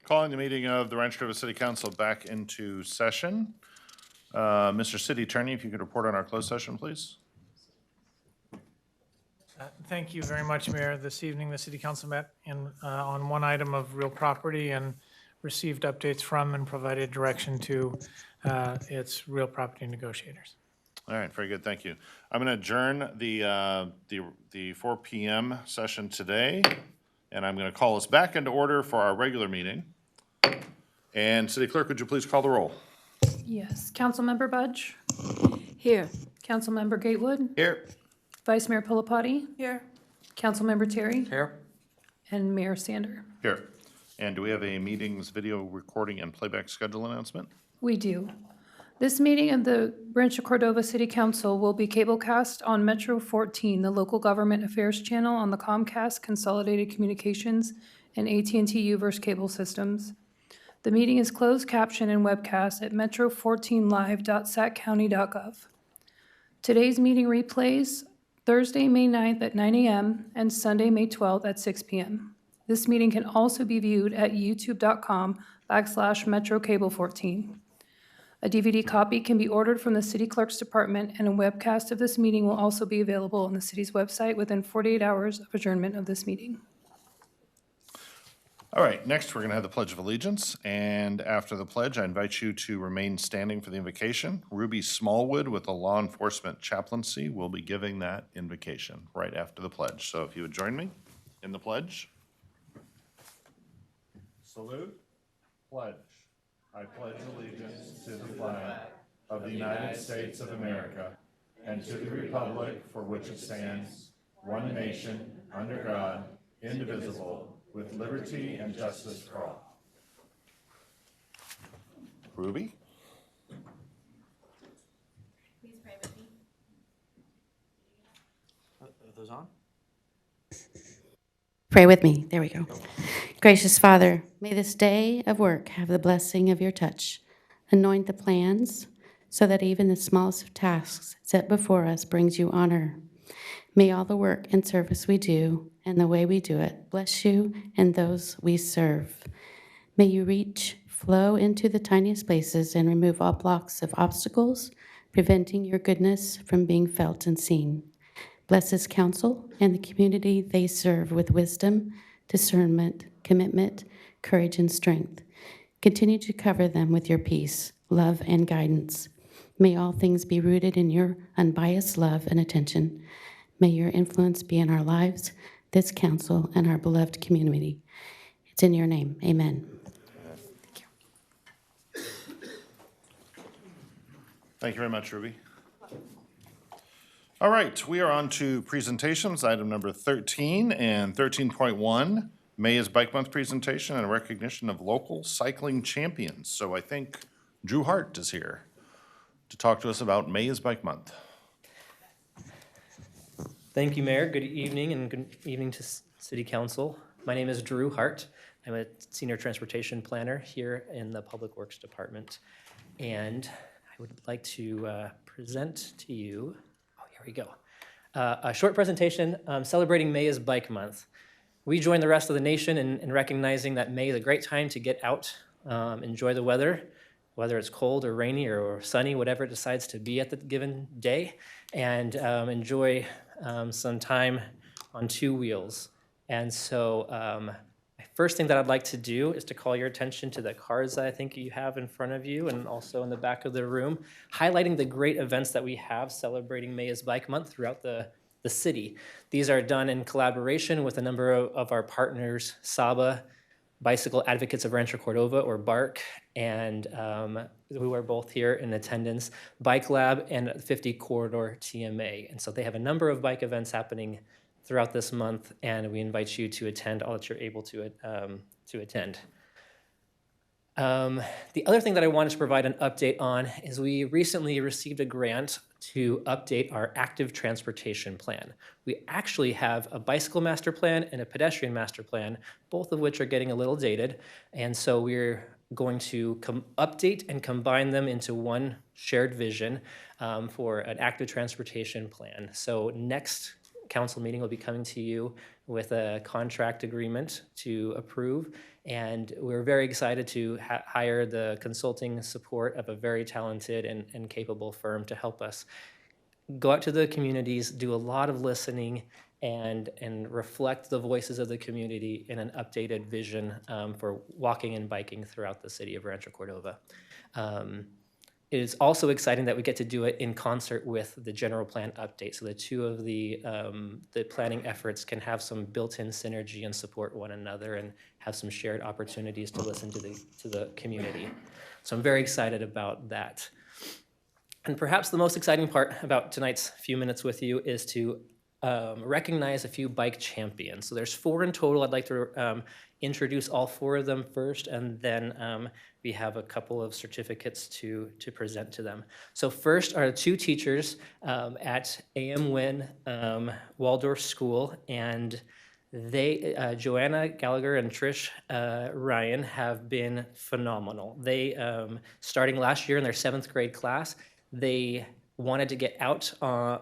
Calling the meeting of the Rancho Cordova City Council back into session. Mr. City Attorney, if you could report on our closed session, please. Thank you very much, Mayor. This evening, the City Council met on one item of real property and received updates from and provided direction to its real property negotiators. All right, very good, thank you. I'm going to adjourn the 4 p.m. session today, and I'm going to call us back into order for our regular meeting. And City Clerk, would you please call the roll? Yes. Councilmember Budge? Here. Councilmember Gatewood? Here. Vice Mayor Pulapati? Here. Councilmember Terry? Here. And Mayor Sander? Here. And do we have a meetings video recording and playback schedule announcement? We do. This meeting of the Rancho Cordova City Council will be cablecast on Metro 14, the local government affairs channel on the Comcast Consolidated Communications and AT&T U-verse cable systems. The meeting is closed caption and webcast at metro14live.saccounty.gov. Today's meeting replays Thursday, May 9th at 9 a.m. and Sunday, May 12th at 6 p.m. This meeting can also be viewed at youtube.com/MetroCable14. A DVD copy can be ordered from the City Clerk's Department, and a webcast of this meeting will also be available on the city's website within 48 hours of adjournment of this meeting. All right, next we're going to have the Pledge of Allegiance, and after the pledge, I invite you to remain standing for the invocation. Ruby Smallwood with the Law Enforcement Chaplaincy will be giving that invocation right after the pledge. So if you would join me in the pledge. Salute, pledge. I pledge allegiance to the flag of the United States of America and to the republic for which it stands, one nation, under God, indivisible, with liberty and justice for all. Ruby? Please pray with me. Are those on? Pray with me. There we go. Gracious Father, may this day of work have the blessing of your touch. Anoint the plans so that even the smallest of tasks set before us brings you honor. May all the work and service we do and the way we do it bless you and those we serve. May you reach, flow into the tiniest places and remove all blocks of obstacles, preventing your goodness from being felt and seen. Bless this council and the community they serve with wisdom, discernment, commitment, courage, and strength. Continue to cover them with your peace, love, and guidance. May all things be rooted in your unbiased love and attention. May your influence be in our lives, this council, and our beloved community. It's in your name. Amen. Thank you. Thank you very much, Ruby. All right, we are on to presentations, item number 13 and 13.1. May is Bike Month presentation and a recognition of local cycling champions. So I think Drew Hart is here to talk to us about May is Bike Month. Thank you, Mayor. Good evening, and good evening to City Council. My name is Drew Hart. I'm a Senior Transportation Planner here in the Public Works Department. And I would like to present to you, here we go, a short presentation celebrating May is Bike Month. We join the rest of the nation in recognizing that May is a great time to get out, enjoy the weather, whether it's cold or rainy or sunny, whatever it decides to be at the given day, and enjoy some time on two wheels. And so first thing that I'd like to do is to call your attention to the cards that I think you have in front of you and also in the back of the room, highlighting the great events that we have celebrating May is Bike Month throughout the city. These are done in collaboration with a number of our partners, SABA, Bicycle Advocates of Rancho Cordova, or BARC, and who are both here in attendance, Bike Lab, and 50 Corridor TMA. And so they have a number of bike events happening throughout this month, and we invite you to attend all that you're able to attend. The other thing that I wanted to provide an update on is we recently received a grant to update our active transportation plan. We actually have a bicycle master plan and a pedestrian master plan, both of which are getting a little dated. And so we're going to update and combine them into one shared vision for an active transportation plan. So next council meeting will be coming to you with a contract agreement to approve. And we're very excited to hire the consulting support of a very talented and capable firm to help us go out to the communities, do a lot of listening, and reflect the voices of the community in an updated vision for walking and biking throughout the city of Rancho Cordova. It is also exciting that we get to do it in concert with the general plan update. So the two of the planning efforts can have some built-in synergy and support one another and have some shared opportunities to listen to the community. So I'm very excited about that. And perhaps the most exciting part about tonight's few minutes with you is to recognize a few bike champions. So there's 4 in total. I'd like to introduce all 4 of them first, and then we have a couple of certificates to present to them. So first are 2 teachers at A.M. Wynn Waldorf School, and they, Joanna Gallagher and Trish Ryan, have been phenomenal. They, starting last year in their 7th grade class, they wanted to get out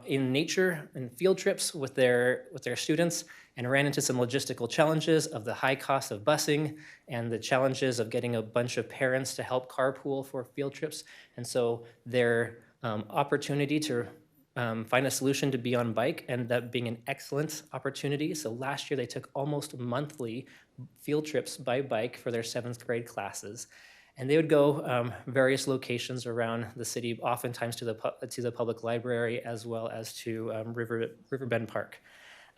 in nature and field trips with their students, and ran into some logistical challenges of the high cost of busing and the challenges of getting a bunch of parents to help carpool for field trips. And so their opportunity to find a solution to be on bike ended up being an excellent opportunity. So last year they took almost monthly field trips by bike for their 7th grade classes. And they would go various locations around the city, oftentimes to the public library as well as to Riverbend Park.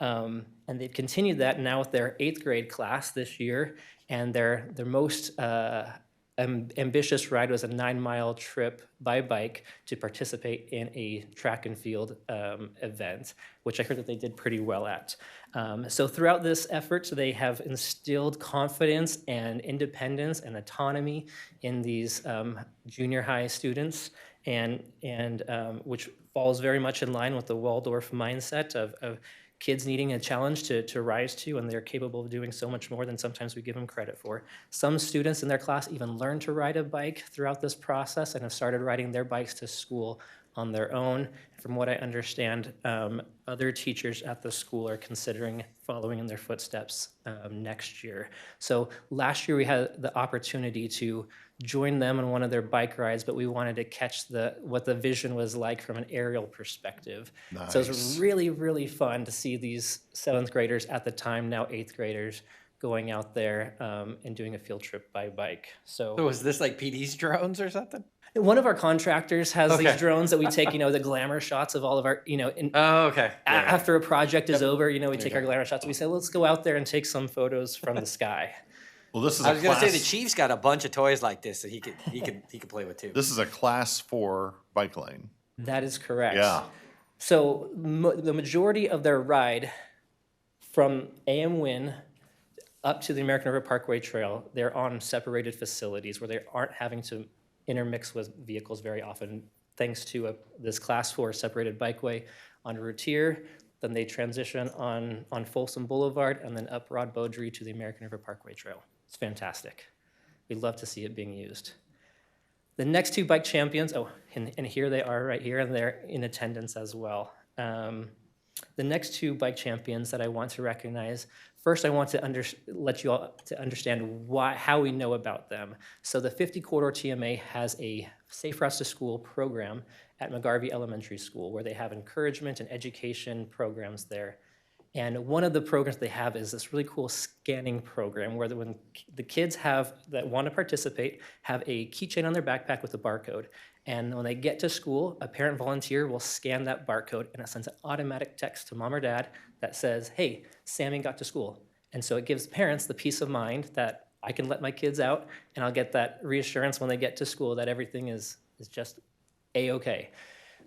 And they've continued that now with their 8th grade class this year, and their most ambitious ride was a 9-mile trip by bike to participate in a track and field event, which I heard that they did pretty well at. So throughout this effort, they have instilled confidence and independence and autonomy in these junior high students, and which falls very much in line with the Waldorf mindset of kids needing a challenge to rise to, and they're capable of doing so much more than sometimes we give them credit for. Some students in their class even learned to ride a bike throughout this process and have started riding their bikes to school on their own. From what I understand, other teachers at the school are considering following in their footsteps next year. So last year we had the opportunity to join them on one of their bike rides, but we wanted to catch what the vision was like from an aerial perspective. Nice. So it was really, really fun to see these 7th graders at the time, now 8th graders, going out there and doing a field trip by bike. So was this like PD's drones or something? One of our contractors has Okay. these drones that we take, the glamour shots of all of our, Oh, okay. after a project is over, we take our glamour shots. We say, let's go out there and take some photos from the sky. Well, this is I a was gonna say the class, Chief's got a bunch of toys like this that he could play with too. this is a class 4 bike lane. That is correct. Yeah. So the majority of their ride from A.M. Wynn up to the American River Parkway Trail, they're on separated facilities where they aren't having to intermix with vehicles very often, thanks to this class 4 separated bikeway on Route Tier. Then they transition on Folsom Boulevard and then up Rod Beaudry to the American River Parkway Trail. It's fantastic. We'd love to see it being used. The next 2 bike champions, and here they are right here, and they're in attendance as well. The next 2 bike champions that I want to recognize, first I want to let you all to understand how we know about them. So the 50 Corridor TMA has a Safe Routes to School program at McGarvey Elementary School, where they have encouragement and education programs there. And one of the programs they have is this really cool scanning program where when the kids that want to participate have a keychain on their backpack with a barcode. And when they get to school, a parent volunteer will scan that barcode, and it sends an automatic text to mom or dad that says, hey, Sammy got to school. And so it gives parents the peace of mind that I can let my kids out, and I'll get that reassurance when they get to school that everything is just A-okay.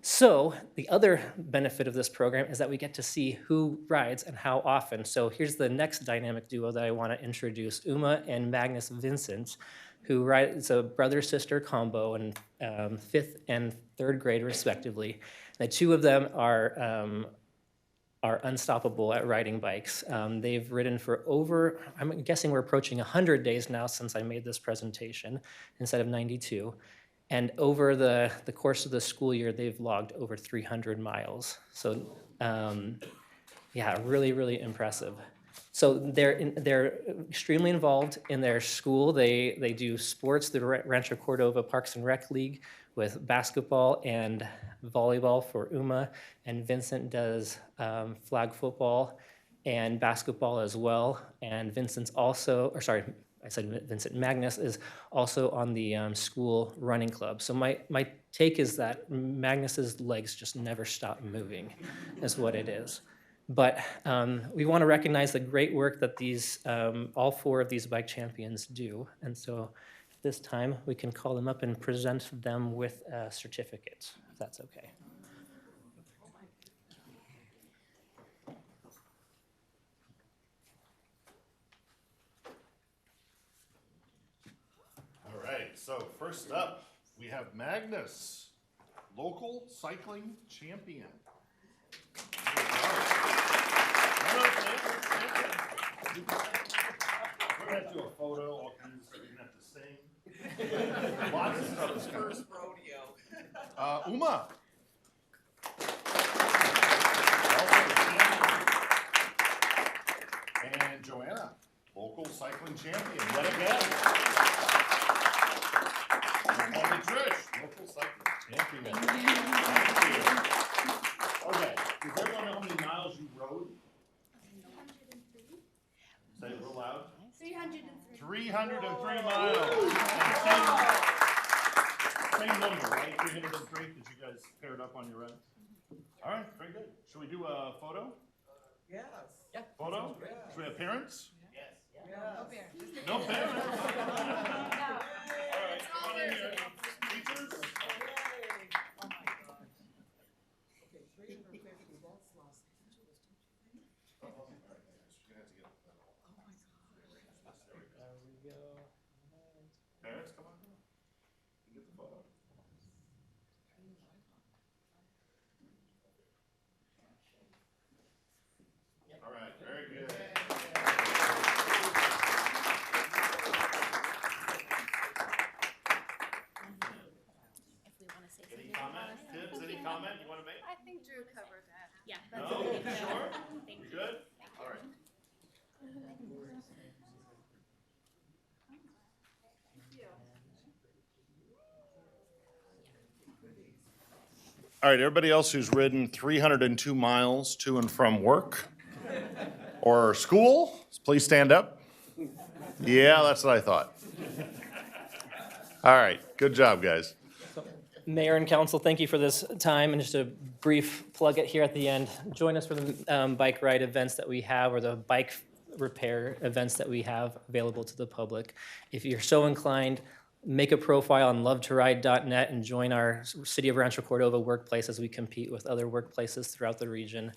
So the other benefit of this program is that we get to see who rides and how often. So here's the next dynamic duo that I want to introduce, Uma and Magnus Vincent, who ride, it's a brother-sister combo in 5th and 3rd grade respectively. The 2 of them are unstoppable at riding bikes. They've ridden for over, I'm guessing we're approaching 100 days now since I made this presentation instead of 92. And over the course of the school year, they've logged over 300 miles. So Yeah, really, really impressive. So they're extremely involved in their school. They do sports, the Rancho Cordova Parks and Rec League with basketball and volleyball for Uma, and Vincent does flag football and basketball as well. And Vincent's also, or sorry, I said Vincent, Magnus is also on the school running club. So my take is that Magnus's legs just never stop moving, is what it is. But we want to recognize the great work that these, all four of these bike champions do. And so this time, we can call them up and present them with a certificate, if that's okay. All right, so first up, we have Magnus, local cycling champion. We're gonna do a photo, all kinds of stuff, you're gonna have to sing. Lots of stuff. This first rodeo. Uma. And Joanna, local cycling champion, yet again. And Trish, local cycling champion. Thank you. Okay, does everyone know how many miles you rode? 303. Say it real loud. 303. 303 miles. Same number, right? 303, because you guys paired up on your run? All right, very good. Should we do a photo? Yes. Photo? Should we have parents? Yes. No parents? All right, come on in here. Teachers? Oh my God. Okay, 350, that's lost. Parents, come on. You get the photo. All right, very good. If we want to say Any something. comment? Tibbs, any comment you want to make? I think Drew covered that. Yeah. No? You sure? Thank You you. good? All right. All right, everybody else who's ridden 302 miles to and from work or school, please stand up. Yeah, that's what I thought. All right, good job, guys. Mayor and council, thank you for this time, and just a brief plug it here at the end. Join us for the bike ride events that we have, or the bike repair events that we have available to the public. If you're so inclined, make a profile on lovetoride.net and join our City of Rancho Cordova workplace as we compete with other workplaces throughout the region.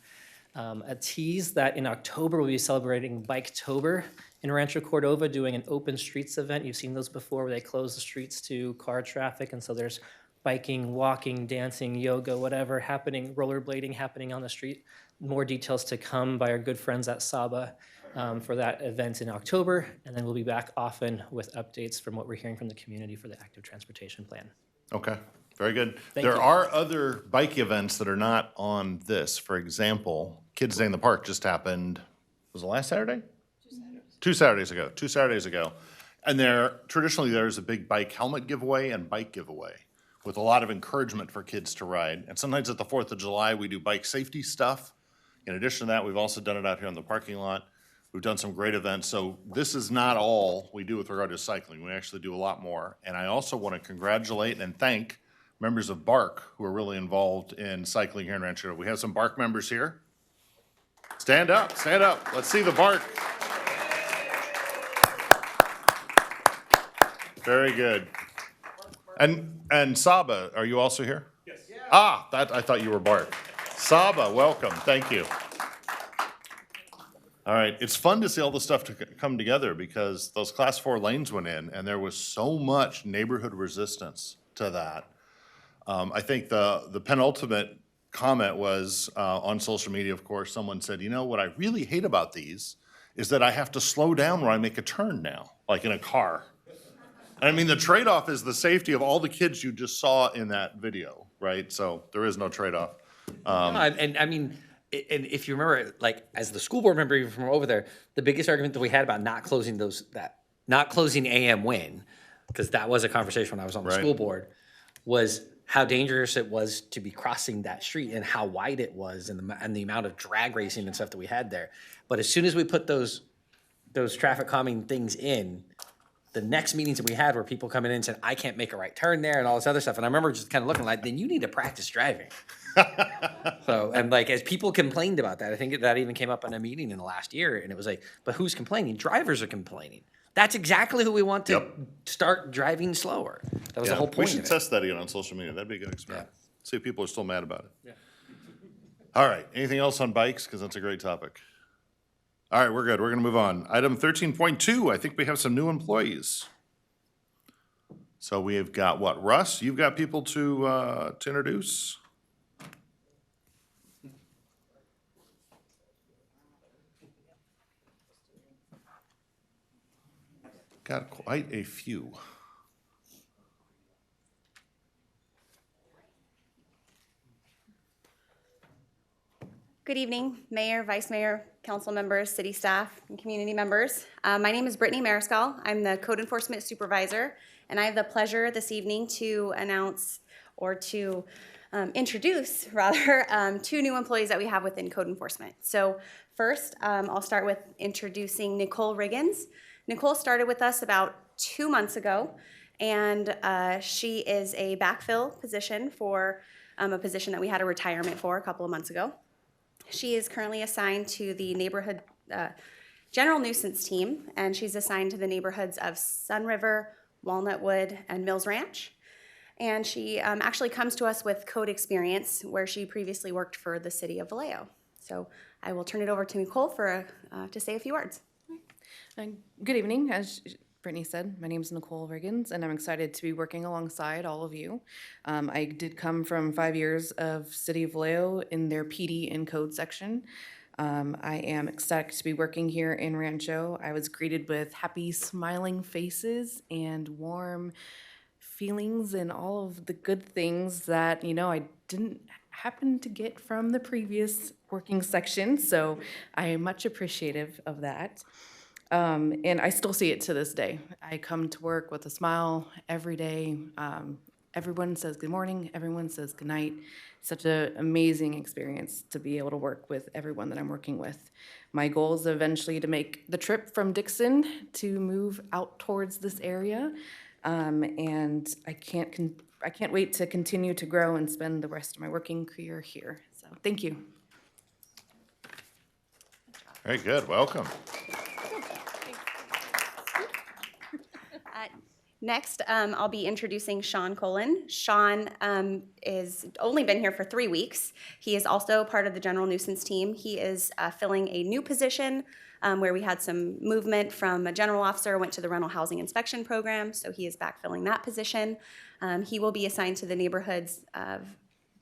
A tease that in October we'll be celebrating Biketober in Rancho Cordova, doing an open streets event. You've seen those before, where they close the streets to car traffic, and so there's biking, walking, dancing, yoga, whatever happening, rollerblading happening on the street. More details to come by our good friends at Saba for that event in October, and then we'll be back often with updates from what we're hearing from the community for the active transportation plan. Okay, very good. Thank There you. are other bike events that are not on this. For example, Kids Day in the Park just happened, was it last Saturday? 2 Saturdays ago, 2 Saturdays ago. And traditionally there's a big bike helmet giveaway and bike giveaway with a lot of encouragement for kids to ride. And sometimes at the 4th of July, we do bike safety stuff. In addition to that, we've also done it out here in the parking lot. We've done some great events. So this is not all we do with regard to cycling. We actually do a lot more. And I also want to congratulate and thank members of BARC who are really involved in cycling here in Rancho. We have some BARC members here. Stand up, stand up. Let's see the BARC. Very good. And Saba, are you also here? Yes. Ah, I thought you were BARC. Saba, welcome. Thank you. All right, it's fun to see all this stuff to come together because those class 4 lanes went in and there was so much neighborhood resistance to that. I think the penultimate comment was on social media, of course, someone said, you know, what I really hate about these is that I have to slow down when I make a turn now, like in a car. And I mean, the trade-off is the safety of all the kids you just saw in that video, right? So there is no trade-off. And I mean, And if you remember, like, as the school board member even from over there, the biggest argument that we had about not closing not closing AM Win, because that was a conversation when I was on the Right. school board, was how dangerous it was to be crossing that street and how wide it was and the amount of drag racing and stuff that we had there. But as soon as we put those traffic calming things in, the next meetings that we had where people coming in and said, I can't make a right turn there and all this other stuff. And I remember just kind of looking like, then you need to practice driving. So, and like, as people complained about that, I think that even came up in a meeting in the last year, and it was like, but who's complaining? Drivers are complaining. That's exactly who we want to Yep. start driving slower. That was the Yeah, whole we point should of it. test that again on social media. That'd be a good experiment. See if people are still mad about it. All right, anything else on bikes? Because that's a great topic. All right, we're good. We're gonna move on. Item 13.2, I think we have some new employees. So we have got what, Russ? You've got people to introduce? Got quite a few. Good evening, Mayor, Vice Mayor, council members, city staff, and community members. My name is Brittany Mariscal. I'm the Code Enforcement Supervisor, and I have the pleasure this evening to announce or to introduce, rather, two new employees that we have within Code Enforcement. So first, I'll start with introducing Nicole Riggins. Nicole started with us about 2 months ago, and she is a backfill position for a position that we had a retirement for a couple of months ago. She is currently assigned to the neighborhood general nuisance team, and she's assigned to the neighborhoods of Sun River, Walnut Wood, and Mills Ranch. And she actually comes to us with code experience where she previously worked for the city of Vallejo. So I will turn it over to Nicole for to say a few words. Good evening. As Brittany said, my name is Nicole Riggins, and I'm excited to be working alongside all of you. I did come from 5 years of City of Vallejo in their PD and code section. I am ecstatic to be working here in Rancho. I was greeted with happy, smiling faces and warm feelings and all of the good things that, I didn't happen to get from the previous working section, so I am much appreciative of that. And I still see it to this day. I come to work with a smile every day. Everyone says good morning, everyone says good night. Such an amazing experience to be able to work with everyone that I'm working with. My goal is eventually to make the trip from Dixon to move out towards this area. And I can't wait to continue to grow and spend the rest of my working career here. So thank you. Very good, welcome. Next, I'll be introducing Sean Colon. Sean is only been here for 3 weeks. He is also part of the general nuisance team. He is filling a new position where we had some movement from a general officer, went to the rental housing inspection program, so he is backfilling that position. He will be assigned to the neighborhoods of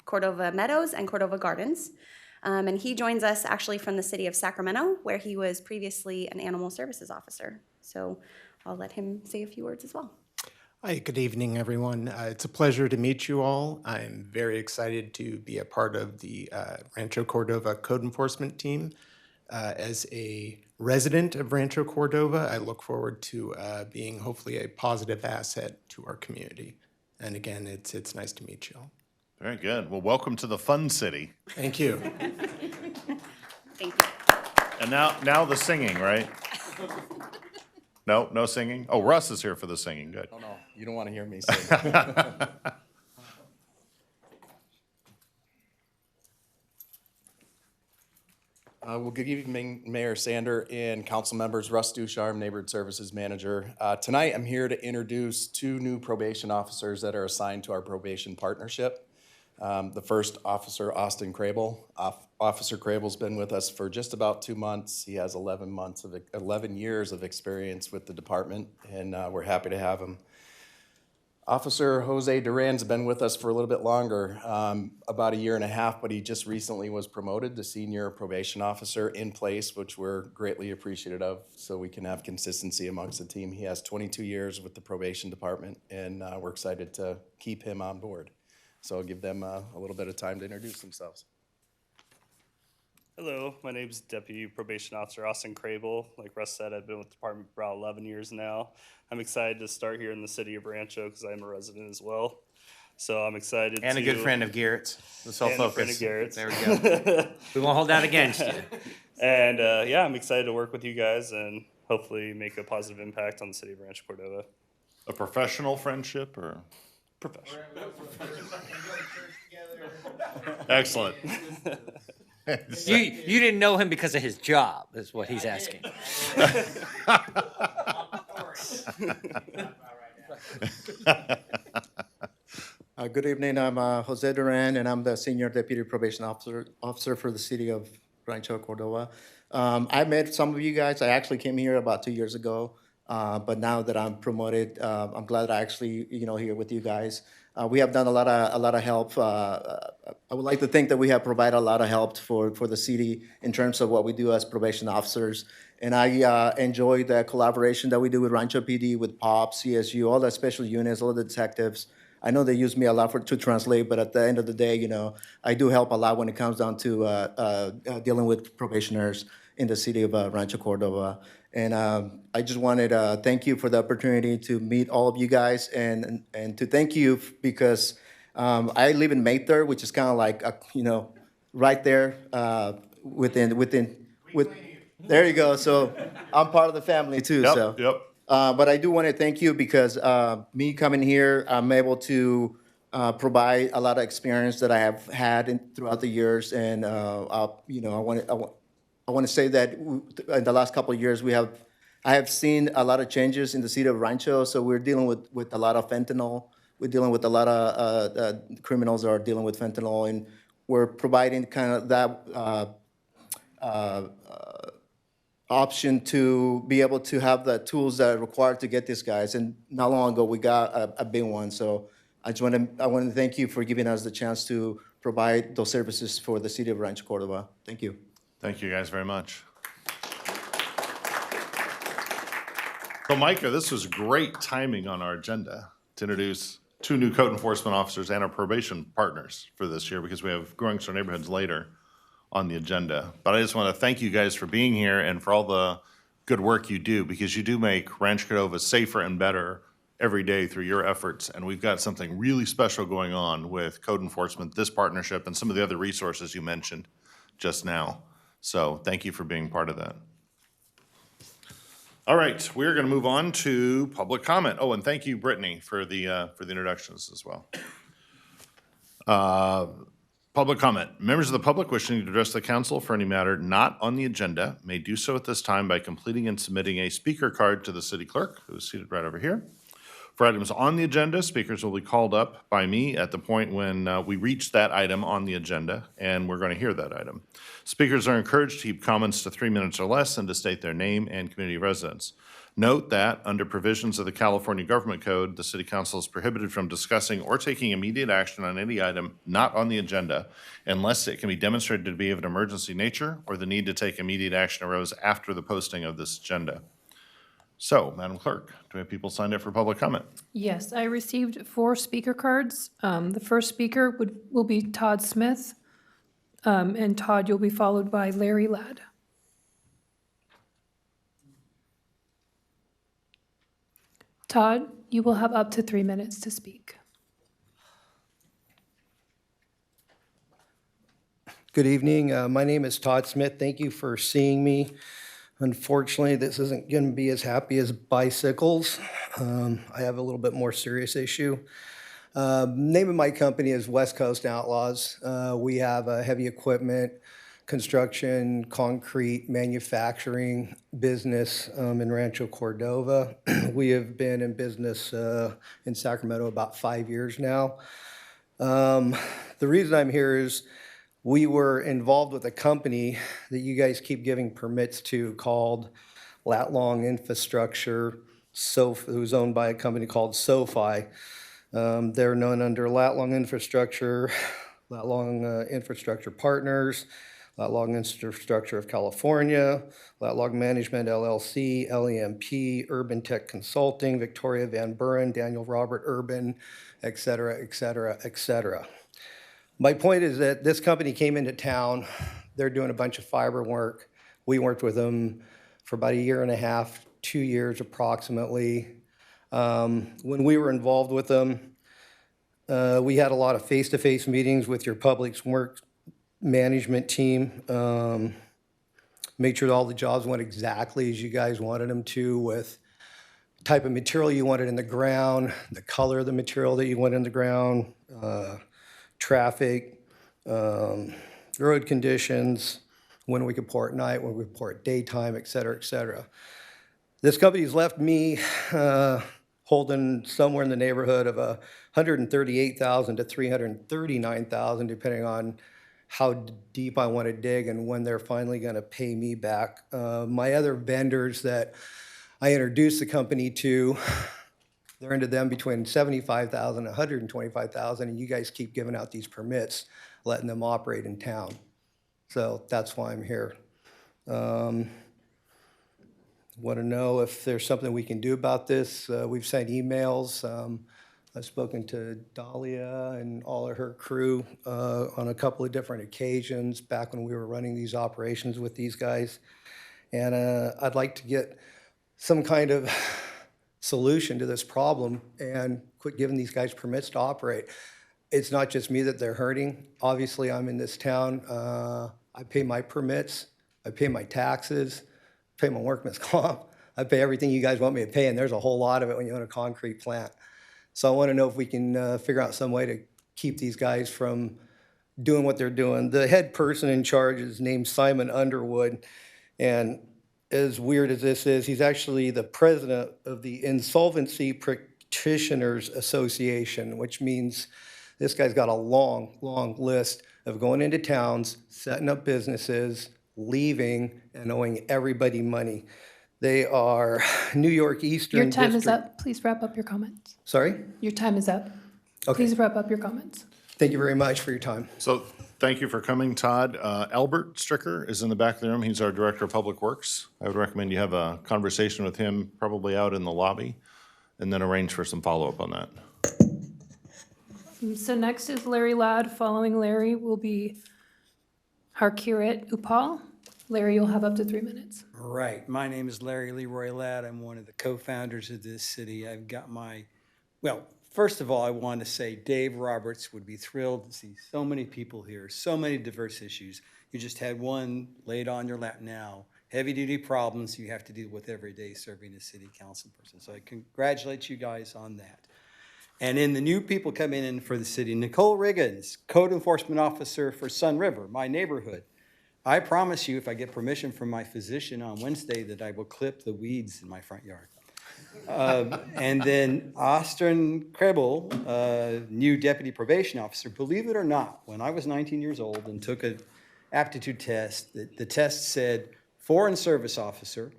Cordova Meadows and Cordova Gardens. And he joins us actually from the city of Sacramento, where he was previously an animal services officer. So I'll let him say a few words as well. Hi, good evening, everyone. It's a pleasure to meet you all. I'm very excited to be a part of the Rancho Cordova Code Enforcement team. As a resident of Rancho Cordova, I look forward to being hopefully a positive asset to our community. And again, it's nice to meet you all. Very good. Well, welcome to the fun city. Thank you. Thank you. And now the singing, right? No singing? Oh, Russ is here for the singing, good. Oh, no, you don't want to hear me sing. Well, good evening, Mayor Sander and council members. Russ Ducharme, Neighborhood Services Manager. Tonight, I'm here to introduce two new probation officers that are assigned to our probation partnership. The first officer, Austin Crable. Officer Crable's been with us for just about 2 months. He has 11 years of experience with the department, and we're happy to have him. Officer Jose Duran's been with us for a little bit longer, about 1.5 years, but he just recently was promoted to senior probation officer in place, which we're greatly appreciative of, so we can have consistency amongst the team. He has 22 years with the probation department, and we're excited to keep him on board. So I'll give them a little bit of time to introduce themselves. Hello, my name is Deputy Probation Officer Austin Crable. Like Russ said, I've been with the department for about 11 years now. I'm excited to start here in the city of Rancho because I'm a resident as well. So I'm excited And to. a good friend of Garrett's. Let's all And a friend focus. of Garrett's. There we go. We won't hold that against you. And yeah, I'm excited to work with you guys and hopefully make a positive impact on the city of Rancho Cordova. A professional friendship or? Professional. Excellent. You didn't know him because of his job, is what he's asking. Good evening, I'm Jose Duran, and I'm the Senior Deputy Probation Officer for the City of Rancho Cordova. I met some of you guys, I actually came here about 2 years ago, but now that I'm promoted, I'm glad I actually, here with you guys. We have done a lot of help. I would like to think that we have provided a lot of help for the city in terms of what we do as probation officers. And I enjoy the collaboration that we do with Rancho PD, with POP, CSU, all the special units, all the detectives. I know they use me a lot to translate, but at the end of the day, I do help a lot when it comes down to dealing with probationers in the city of Rancho Cordova. And I just wanted to thank you for the opportunity to meet all of you guys and to thank you because I live in Mayther, which is kind of like, right there there you go. So I'm part of the family too. Yep. But I do want to thank you because me coming here, I'm able to provide a lot of experience that I have had throughout the years. And, I want to say that in the last couple of years, I have seen a lot of changes in the city of Rancho. So we're dealing with a lot of fentanyl. We're dealing with a lot of criminals that are dealing with fentanyl, and we're providing kind of that option to be able to have the tools that are required to get these guys. And not long ago, we got a big one. So I want to thank you for giving us the chance to provide those services for the city of Rancho Cordova. Thank you. Thank you guys very much. So Micah, this was great timing on our agenda to introduce 2 new code enforcement officers and our probation partners for this year because we have Growing Star Neighborhoods later on the agenda. But I just want to thank you guys for being here and for all the good work you do because you do make Rancho Cordova safer and better every day through your efforts. And we've got something really special going on with code enforcement, this partnership, and some of the other resources you mentioned just now. So thank you for being part of that. All right, we're going to move on to public comment. Oh, and thank you, Brittany, for the introductions as well. Public comment. Members of the public wishing to address the council for any matter not on the agenda may do so at this time by completing and submitting a speaker card to the city clerk, who is seated right over here. For items on the agenda, speakers will be called up by me at the point when we reach that item on the agenda, and we're going to hear that item. Speakers are encouraged to keep comments to 3 minutes or less and to state their name and community residence. Note that, under provisions of the California Government Code, the City Council is prohibited from discussing or taking immediate action on any item not on the agenda unless it can be demonstrated to be of an emergency nature or the need to take immediate action arose after the posting of this agenda. So, Madam Clerk, do we have people signed up for public comment? Yes, I received 4 speaker cards. The first speaker will be Todd Smith. And Todd, you'll be followed by Larry Ladd. Todd, you will have up to 3 minutes to speak. Good evening. My name is Todd Smith. Thank you for seeing me. Unfortunately, this isn't going to be as happy as bicycles. I have a little bit more serious issue. Name of my company is West Coast Outlaws. We have a heavy equipment, construction, concrete, manufacturing business in Rancho Cordova. We have been in business in Sacramento about 5 years now. The reason I'm here is we were involved with a company that you guys keep giving permits to called Latlong Infrastructure, who's owned by a company called SoFi. They're known under Latlong Infrastructure, Latlong Infrastructure Partners, Latlong Infrastructure of California, Latlong Management LLC, LEMP, Urban Tech Consulting, Victoria Van Buren, Daniel Robert Urban, et cetera, et cetera, et cetera. My point is that this company came into town. They're doing a bunch of fiber work. We worked with them for about 1.5 years, 2 years approximately. When we were involved with them, we had a lot of face-to-face meetings with your public works management team. Made sure that all the jobs went exactly as you guys wanted them to, with type of material you wanted in the ground, the color of the material that you want in the ground, traffic, road conditions, when we could pour at night, when we could pour at daytime, et cetera, et cetera. This company's left me holding somewhere in the neighborhood of $138,000 to $339,000, depending on how deep I want to dig and when they're finally going to pay me back. My other vendors that I introduced the company to, they're into them between $75,000 and $125,000, and you guys keep giving out these permits, letting them operate in town. So that's why I'm here. Want to know if there's something we can do about this. We've sent emails. I've spoken to Dahlia and all of her crew on a couple of different occasions back when we were running these operations with these guys. And I'd like to get some kind of solution to this problem and quit giving these guys permits to operate. It's not just me that they're hurting. Obviously, I'm in this town. I pay my permits. I pay my taxes. I pay my workman's comp. I pay everything you guys want me to pay, and there's a whole lot of it when you own a concrete plant. So I want to know if we can figure out some way to keep these guys from doing what they're doing. The head person in charge is named Simon Underwood, and as weird as this is, he's actually the president of the Insolvency Practitioners Association, which means this guy's got a long, long list of going into towns, setting up businesses, leaving, and owing everybody money. They are New York Eastern Your time is District. up. Please wrap up your comments. Sorry? Your time is up. Okay. Please wrap up your comments. Thank you very much for your time. So thank you for coming, Todd. Albert Stricker is in the back of the room. He's our Director of Public Works. I would recommend you have a conversation with him, probably out in the lobby, and then arrange for some follow-up on that. So next is Larry Ladd. Following Larry will be Harkirat Upal. Larry, you'll have up to 3 minutes. Right. My name is Larry Leroy Ladd. I'm one of the co-founders of this city. I've got well, first of all, I want to say Dave Roberts would be thrilled to see so many people here, so many diverse issues. You just had one laid on your lap now. Heavy-duty problems you have to deal with every day serving as city council person. So I congratulate you guys on that. And in the new people coming in for the city, Nicole Riggins, Code Enforcement Officer for Sun River, my neighborhood. I promise you, if I get permission from my physician on Wednesday, that I will clip the weeds in my front yard. And then Austin Krebel, new Deputy Probation Officer. Believe it or not, when I was 19 years old and took an aptitude test, the test said Foreign Service Officer,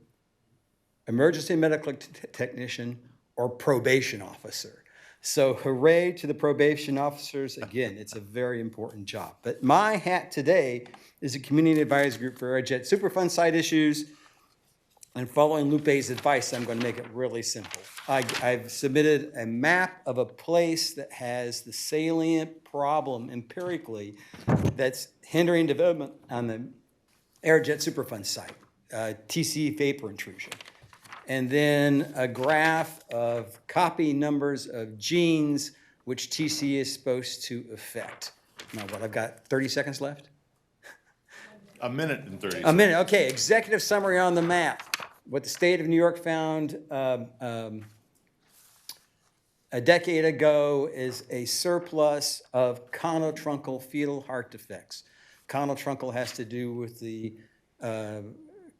Emergency Medical Technician, or Probation Officer. So hooray to the probation officers. Again, it's a very important job. But my hat today is a community advisory group for our Jet Superfund site issues. And following Lupe's advice, I'm going to make it really simple. I've submitted a map of a place that has the salient problem empirically that's hindering development on the Airjet Superfund site, TC vapor intrusion. And then a graph of copy numbers of genes which TC is supposed to affect. Now what, I've got 30 seconds left? A minute and 30 seconds. A minute, okay. Executive summary on the map. What the state of New York found a decade ago is a surplus of conotruncal fetal heart defects. Conotruncal has to do with the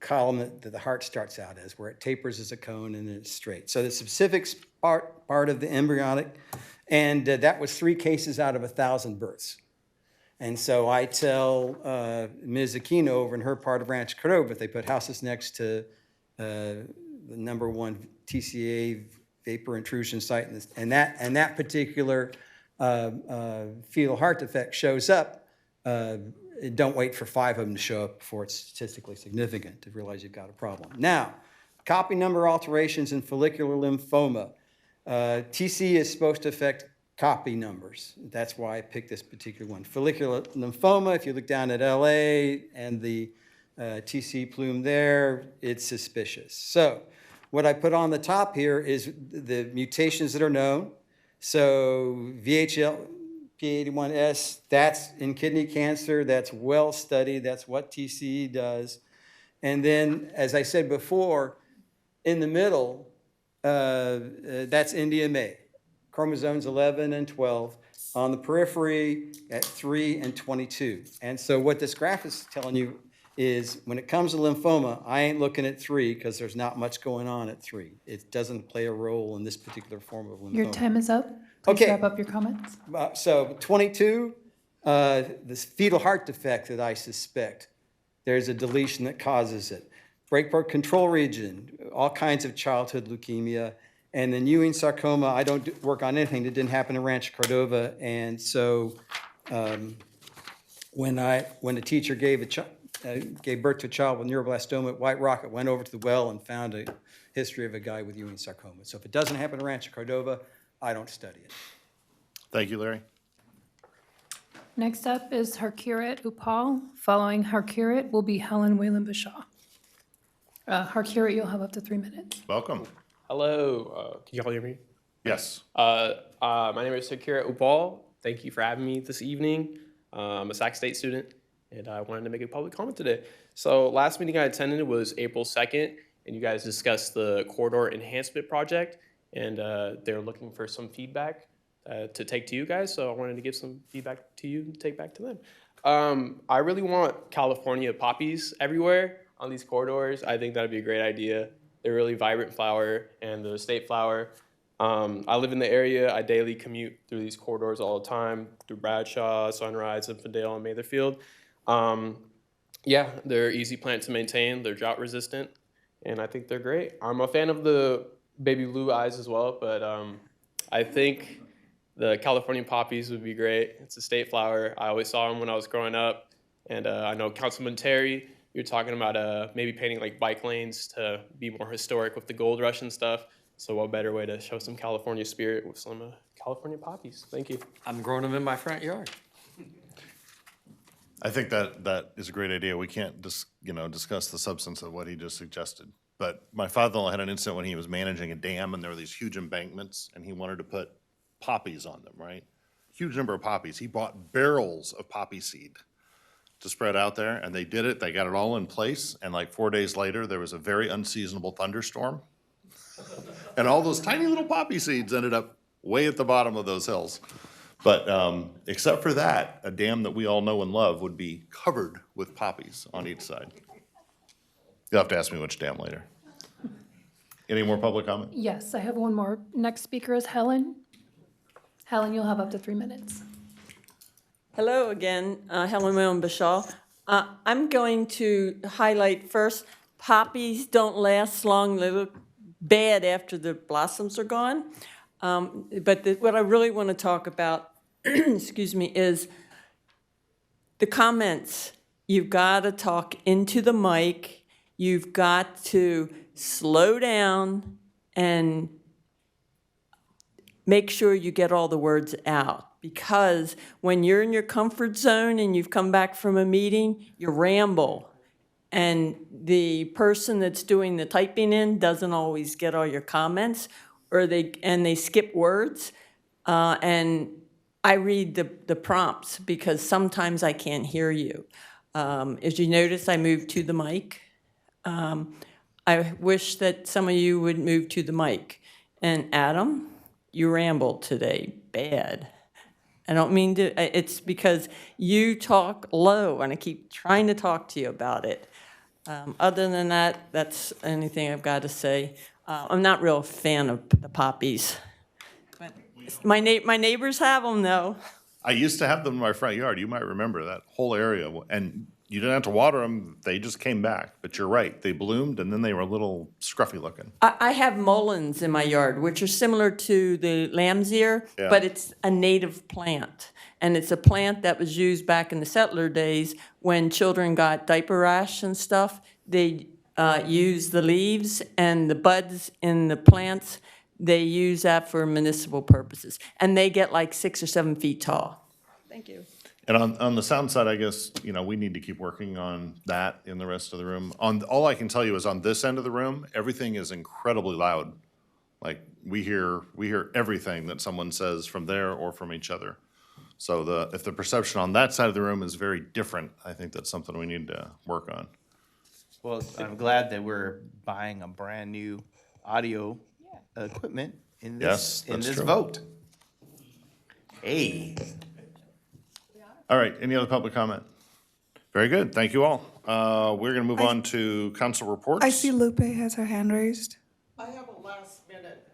column that the heart starts out as, where it tapers as a cone and then it's straight. So the specific part of the embryonic, and that was 3 cases out of 1,000 births. And so I tell Ms. Aquino over in her part of Rancho, Cordova, if they put houses next to the #1 TCA vapor intrusion site, and that particular fetal heart defect shows up, don't wait for 5 of them to show up before it's statistically significant to realize you've got a problem. Now, copy number alterations in follicular lymphoma. TC is supposed to affect copy numbers. That's why I picked this particular one. Follicular lymphoma, if you look down at LA and the TC plume there, it's suspicious. So what I put on the top here is the mutations that are known. So VHL, P81S, that's in kidney cancer, that's well studied, that's what TCE does. And then, as I said before, in the middle, that's NDMA, chromosomes 11 and 12. On the periphery, at 3 and 22. And so what this graph is telling you is when it comes to lymphoma, I ain't looking at 3 because there's not much going on at 3. It doesn't play a role in this particular form of lymphoma. Your time is up. Please Okay. wrap up your comments. So 22, this fetal heart defect that I suspect, there's a deletion that causes it. Breakpoint control region, all kinds of childhood leukemia. And then Ewing sarcoma, I don't work on anything that didn't happen in Rancho Cordova. And so when a teacher gave birth to a child with neuroblastoma at White Rock, it went over to the well and found a history of a guy with Ewing sarcoma. So if it doesn't happen in Rancho Cordova, I don't study it. Thank you, Larry. Next up is Harkirat Upal. Following Harkirat will be Helen Whalen Bashaw. Harkirat, you'll have up to 3 minutes. Welcome. Hello, can you all hear me? Yes. My name is Sakira Upal. Thank you for having me this evening. I'm a Sac State student, and I wanted to make a public comment today. So last meeting I attended was April 2nd, and you guys discussed the corridor enhancement project, and they're looking for some feedback to take to you guys. So I wanted to give some feedback to you and take back to them. I really want California poppies everywhere on these corridors. I think that'd be a great idea. They're a really vibrant flower, and the state flower. I live in the area. I daily commute through these corridors all the time, through Bradshaw, Sunrise, Infidel, and Matherfield. Yeah, they're easy plant to maintain. They're drought resistant, and I think they're great. I'm a fan of the baby blue eyes as well, but I think the California poppies would be great. It's a state flower. I always saw them when I was growing up, and I know Councilman Terry, you're talking about maybe painting like bike lanes to be more historic with the gold rush and stuff. So what better way to show some California spirit with some California poppies? Thank you. I'm growing them in my front yard. I think that is a great idea. We can't discuss the substance of what he just suggested. But my father-in-law had an incident when he was managing a dam, and there were these huge embankments, and he wanted to put poppies on them, right? Huge number of poppies. He bought barrels of poppy seed to spread out there, and they did it. They got it all in place, and like 4 days later, there was a very unseasonable thunderstorm. And all those tiny little poppy seeds ended up way at the bottom of those hills. But except for that, a dam that we all know and love would be covered with poppies on each side. You'll have to ask me which dam later. Any more public comment? Yes, I have one more. Next speaker is Helen. Helen, you'll have up to 3 minutes. Hello again, Helen Whalen Bashaw. I'm going to highlight first, poppies don't last long. They look bad after the blossoms are gone. But what I really want to talk about, excuse me, is the comments. You've got to talk into the mic. You've got to slow down and make sure you get all the words out. Because when you're in your comfort zone and you've come back from a meeting, you ramble. And the person that's doing the typing in doesn't always get all your comments, or they skip words. And I read the prompts because sometimes I can't hear you. As you notice, I moved to the mic. I wish that some of you would move to the mic. And Adam, you rambled today, bad. I don't mean to, it's because you talk low and I keep trying to talk to you about it. Other than that, that's anything I've got to say. I'm not real fan of the poppies. But my neighbors have them though. I used to have them in my front yard. You might remember that whole area. And you didn't have to water them. They just came back. But you're right. They bloomed and then they were a little scruffy looking. I have mulleins in my yard, which are similar to the lamb's ear, Yeah. but it's a native plant. And it's a plant that was used back in the settler days when children got diaper rash and stuff. They used the leaves and the buds in the plants they use that for municipal purposes. And they get like 6 or 7 feet tall. Thank you. And on the sound side, I guess, we need to keep working on that in the rest of the room. All I can tell you is on this end of the room, everything is incredibly loud. Like, we hear everything that someone says from there or from each other. So if the perception on that side of the room is very different, I think that's something we need to work on. Well, I'm glad that we're buying a brand-new audio equipment in Yes, this, in that's this true. vote. Hey. All right, any other public comment? Very good, thank you all. We're going to move on to council reports. I see Lupe has her hand raised. I have a last minute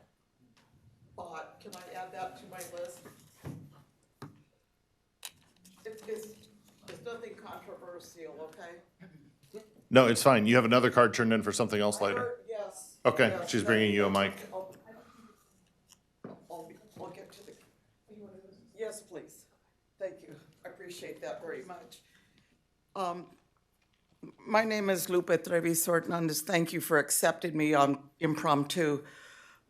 thought. Can I add that to my list? It's nothing controversial, okay? No, it's fine. You have another card turned in for something else later? Yes. Okay, yes, she's bringing you a mic. I'll get to the, yes, please. Thank you. I appreciate that very much. My name is Lupe Trevis Hernandez. Thank you for accepting me on impromptu.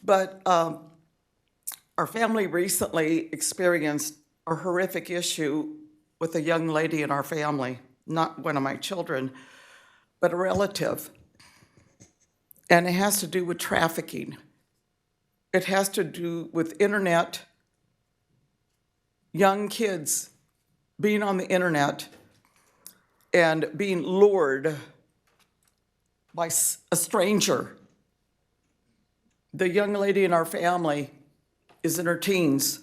But our family recently experienced a horrific issue with a young lady in our family, not one of my children, but a relative. And it has to do with trafficking. It has to do with internet, young kids being on the internet and being lured by a stranger. The young lady in our family is in her teens.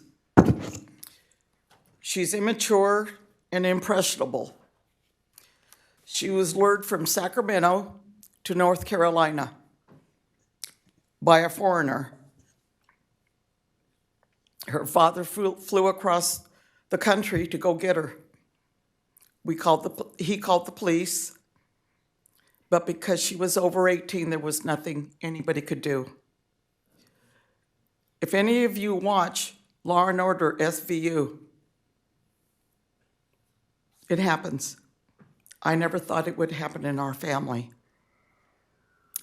She's immature and impressionable. She was lured from Sacramento to North Carolina by a foreigner. Her father flew across the country to go get her. He called the police, but because she was over 18, there was nothing anybody could do. If any of you watch Law and Order SVU, it happens. I never thought it would happen in our family.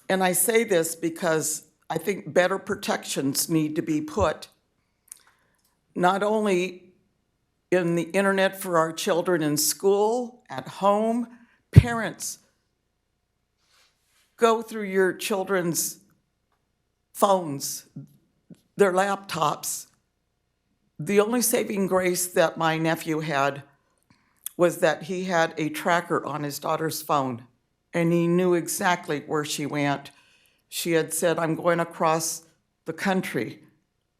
And I say this because I think better protections need to be put, not only in the internet for our children in school, at home. Parents, go through your children's phones, their laptops. The only saving grace that my nephew had was that he had a tracker on his daughter's phone, and he knew exactly where she went. She had said, "I'm going across the country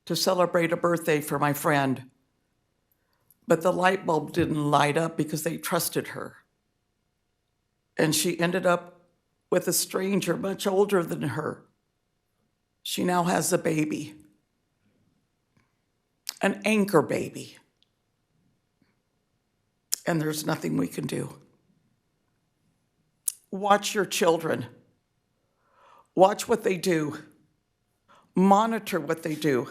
to celebrate a birthday for my friend." But the light bulb didn't light up because they trusted her. And she ended up with a stranger much older than her. She now has a baby, an anchor baby. And there's nothing we can do. Watch your children. Watch what they do. Monitor what they do.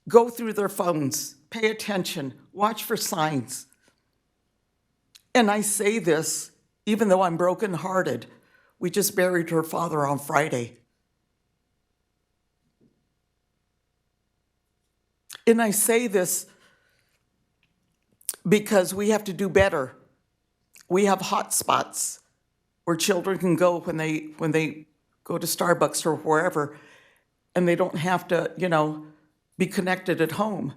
Go through their phones. Pay attention. Watch for signs. And I say this even though I'm brokenhearted. We just buried her father on Friday. And I say this because we have to do better. We have hot spots where children can go when they go to Starbucks or wherever, and they don't have to, be connected at home.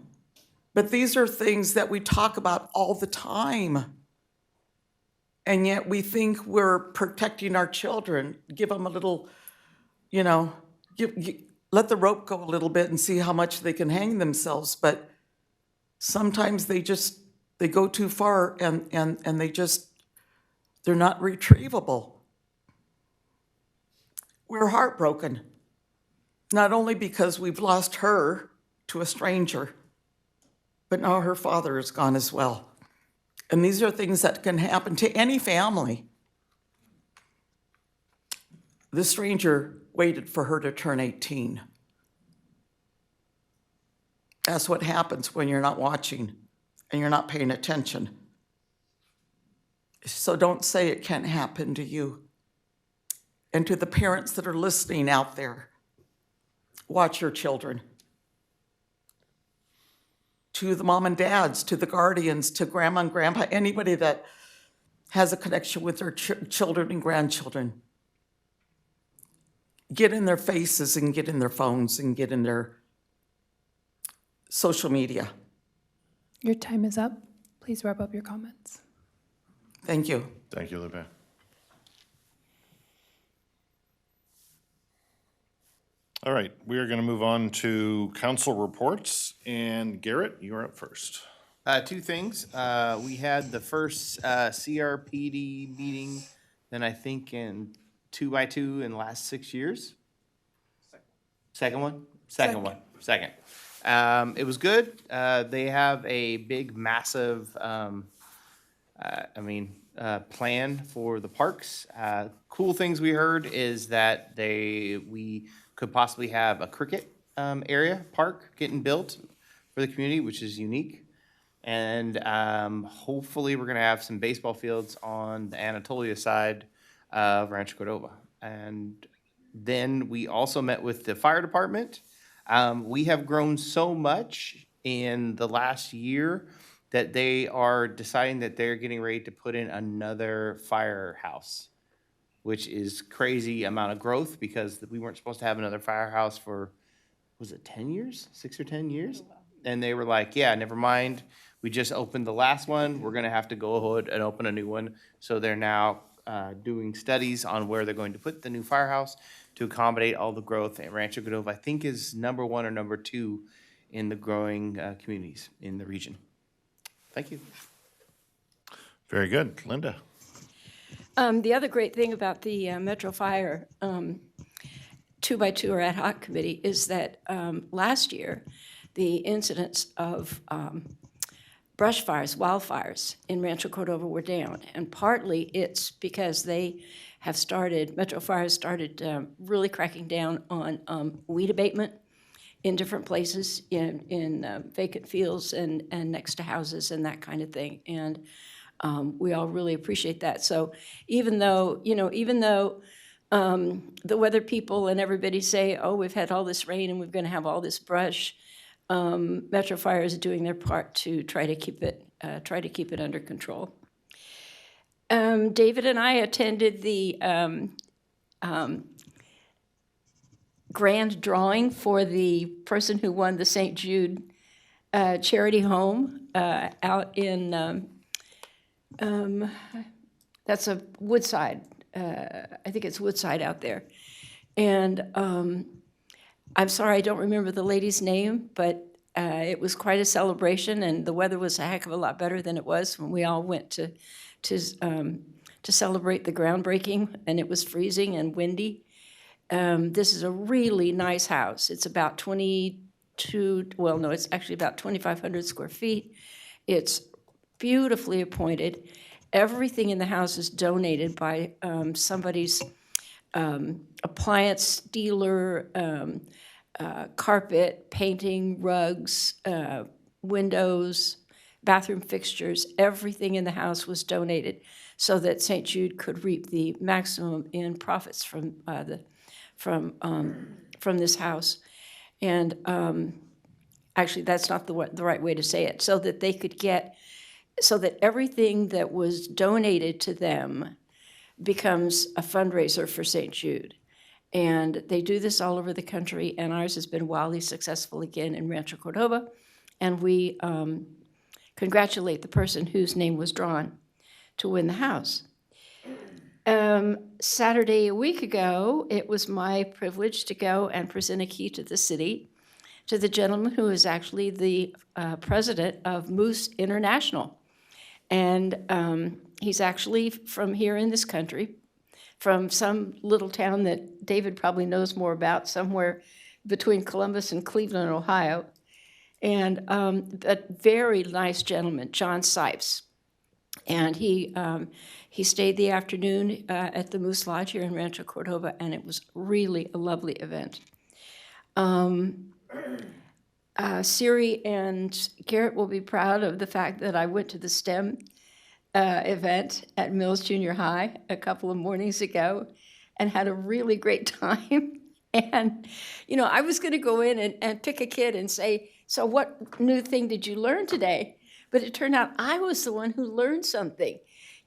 But these are things that we talk about all the time. And yet we think we're protecting our children. Give them a little, let the rope go a little bit and see how much they can hang themselves. But sometimes they go too far and they're not retrievable. We're heartbroken, not only because we've lost her to a stranger, but now her father is gone as well. And these are things that can happen to any family. The stranger waited for her to turn 18. That's what happens when you're not watching and you're not paying attention. So don't say it can't happen to you. And to the parents that are listening out there, watch your children. To the mom and dads, to the guardians, to grandma and grandpa, anybody that has a connection with their children and grandchildren. Get in their faces and get in their phones and get in their social media. Your time is up. Please wrap up your comments. Thank you. Thank you, Lupe. All right, we are going to move on to council reports. And Garrett, you're up first. Two things. We had the first CRPD meeting, then I think in 2x2 in the last 6 years. Second one? Second one. Second. It was good. They have a big, massive, plan for the parks. Cool things we heard is that we could possibly have a cricket area park getting built for the community, which is unique. And hopefully we're gonna have some baseball fields on the Anatolia side of Rancho Cordova. And then we also met with the fire department. We have grown so much in the last year that they are deciding that they're getting ready to put in another firehouse, which is crazy amount of growth because we weren't supposed to have another firehouse for, was it 10 years? 6 or 10 years? And they were like, yeah, never mind. We just opened the last one. We're gonna have to go ahead and open a new one. So they're now doing studies on where they're going to put the new firehouse to accommodate all the growth. And Rancho Cordova, I think, is number 1 or number 2 in the growing communities in the region. Thank you. Very good. Linda? The other great thing about the Metro Fire 2x2 or ad hoc committee is that last year, the incidents of brush fires, wildfires in Rancho Cordova were down. And partly it's because Metro Fire started really cracking down on weed abatement in different places, in vacant fields and next to houses and that kind of thing. And we all really appreciate that. So even though the weather people and everybody say, oh, we've had all this rain and we're going to have all this brush, Metro Fire is doing their part to try to keep it under control. David and I attended the grand drawing for the person who won the St. Jude charity home out in that's a Woodside. I think it's Woodside out there. And I'm sorry, I don't remember the lady's name, but it was quite a celebration, and the weather was a heck of a lot better than it was when we all went to celebrate the groundbreaking, and it was freezing and windy. This is a really nice house. It's about it's actually about 2,500 square feet. It's beautifully appointed. Everything in the house is donated by somebody's appliance dealer, carpet, painting, rugs, windows, bathroom fixtures. Everything in the house was donated so that St. Jude could reap the maximum in profits from this house. And actually, that's not the right way to say it. So that everything that was donated to them becomes a fundraiser for St. Jude. And they do this all over the country, and ours has been wildly successful again in Rancho Cordova. And we congratulate the person whose name was drawn to win the house. Saturday, a week ago, it was my privilege to go and present a key to the city to the gentleman who is actually the president of Moose International. And he's actually from here in this country, from some little town that David probably knows more about, somewhere between Columbus and Cleveland, Ohio. And a very nice gentleman, John Sipes. And he stayed the afternoon at the Moose Lodge here in Rancho Cordova, and it was really a lovely event. Siri and Garrett will be proud of the fact that I went to the STEM event at Mills Junior High a couple of mornings ago, and had a really great time. And, you know, I was going to go in and pick a kid and say, so what new thing did you learn today? But it turned out I was the one who learned something.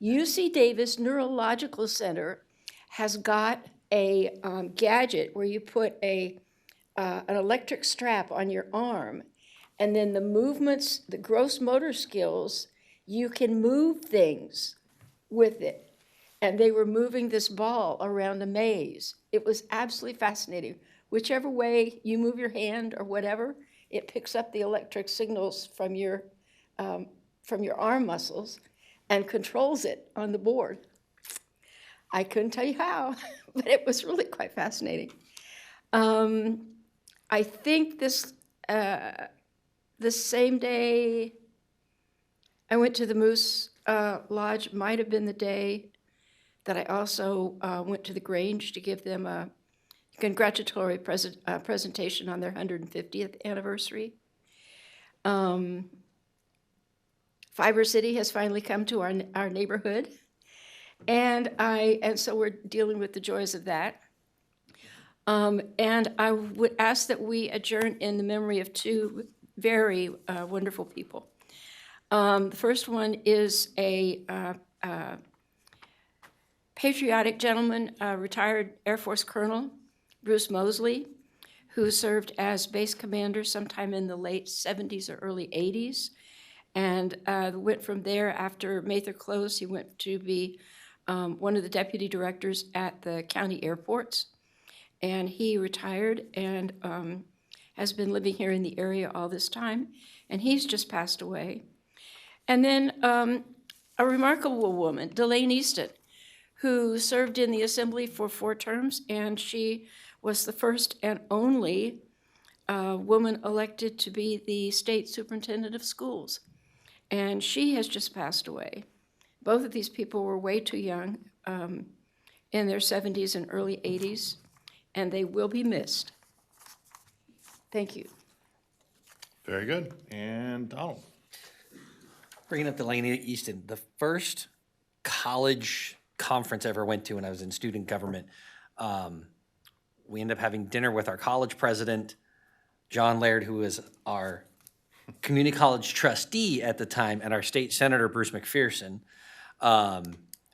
UC Davis Neurological Center has got a gadget where you put an electric strap on your arm, and then the movements, the gross motor skills, you can move things with it. And they were moving this ball around a maze. It was absolutely fascinating. Whichever way you move your hand or whatever, it picks up the electric signals from your arm muscles and controls it on the board. I couldn't tell you how, but it was really quite fascinating. I think this the same day I went to the Moose Lodge might have been the day that I also went to the Grange to give them a congratulatory presentation on their 150th anniversary. Fiber City has finally come to our neighborhood, and so we're dealing with the joys of that. And I would ask that we adjourn in the memory of two very wonderful people. The first one is a patriotic gentleman, retired Air Force Colonel Bruce Mosley, who served as base commander sometime in the late 70s or early 80s, and went from there after Mather closed. He went to be one of the deputy directors at the county airports, and he retired and has been living here in the area all this time, and he's just passed away. And then a remarkable woman, Delane Easton, who served in the Assembly for 4 terms, and she was the first and only woman elected to be the state superintendent of schools. And she has just passed away. Both of these people were way too young, in their 70s and early 80s, and they will be missed. Thank you. Very good. And Donald. Bringing up Delaney Easton, the first college conference I ever went to when I was in student government, we ended up having dinner with our college president, John Laird, who was our community college trustee at the time, and our state senator, Bruce McPherson.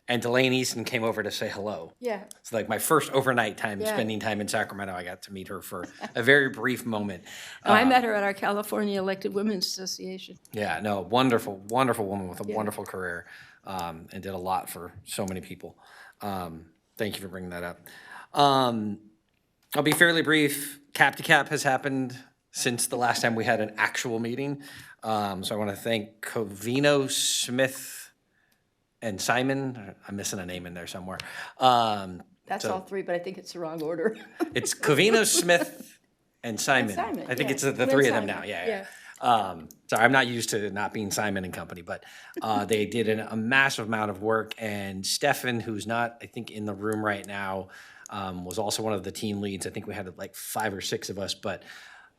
And Delane Easton came over to say hello. Yeah. So like my first overnight time Yeah. spending time in Sacramento, I got to meet her for a very brief moment. I met her at our California Elected Women's Association. Yeah, no, wonderful, wonderful woman with a Yeah. wonderful career, and did a lot for so many people. Thank you for bringing that up. I'll be fairly brief. Cap to Cap has happened since the last time we had an actual meeting. So I want to thank Covino, Smith, and Simon. I'm missing a name in there somewhere. That's So all 3, but I think it's the wrong order. It's Covino, Smith, and Simon. Simon, I think yeah. it's the Lynn 3 of them Simon, now. Yeah. Sorry, I'm not used to not being Simon and Company, but they did a massive amount of work. And Stefan, who's not, I think, in the room right now, was also one of the team leads. I think we had like 5 or 6 of us, but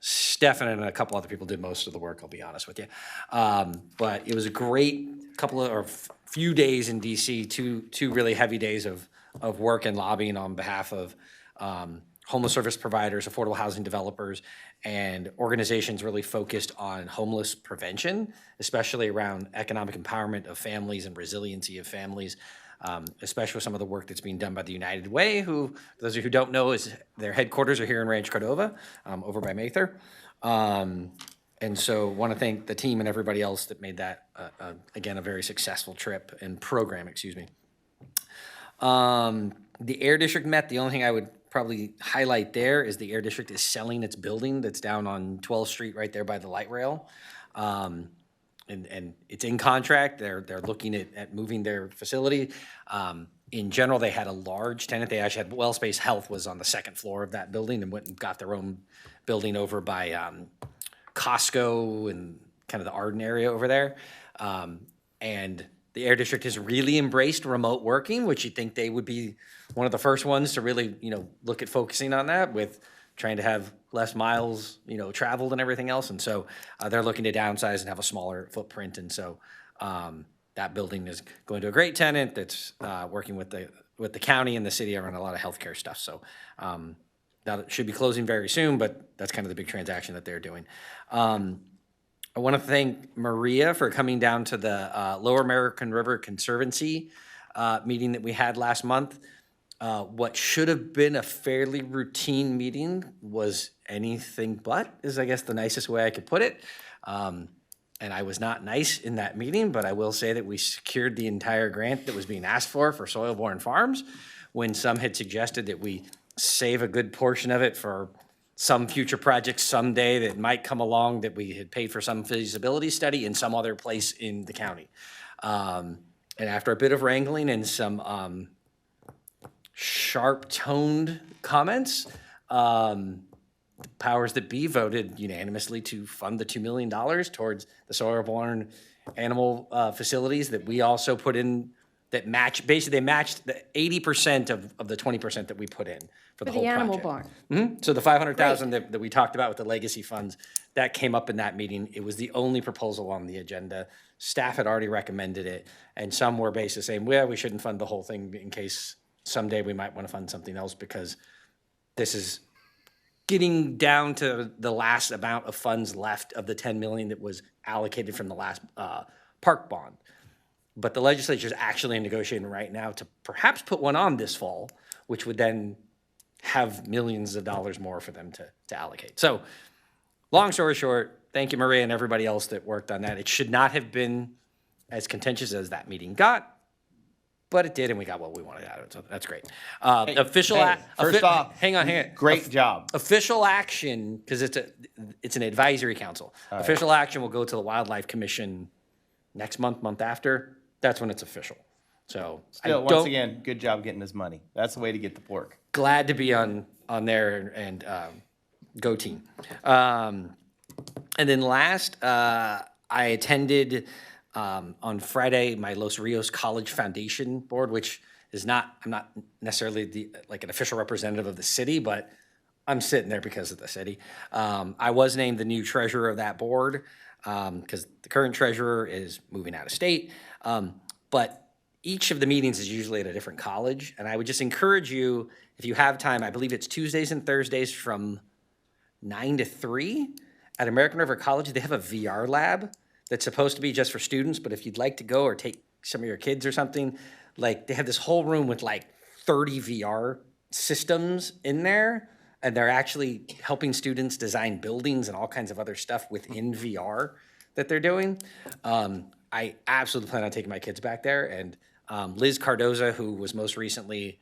Stefan and a couple other people did most of the work, I'll be honest with you. But it was a great few days in DC, two really heavy days of work and lobbying on behalf of homeless service providers, affordable housing developers, and organizations really focused on homeless prevention, especially around economic empowerment of families and resiliency of families, especially with some of the work that's being done by the United Way, who, for those of you who don't know, is their headquarters are here in Rancho Cordova, over by Mather. And so want to thank the team and everybody else that made that, again, a very successful trip and program, excuse me. The Air District met. The only thing I would probably highlight there is the Air District is selling its building that's down on 12th Street right there by the light rail. And it's in contract. They're looking at moving their facility. In general, they had a large tenant. They actually had WellSpace Health was on the 2nd floor of that building and went and got their own building over by Costco and kind of the Arden area over there. And the Air District has really embraced remote working, which you'd think they would be one of the first ones to really, look at focusing on that with trying to have less miles, traveled and everything else. And so they're looking to downsize and have a smaller footprint. And so that building is going to a great tenant that's working with the with the county and the city around a lot of healthcare stuff. So that should be closing very soon, but that's kind of the big transaction that they're doing. I want to thank Maria for coming down to the Lower American River Conservancy meeting that we had last month. What should have been a fairly routine meeting was anything but, is I guess the nicest way I could put it. And I was not nice in that meeting, but I will say that we secured the entire grant that was being asked for soil-borne farms, when some had suggested that we save a good portion of it for some future project someday that might come along, that we had paid for some feasibility study in some other place in the county. And after a bit of wrangling and some sharp-toned comments, the powers that be voted unanimously to fund the $2 million towards the soil-borne animal facilities that we also put in, that match, basically they matched the 80% of the 20% that we put in for the whole project. animal barn. So the $500,000 that we talked about with the legacy funds, that came up in that meeting. It was the only proposal on the agenda. Staff had already recommended it, and some were basically saying, well, we shouldn't fund the whole thing in case someday we might want to fund something else, because this is getting down to the last amount of funds left of the 10 million that was allocated from the last park bond. But the legislature is actually negotiating right now to perhaps put one on this fall, which would then have millions of dollars more for them to allocate. So long story short, thank you, Maria, and everybody else that worked on that. It should not have been as contentious as that meeting got, but it did, and we got what we wanted out of it, so that's great. First off, hang on. great job. Official action, because it's an advisory council. Official action will go to the Wildlife Commission next month after. That's when it's official. So Still, once again, good job getting this money. That's the way to get the pork. Glad to be on there and go team. And then last, I attended on Friday my Los Rios College Foundation Board, which is not, I'm not necessarily like an official representative of the city, but I'm sitting there because of the city. I was named the new treasurer of that board because the current treasurer is moving out of state. But each of the meetings is usually at a different college, and I would just encourage you, if you have time, I believe it's Tuesdays and Thursdays from 9 to 3 at American River College. They have a VR lab that's supposed to be just for students, but if you'd like to go or take some of your kids or something, like they have this whole room with like 30 VR systems in there, and they're actually helping students design buildings and all kinds of other stuff within VR that they're doing. I absolutely plan on taking my kids back there, and Liz Cardoza, who was most recently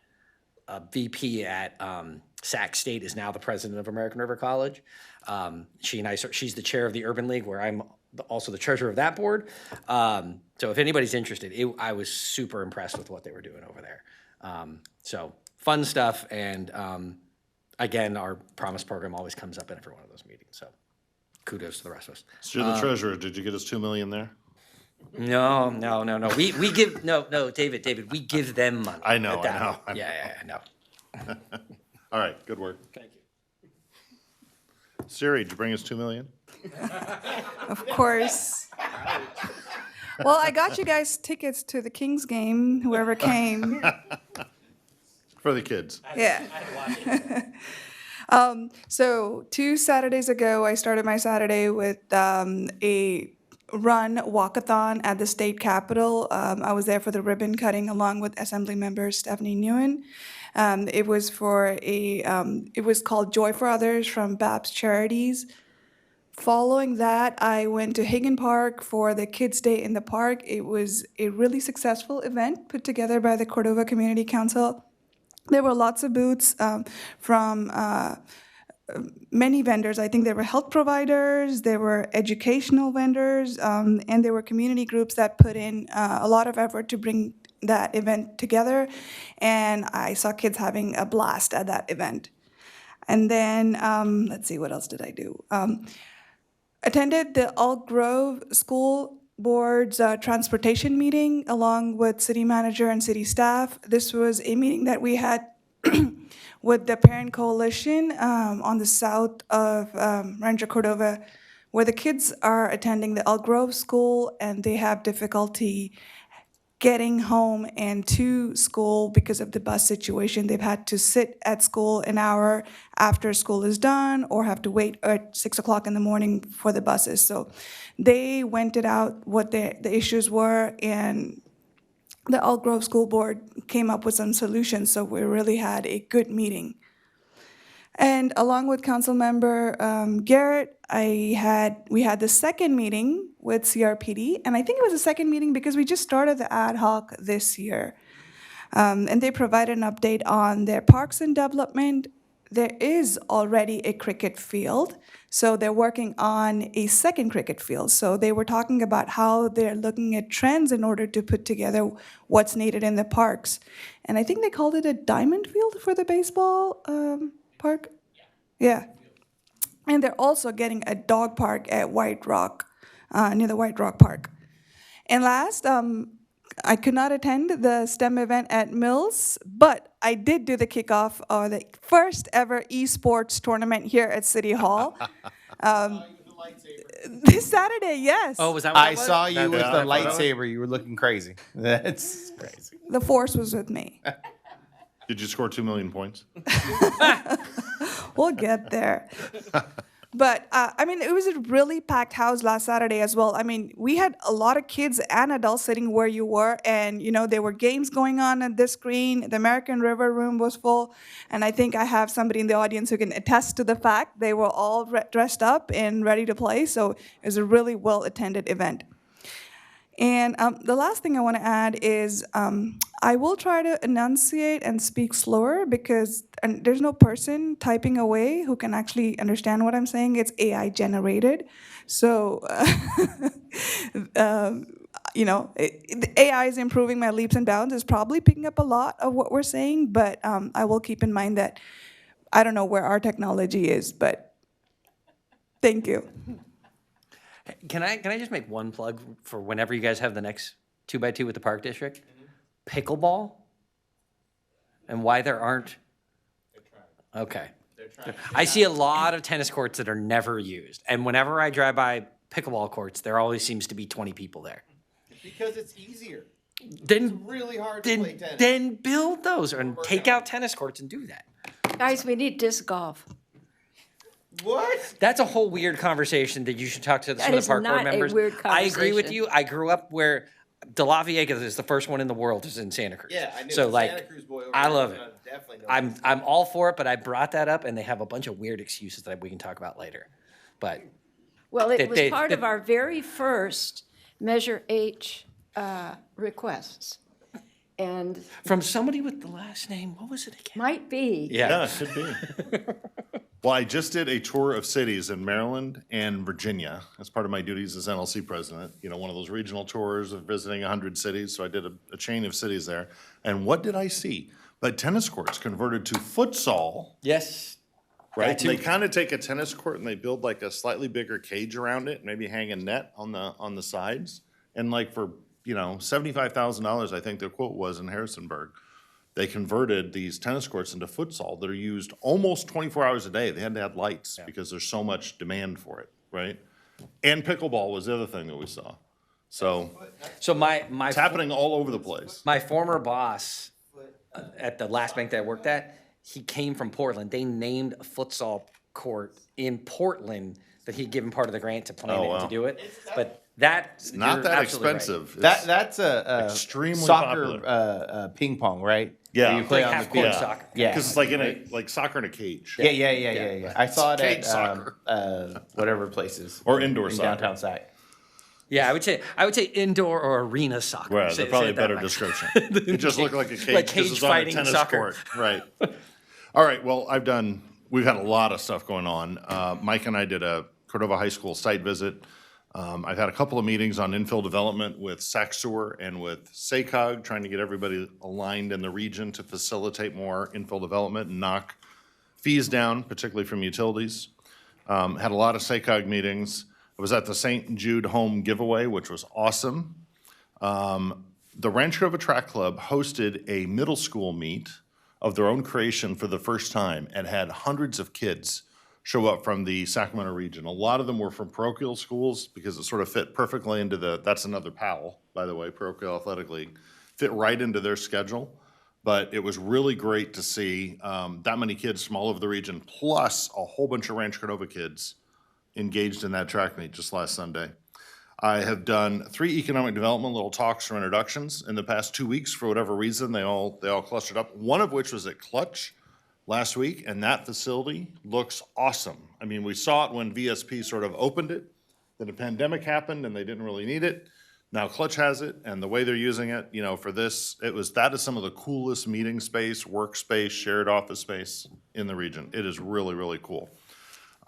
a VP at Sac State, is now the president of American River College. She's the chair of the Urban League, where I'm also the treasurer of that board. So if anybody's interested, I was super impressed with what they were doing over there. So fun stuff, and again, our Promise program always comes up in every one of those meetings. So kudos to the rest of us. So you're the treasurer. Did you get us $2 million there? No. We give David. We give them money. I know. Yeah, I know. All right, good work. Thank you. Siri, did you bring us $2 million? Of course. Well, I got you guys tickets to the Kings game, whoever came. For the kids. Yeah. So 2 Saturdays ago, I started my Saturday with a run walkathon at the state capitol. I was there for the ribbon cutting along with Assembly member Stephanie Nguyen. It was for it was called Joy for Others from Babs Charities. Following that, I went to Higgin Park for the Kids' Day in the Park. It was a really successful event put together by the Cordova Community Council. There were lots of booths from many vendors. I think there were health providers, there were educational vendors, and there were community groups that put in a lot of effort to bring that event together. And I saw kids having a blast at that event. And then, let's see, what else did I do? Attended the Elk Grove School Board's transportation meeting along with city manager and city staff. This was a meeting that we had with the Parent Coalition on the south of Rancho Cordova, where the kids are attending the Elk Grove School and they have difficulty getting home and to school because of the bus situation. They've had to sit at school an hour after school is done or have to wait at 6 o'clock in the morning for the buses. So they wented out what the issues were, and the Elk Grove School Board came up with some solutions. So we really had a good meeting. And along with Councilmember Garrett, we had the second meeting with CRPD, and I think it was the second meeting because we just started the ad hoc this year. And they provided an update on their parks and development. There is already a cricket field, so they're working on a second cricket field. So they were talking about how they're looking at trends in order to put together what's needed in the parks. And I think they called it a diamond field for the baseball park? Yeah. And they're also getting a dog park at White Rock, near the White Rock Park. And last, I could not attend the STEM event at Mills, but I did do the kickoff of the first ever esports tournament here at City Hall. This Saturday, yes. Oh, was that what I that was? saw you with the Yeah. lightsaber. You were looking crazy. That's crazy. The force was with me. Did you score 2 million points? We'll get there. But, I mean, it was a really packed house last Saturday as well. I mean, we had a lot of kids and adults sitting where you were, and, you know, there were games going on at the screen. The American River room was full, and I think I have somebody in the audience who can attest to the fact they were all dressed up and ready to play, so it was a really well-attended event. And the last thing I want to add is I will try to enunciate and speak slower because there's no person typing away who can actually understand what I'm saying. It's AI generated. So, you know, the AI is improving my leaps and bounds. It's probably picking up a lot of what we're saying, but I will keep in mind that I don't know where our technology is, but thank you. Can I just make one plug for whenever you guys have the next 2x2 with the Park District? Pickleball? And why there aren't? Okay. I see a lot of tennis courts that are never used. And whenever I drive by pickleball courts, there always seems to be 20 people there. Because it's easier. Then, It's really hard to play tennis. then build those and take out tennis courts and do that. Guys, we need disc golf. What? That's a whole weird conversation that you should talk to some That of is the park board not a members. weird I agree with conversation. you. I grew up where De La Viega is the first one in the world is in Santa Cruz. Yeah, I knew So the like, Santa Cruz boy over I there, love but it. I definitely know I'm all for it, but I brought that up and they have a bunch of weird excuses that we can talk about later. But Well, They- it was they- part they- of our very first Measure H requests. And from somebody with the last name, what was it again? might be. Yeah, it could be. Well, I just did a tour of cities in Maryland and Virginia as part of my duties as NLC president. You know, one of those regional tours of visiting 100 cities, so I did a chain of cities there. And what did I see? But tennis courts converted to futsal, Yes. right? That too. They kind of take a tennis court and they build like a slightly bigger cage around it, maybe hang a net on the sides. And like for, you know, $75,000, I think the quote was in Harrisonburg, they converted these tennis courts into futsal that are used almost 24 hours a day. They had to have lights because there's so much demand for it, right? And pickleball was the other thing that we saw. So So my it's happening all over the place. My former boss at the last bank that I worked at, he came from Portland. They named a futsal court in Portland that he'd given part of the grant to plan Oh, it and wow. to do it. But that Not you're that absolutely right. expensive. That's a extremely soccer popular. ping pong, right? Yeah. Where you play Like on the half-court field. soccer. Yeah, Because it's like in a, like soccer in a cage. yeah. I saw it Cage at soccer. whatever places Or indoor in soccer. downtown site. Yeah, I would say indoor or arena soccer. Right, Say- that's probably say a it that better way. description. It just looked like a cage Like because cage it's on a fighting tennis soccer. court. Right. All right, well, we've had a lot of stuff going on. Mike and I did a Cordova High School site visit. I've had a couple of meetings on infill development with Sac Sewer and with SACOG, trying to get everybody aligned in the region to facilitate more infill development and knock fees down, particularly from utilities. Had a lot of SACOG meetings. I was at the St. Jude Home Giveaway, which was awesome. The Rancho Track Club hosted a middle school meet of their own creation for the first time and had hundreds of kids show up from the Sacramento region. A lot of them were from parochial schools because it sort of fit perfectly into that's another PAL, by the way, Parochial Athletic League, fit right into their schedule. But it was really great to see that many kids from all over the region, plus a whole bunch of Rancho Cordova kids engaged in that track meet just last Sunday. I have done 3 economic development little talks or introductions in the past 2 weeks. For whatever reason, they all clustered up. One of which was at Clutch last week, and that facility looks awesome. I mean, we saw it when VSP sort of opened it, then a pandemic happened and they didn't really need it. Now Clutch has it, and the way they're using it, you know, for this, that is some of the coolest meeting space, workspace, shared office space in the region. It is really, really cool.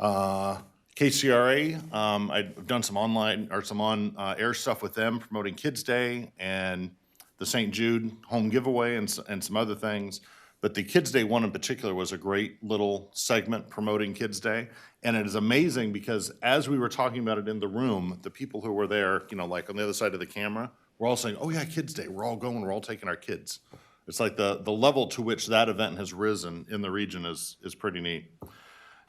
KCRA, I've done some on-air stuff with them, promoting Kids Day and the St. Jude home giveaway and some other things. But the Kids Day one in particular was a great little segment promoting Kids Day. And it is amazing because as we were talking about it in the room, the people who were there, you know, like on the other side of the camera, were all saying, oh yeah, Kids Day, we're all going, we're all taking our kids. It's like the level to which that event has risen in the region is pretty neat.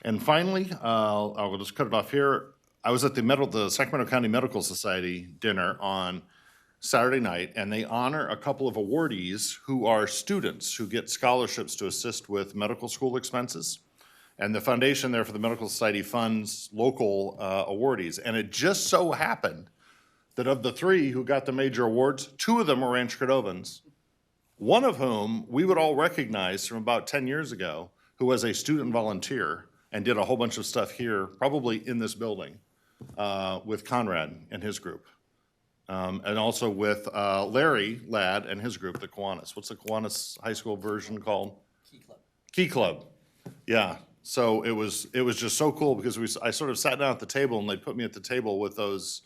And finally, I'll just cut it off here. I was at the Sacramento County Medical Society dinner on Saturday night, and they honor a couple of awardees who are students who get scholarships to assist with medical school expenses. And the foundation there for the Medical Society funds local awardees. And it just so happened that of the 3 who got the major awards, 2 of them were Rancho Cordovans, one of whom we would all recognize from about 10 years ago, who was a student volunteer and did a whole bunch of stuff here, probably in this building, with Conrad and his group. And also with Larry Ladd and his group, the Kiwanis. What's the Kiwanis High School version called? Key Club. Yeah. So it was just so cool because I sort of sat down at the table and they put me at the table with those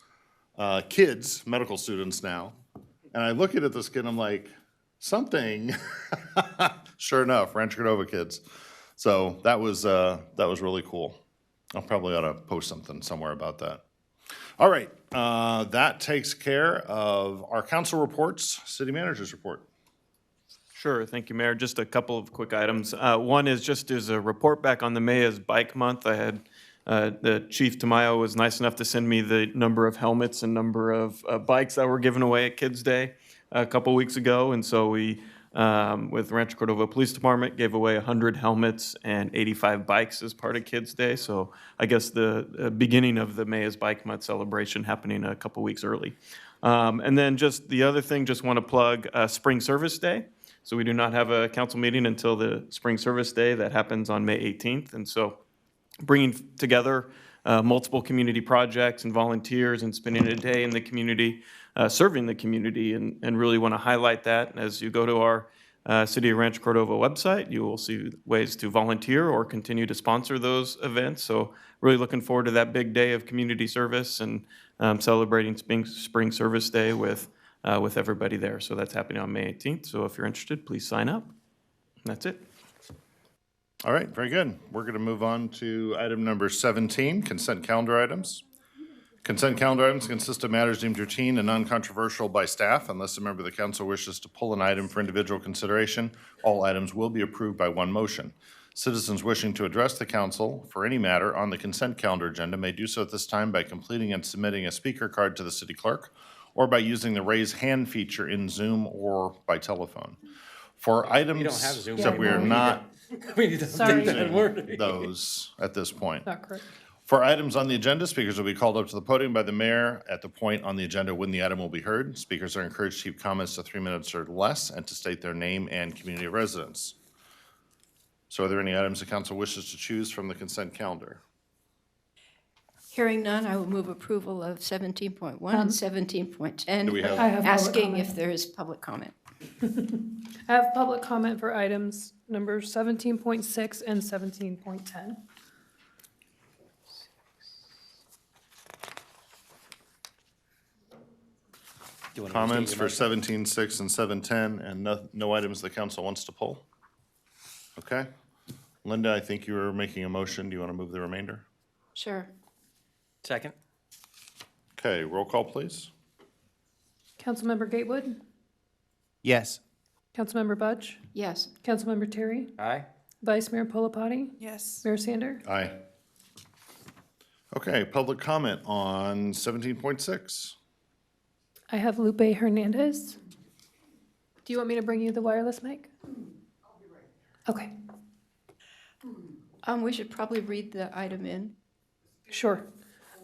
kids, medical students now. And I look at this kid and I'm like, something. Sure enough, Rancho Cordova kids. So that was really cool. I'll probably ought to post something somewhere about that. All right, that takes care of our council reports. City manager's report. Sure, thank you, Mayor. Just a couple of quick items. One is just as a report back on the May is Bike Month. I had the Chief Tamayo was nice enough to send me the number of helmets and number of bikes that were given away at Kids Day a couple weeks ago, and so we, with Rancho Cordova Police Department, gave away 100 helmets and 85 bikes as part of Kids Day. So I guess the beginning of the May is Bike Month celebration happening a couple weeks early. And then just the other thing, just want to plug Spring Service Day. So we do not have a council meeting until the Spring Service Day. That happens on May 18th. And so bringing together multiple community projects and volunteers and spending a day in the community, serving the community, and really want to highlight that. As you go to our City of Rancho Cordova website, you will see ways to volunteer or continue to sponsor those events. So really looking forward to that big day of community service and celebrating Spring Service Day with everybody there. So that's happening on May 18th. So if you're interested, please sign up. That's it. All right, very good. We're going to move on to item number 17, consent calendar items. Consent calendar items consist of matters deemed routine and non-controversial by staff. Unless a member of the council wishes to pull an item for individual consideration, all items will be approved by one motion. Citizens wishing to address the council for any matter on the consent calendar agenda may do so at this time by completing and submitting a speaker card to the city clerk, or by using the raise hand feature in Zoom or by telephone. For items, We don't have Zoom. except we are not We need to Sorry. update that word. those at this point. Not correct. For items on the agenda, speakers will be called up to the podium by the mayor at the point on the agenda when the item will be heard. Speakers are encouraged to keep comments to 3 minutes or less and to state their name and community of residence. So are there any items the council wishes to choose from the consent calendar? Hearing none, I will move approval of 17.1 and 17.10. Do we have- I have public Asking comment. if there is public comment. I have public comment for items number 17.6 and 17.10. Comments for 17.6 and 7.10 and no items the council wants to pull? Okay. Linda, I think you were making a motion. Do you want to move the remainder? Sure. Second. Okay, roll call, please. Councilmember Gatewood? Yes. Councilmember Budge? Yes. Councilmember Terry? Aye. Vice Mayor Polapati? Yes. Mayor Sander? Aye. Okay, public comment on 17.6. I have Lupe Hernandez. Do you want me to bring you the wireless mic? Okay, We should probably read the item in. sure.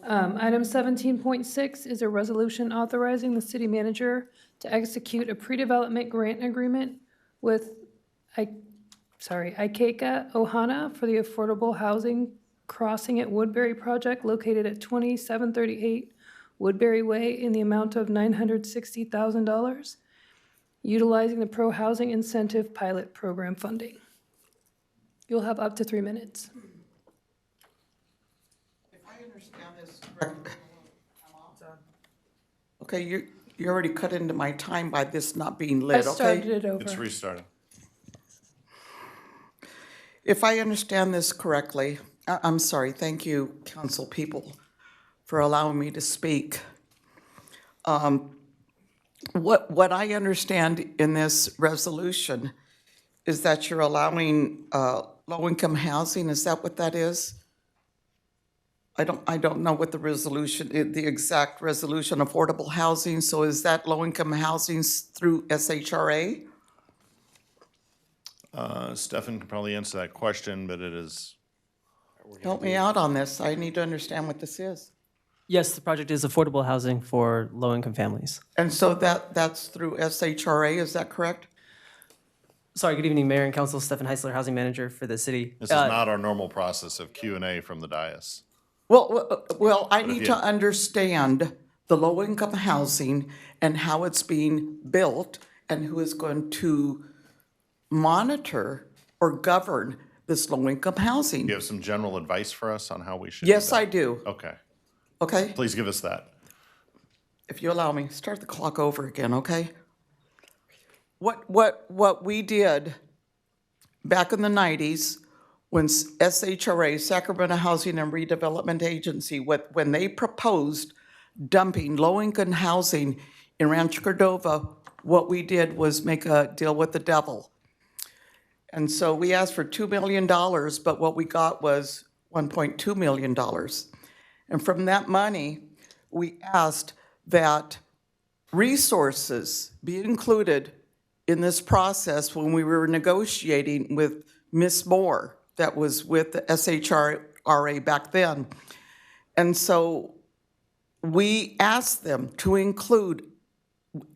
Item 17.6 is a resolution authorizing the city manager to execute a pre-development grant agreement with Ikeika Ohana for the affordable housing crossing at Woodbury project located at 2738 Woodbury Way in the amount of $960,000, utilizing the Pro Housing Incentive Pilot Program funding. You'll have up to 3 minutes. If I understand this correctly, okay, you already cut into my time by this not being lit, I okay? started it over. It's restarting. If I understand this correctly, I'm sorry, thank you, council people, for allowing me to speak. What I understand in this resolution is that you're allowing low-income housing, is that what that is? I don't know what the resolution, the exact resolution, affordable housing, so is that low-income housing through SHRA? Stefan can probably answer that question, but it is. Help me out on this, I need to understand what this is. Yes, the project is affordable housing for low-income families. And so that's through SHRA, is that correct? Sorry, good evening, Mayor and Council. Stefan Heisler, Housing Manager for the city. This is not our normal process of Q&A from the dais. Well, I need to understand the low-income housing and how it's being built and who is going to monitor or govern this low-income housing. Do you have some general advice for us on how we should? Yes, I do. Okay. Okay? Please give us that. If you allow me, start the clock over again, okay? What we did back in the 90s when SHRA, Sacramento Housing and Redevelopment Agency, when they proposed dumping low-income housing in Rancho Cordova, what we did was make a deal with the devil. And so we asked for $2 million, but what we got was $1.2 million. And from that money, we asked that resources be included in this process when we were negotiating with Ms. Moore, that was with the SHRA back then. And so we asked them to include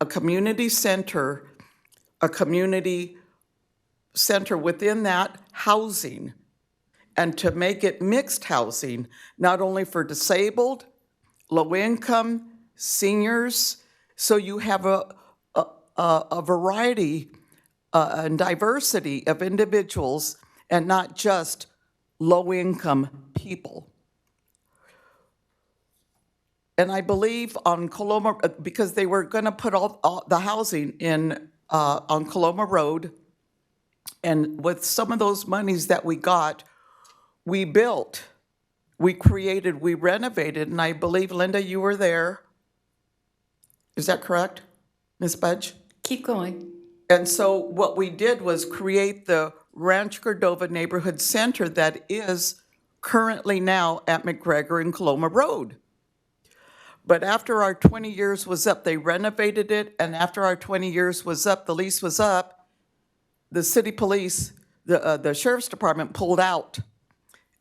a community center within that housing, and to make it mixed housing, not only for disabled, low income, seniors, so you have a variety and diversity of individuals and not just low income people. And I believe on Coloma, because they were gonna put all the housing in on Coloma Road, and with some of those monies that we got, we built, we created, we renovated, and I believe, Linda, you were there. Is that correct, Ms. Budge? Keep going. And so what we did was create the Rancho Cordova Neighborhood Center that is currently now at McGregor and Coloma Road. But after our 20 years was up, they renovated it, and after our 20 years was up, the lease was up, the city police, the sheriff's department pulled out.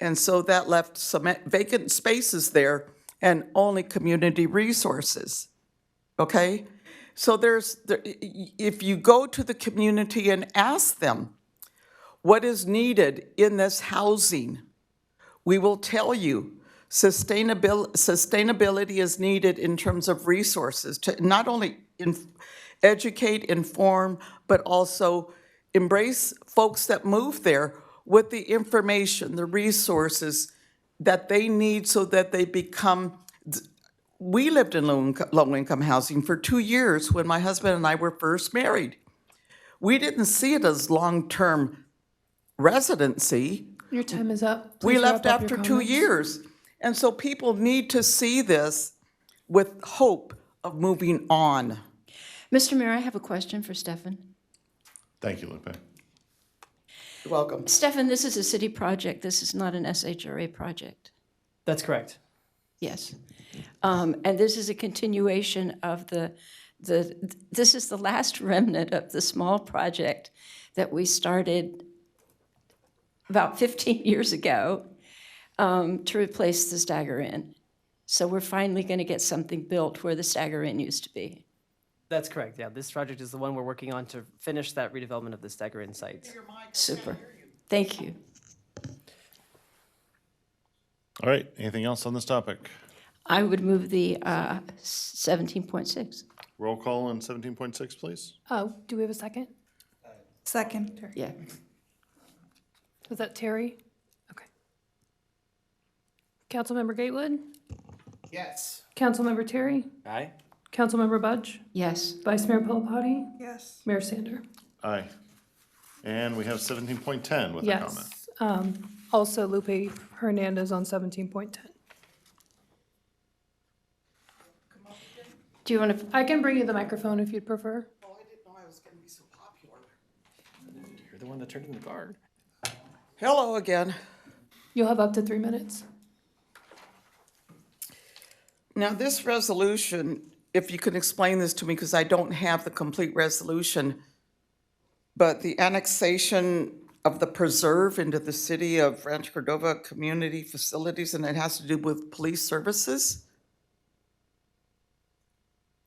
And so that left some vacant spaces there and only community resources, okay? So if you go to the community and ask them what is needed in this housing, we will tell you sustainability is needed in terms of resources to not only educate, inform, but also embrace folks that move there with the information, the resources that they need so that they become. We lived in low-income housing for 2 years when my husband and I were first married. We didn't see it as long-term residency. Your time is up. We Please left wrap up your after 2 comments. years. And so people need to see this with hope of moving on. Mr. Mayor, I have a question for Stefan. Thank you, Lupe. You're welcome. Stefan, this is a city project. This is not an SHRA project. That's correct. Yes. And this is a continuation of this is the last remnant of the small project that we started about 15 years ago to replace the Stagger Inn. So we're finally going to get something built where the Stagger Inn used to be. That's correct, yeah. This project is the one we're working on to finish that redevelopment of the Stagger Inn site. Super. Thank you. All right, anything else on this topic? I would move the 17.6. Roll call on 17.6, please. Oh, do we have a second? Second. Yeah. Was that Terry? Okay. Councilmember Gatewood? Yes. Councilmember Terry? Aye. Councilmember Budge? Yes. Vice Mayor Pelapati? Yes. Mayor Sander? Aye. And we have 17.10 with a comment. Yes. Also Lupe Hernandez on 17.10. Do you want to? I can bring you the microphone if you'd prefer. Oh, I didn't know I was going to be so popular. You're the one that turned in the card. Hello again. You'll have up to 3 minutes. Now, this resolution, if you could explain this to me, because I don't have the complete resolution, but the annexation of the preserve into the city of Rancho Cordova community facilities, and it has to do with police services?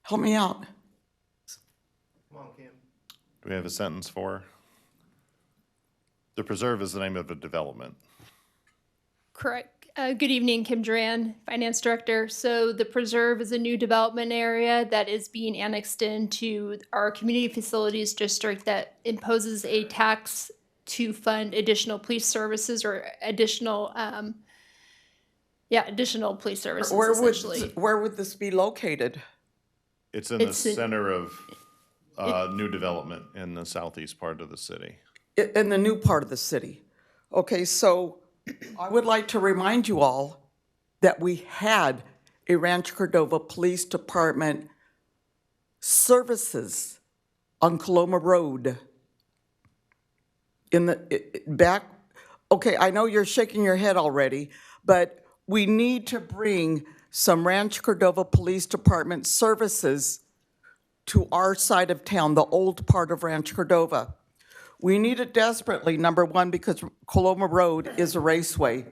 Help me out. Come on, Kim. Do we have a sentence for? The preserve is the name of a development. Correct. Good evening, Kim Duran, Finance Director. So the Preserve is a new development area that is being annexed into our Community Facilities District that imposes a tax to fund additional police services or additional, additional police services, essentially. Where would this be located? It's in the center of new development in the southeast part of the city. In the new part of the city. Okay, so I would like to remind you all that we had a Rancho Cordova Police Department services on Coloma Road. Okay, I know you're shaking your head already, but we need to bring some Rancho Cordova Police Department services to our side of town, the old part of Rancho Cordova. We need it desperately, number one, because Coloma Road is a raceway.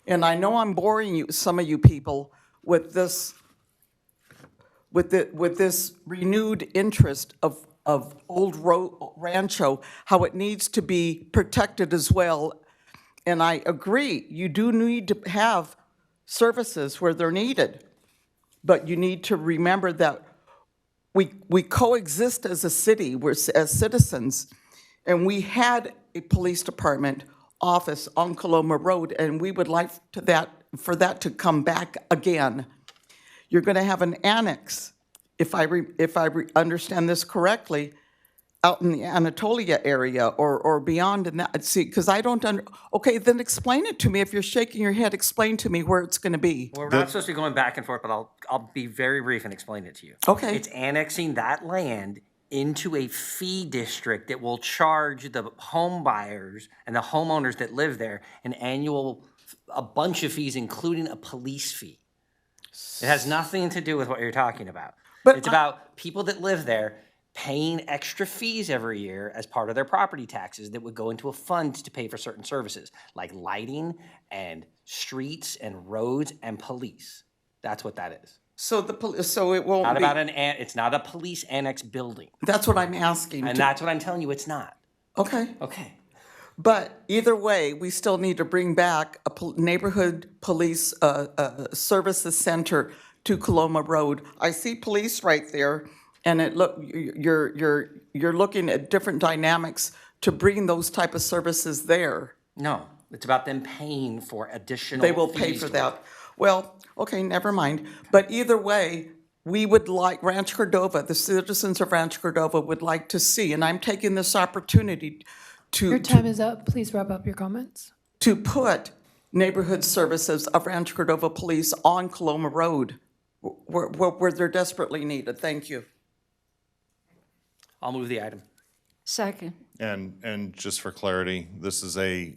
And I know I'm boring you, some of you people, with this renewed interest of old Rancho, how it needs to be protected as well. And I agree, you do need to have services where they're needed. But you need to remember that we coexist as a city, as citizens. And we had a police department office on Coloma Road, and we would like for that to come back again. You're going to have an annex, if I understand this correctly, out in the Anatolia area or beyond. And that, see, because I don't okay, then explain it to me. If you're shaking your head, explain to me where it's going to be. Well, we're not supposed to be going back and forth, but I'll be very brief and explain it to you. Okay. It's annexing that land into a fee district that will charge the home buyers and the homeowners that live there a bunch of fees, including a police fee. It has nothing to do with what you're talking about. But it's about people that live there paying extra fees every year as part of their property taxes that would go into a fund to pay for certain services, like lighting and streets and roads and police. That's what that is. So it won't not be. About it's not a police annex building. That's what I'm asking. And that's what I'm telling you, it's not. Okay. Okay. But either way, we still need to bring back a neighborhood police services center to Coloma Road. I see police right there, and you're looking at different dynamics to bring those type of services there. No, it's about them paying for additional. They will pay for that. Well, okay, never mind. But either way, we would like Rancho Cordova, the citizens of Rancho Cordova would like to see, and I'm taking this opportunity to. Your time is up. Please wrap up your comments. To put neighborhood services of Rancho Cordova Police on Coloma Road, where they're desperately needed. Thank you. I'll move the item. Second. And just for clarity, this is a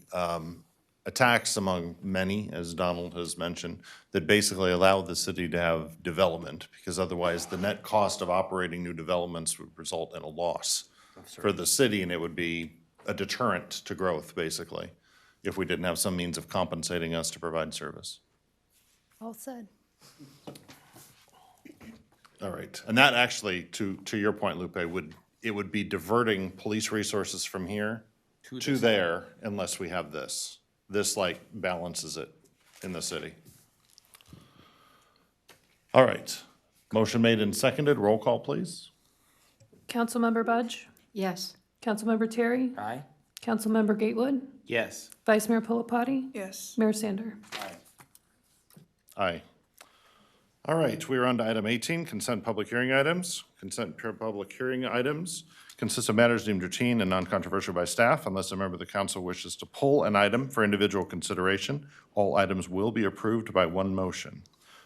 a tax among many, as Donald has mentioned, that basically allow the city to have development, because otherwise the net cost of operating new developments would result in a loss for the city, and it would be a deterrent to growth, basically, if we didn't have some means of compensating us to provide service. All said. All right, and that actually, to your point, Lupe, it would be diverting police resources from here to there unless we have this. This like balances it in the city. All right, motion made and seconded, roll call, please. Councilmember Budge? Yes. Councilmember Terry? Aye. Councilmember Gatewood? Yes. Vice Mayor Pulapati? Yes. Mayor Sander? Aye. All right, we are on to item 18, consent public hearing items. Consent public hearing items consist of matters deemed routine and non-controversial by staff. Unless a member of the council wishes to pull an item for individual consideration, all items will be approved by one motion.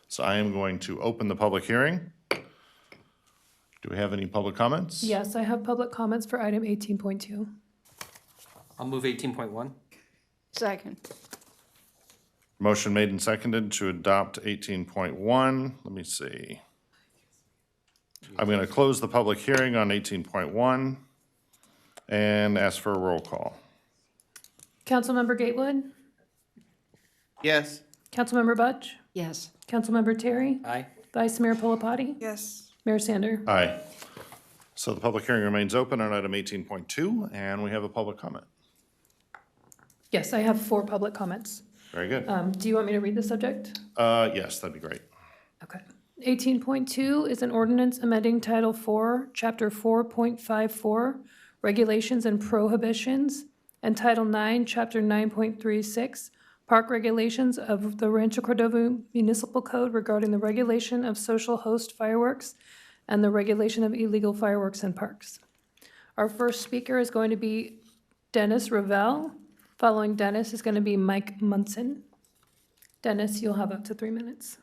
So I am going to open the public hearing. Do we have any public comments? Yes, I have public comments for item 18.2. I'll move 18.1. Second. Motion made and seconded to adopt 18.1. Let me see. I'm going to close the public hearing on 18.1 and ask for a roll call. Councilmember Gatewood? Yes. Councilmember Budge? Yes. Councilmember Terry? Aye. Vice Mayor Pulapati? Yes. Mayor Sander? Aye. So the public hearing remains open on item 18.2, and we have a public comment. Yes, I have 4 public comments. Very good. Do you want me to read the subject? Yes, that'd be great. Okay. 18.2 is an ordinance amending Title 4, Chapter 4.54, Regulations and Prohibitions, and Title 9, Chapter 9.36, Park Regulations of the Rancho Cordova Municipal Code regarding the regulation of social host fireworks and the regulation of illegal fireworks in parks. Our first speaker is going to be Dennis Ravel. Following Dennis is going to be Mike Munson. Dennis, you'll have up to 3 minutes.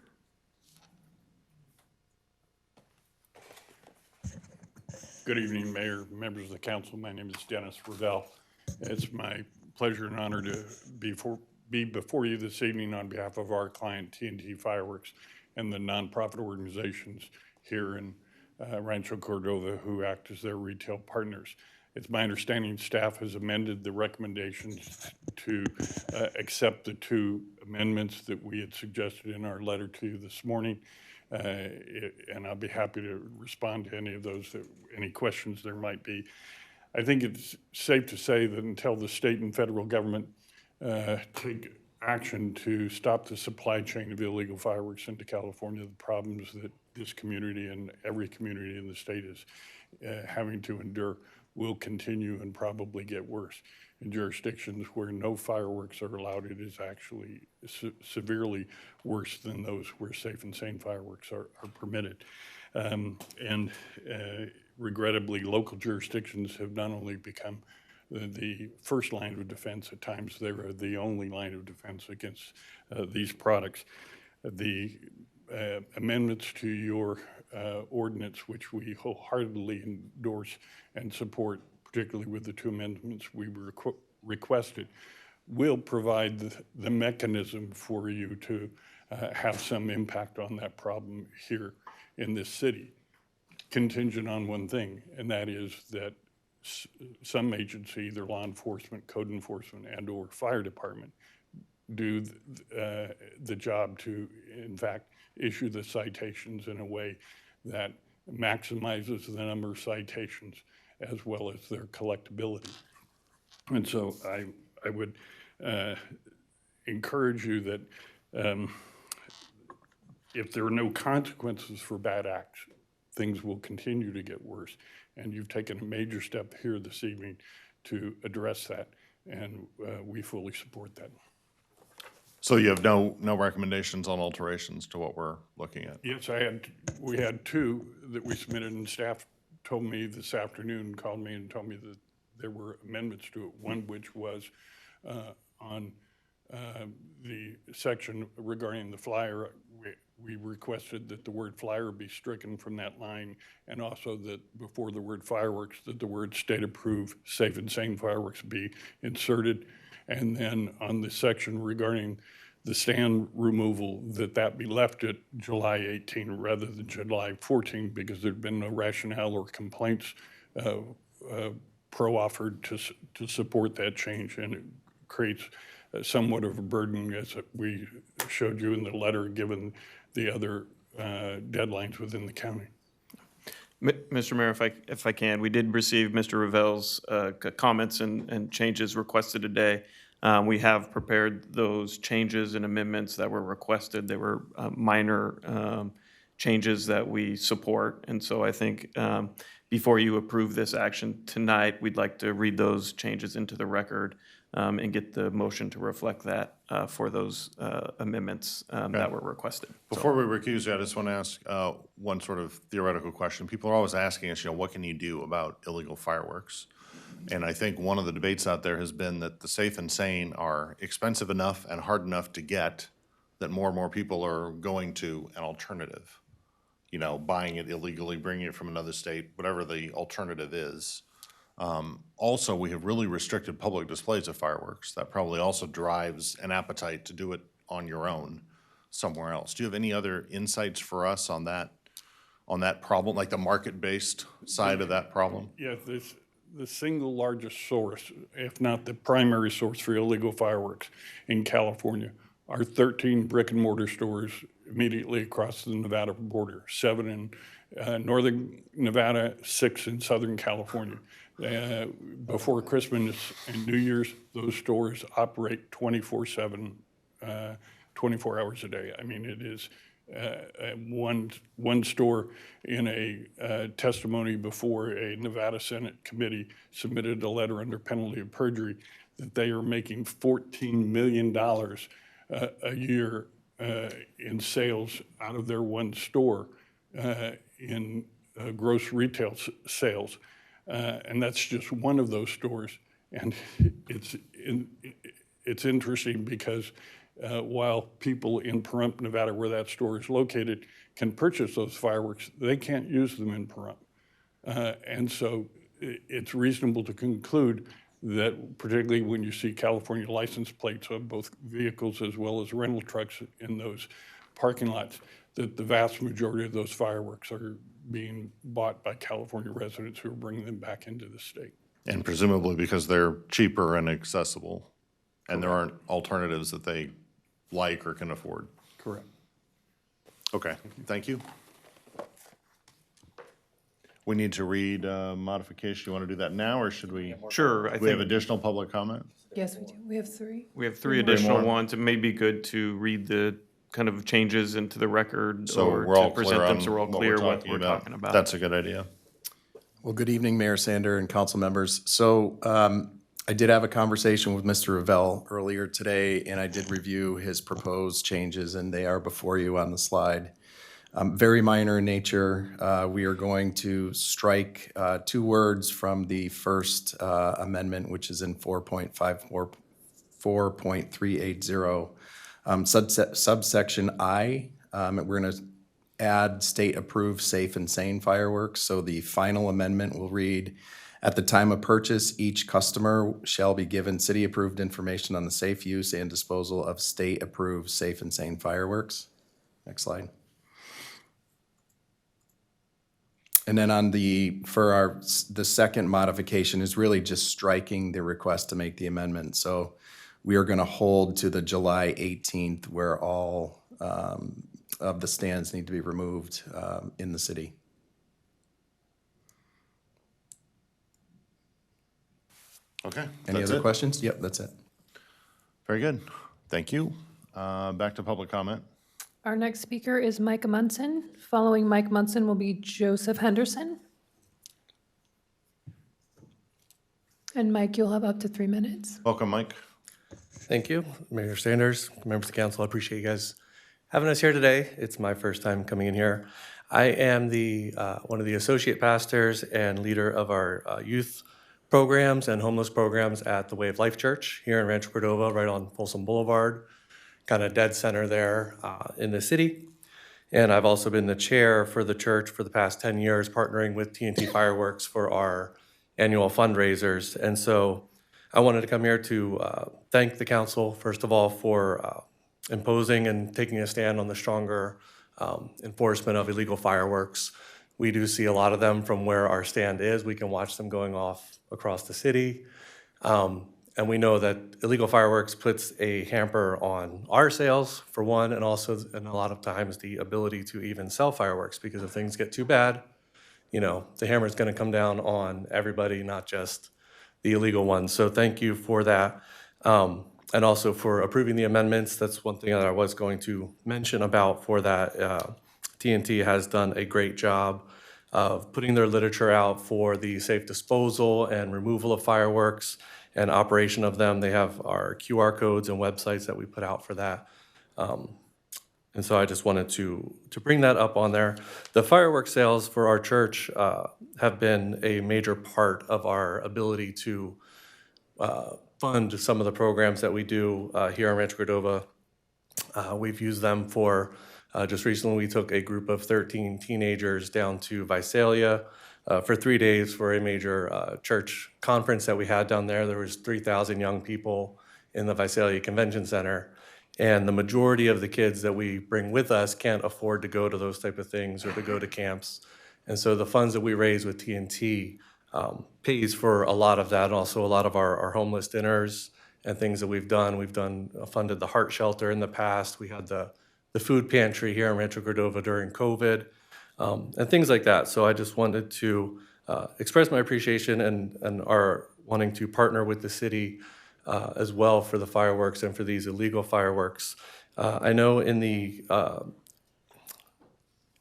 Good evening, Mayor, members of the council. My name is Dennis Ravel. It's my pleasure and honor to be before you this evening on behalf of our client, TNT Fireworks, and the nonprofit organizations here in Rancho Cordova who act as their retail partners. It's my understanding staff has amended the recommendations to accept the 2 amendments that we had suggested in our letter to you this morning. And I'll be happy to respond to any of those, any questions there might be. I think it's safe to say that until the state and federal government take action to stop the supply chain of illegal fireworks into California, the problems that this community and every community in the state is having to endure will continue and probably get worse. In jurisdictions where no fireworks are allowed, it is actually severely worse than those where safe and sane fireworks are permitted. Regrettably, local jurisdictions have not only become the first line of defense, at times they are the only line of defense against these products. The amendments to your ordinance, which we wholeheartedly endorse and support, particularly with the 2 amendments we requested, will provide the mechanism for you to have some impact on that problem here in this city, contingent on one thing, and that is that some agency, either law enforcement, code enforcement, and or fire department, do the job to, in fact, issue the citations in a way that maximizes the number of citations as well as their collectability. And so I would encourage you that if there are no consequences for bad acts, things will continue to get worse. And you've taken a major step here this evening to address that, and we fully support that. So you have no recommendations on alterations to what we're looking at? Yes, we had 2 that we submitted, and staff told me this afternoon, called me and told me that there were amendments to it, one which was on the section regarding the flyer. We requested that the word flyer be stricken from that line, and also that before the word fireworks, that the word state-approved safe and sane fireworks be inserted. And then on the section regarding the stand removal, that be left at July 18 rather than July 14, because there'd been no rationale or complaints pro-offered to support that change, and it creates somewhat of a burden, as we showed you in the letter, given the other deadlines within the county. Mr. Mayor, if I can, we did receive Mr. Ravel's comments and changes requested today. We have prepared those changes and amendments that were requested. They were minor changes that we support. And so I think before you approve this action tonight, we'd like to read those changes into the record and get the motion to reflect that for those amendments that were requested. Before we recuse you, I just want to ask one sort of theoretical question. People are always asking us, what can you do about illegal fireworks? And I think one of the debates out there has been that the safe and sane are expensive enough and hard enough to get that more and more people are going to an alternative. Buying it illegally, bringing it from another state, whatever the alternative is. Also, we have really restricted public displays of fireworks. That probably also drives an appetite to do it on your own somewhere else. Do you have any other insights for us on that problem, like the market-based side of that problem? Yeah, the single largest source, if not the primary source for illegal fireworks in California, are 13 brick and mortar stores immediately across the Nevada border, 7 in northern Nevada, 6 in Southern California. Before Christmas and New Year's, those stores operate 24/7, 24 hours a day. I mean, it is one store in a testimony before a Nevada Senate committee submitted a letter under penalty of perjury that they are making $14 million a year in sales out of their one store in gross retail sales. And that's just one of those stores. And it's interesting because while people in Pahrump, Nevada, where that store is located, can purchase those fireworks, they can't use them in Pahrump. And so it's reasonable to conclude that, particularly when you see California license plates on both vehicles as well as rental trucks in those parking lots, that the vast majority of those fireworks are being bought by California residents who are bringing them back into the state. And presumably because they're cheaper and accessible, and there aren't alternatives that they like or can afford. Correct. Okay, thank you. We need to read modification. You want to do that now, or should we? Sure. Do we have additional public comment? Yes, we do. We have 3. We have 3 additional ones. It may be good to read the kind of changes into the record So or we're all to present clear them on so we're all what clear we're what talking we're about. talking about. That's a good idea. Well, good evening, Mayor Sander and council members. So I did have a conversation with Mr. Ravel earlier today, and I did review his proposed changes, and they are before you on the slide. Very minor in nature. We are going to strike 2 words from the first amendment, which is in 4.380, subsection I. We're going to add state-approved safe and sane fireworks. So the final amendment will read, at the time of purchase, each customer shall be given city-approved information on the safe use and disposal of state-approved safe and sane fireworks. Next slide. And then on the second modification is really just striking the request to make the amendment. So we are going to hold to the July 18th where all of the stands need to be removed in the city. Okay. Any other questions? Yep, that's it. Very good. Thank you. Back to public comment. Our next speaker is Mike Munson. Following Mike Munson will be Joseph Henderson. And Mike, you'll have up to 3 minutes. Welcome, Mike. Thank you, Mayor Sanders, members of the council. I appreciate you guys having us here today. It's my first time coming in here. I am one of the associate pastors and leader of our youth programs and homeless programs at the Way of Life Church here in Rancho Cordova, right on Folsom Boulevard, kind of dead center there in the city. And I've also been the chair for the church for the past 10 years, partnering with TNT Fireworks for our annual fundraisers. And so I wanted to come here to thank the council, first of all, for imposing and taking a stand on the stronger enforcement of illegal fireworks. We do see a lot of them from where our stand is. We can watch them going off across the city. And we know that illegal fireworks puts a hamper on our sales, for one, and also, and a lot of times, the ability to even sell fireworks, because if things get too bad, you know, the hammer is going to come down on everybody, not just the illegal ones. So thank you for that. And also for approving the amendments. That's one thing that I was going to mention about for that. TNT has done a great job of putting their literature out for the safe disposal and removal of fireworks and operation of them. They have our QR codes and websites that we put out for that. And so I just wanted to bring that up on there. The fireworks sales for our church have been a major part of our ability to fund some of the programs that we do here in Rancho Cordova. We've used them for, just recently we took a group of 13 teenagers down to Visalia for 3 days for a major church conference that we had down there. There was 3,000 young people in the Visalia Convention Center. And the majority of the kids that we bring with us can't afford to go to those type of things or to go to camps. And so the funds that we raise with TNT pays for a lot of that, and also a lot of our homeless dinners and things that we've done. We've funded the Heart Shelter in the past. We had the food pantry here in Rancho Cordova during COVID, and things like that. So I just wanted to express my appreciation and our wanting to partner with the city as well for the fireworks and for these illegal fireworks. I know in the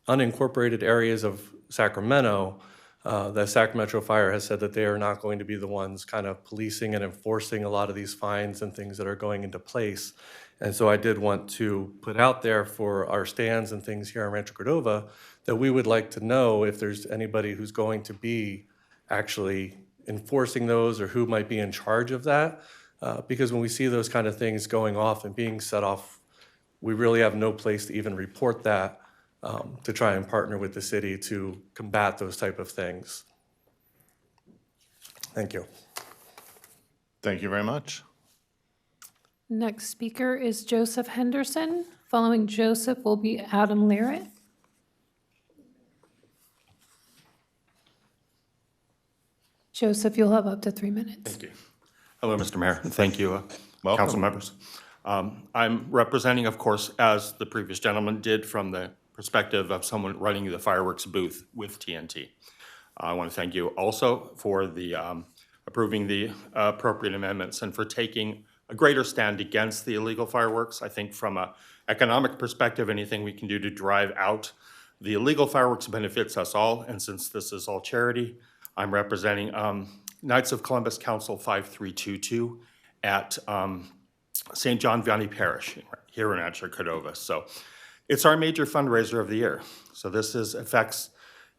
unincorporated areas of Sacramento, the Sacramento Fire has said that they are not going to be the ones kind of policing and enforcing a lot of these fines and things that are going into place. And so I did want to put out there for our stands and things here in Rancho Cordova that we would like to know if there's anybody who's going to be actually enforcing those or who might be in charge of that. Because when we see those kind of things going off and being set off, we really have no place to even report that to try and partner with the city to combat those type of things. Thank you. Thank you very much. Next speaker is Joseph Henderson. Following Joseph will be Adam Lyritt. Joseph, you'll have up to 3 minutes. Thank you. Hello, Mr. Mayor, and thank you, council members. I'm representing, of course, as the previous gentleman did, from the perspective of someone running the fireworks booth with TNT. I want to thank you also for the approving the appropriate amendments and for taking a greater stand against the illegal fireworks. I think from an economic perspective, anything we can do to drive out the illegal fireworks benefits us all. And since this is all charity, I'm representing Knights of Columbus Council 5322 at St. John Vianney Parish here in Rancho Cordova. So it's our major fundraiser of the year. So this affects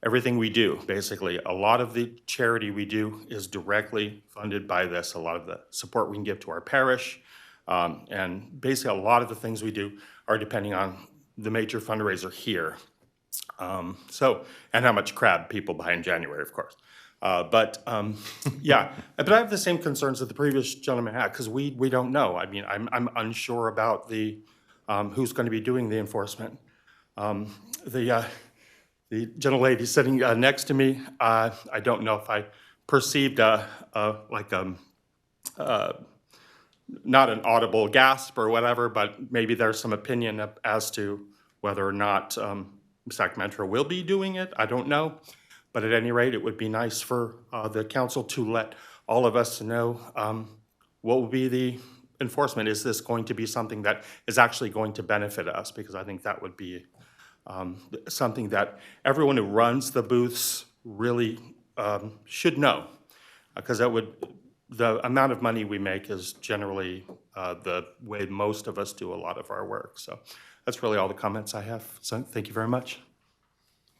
everything we do, basically. A lot of the charity we do is directly funded by this. A lot of the support we can give to our parish. And basically a lot of the things we do are depending on the major fundraiser here. And how much crab people buy in January, of course. Yeah, but I have the same concerns that the previous gentleman had, because we don't know. I mean, I'm unsure about the who's going to be doing the enforcement. The gentlelady sitting next to me, I don't know if I perceived not an audible gasp or whatever, but maybe there's some opinion as to whether or not Sacramento will be doing it. I don't know. But at any rate, it would be nice for the council to let all of us know what will be the enforcement. Is this going to be something that is actually going to benefit us? Because I think that would be something that everyone who runs the booths really should know. Because the amount of money we make is generally the way most of us do a lot of our work. So that's really all the comments I have. So thank you very much.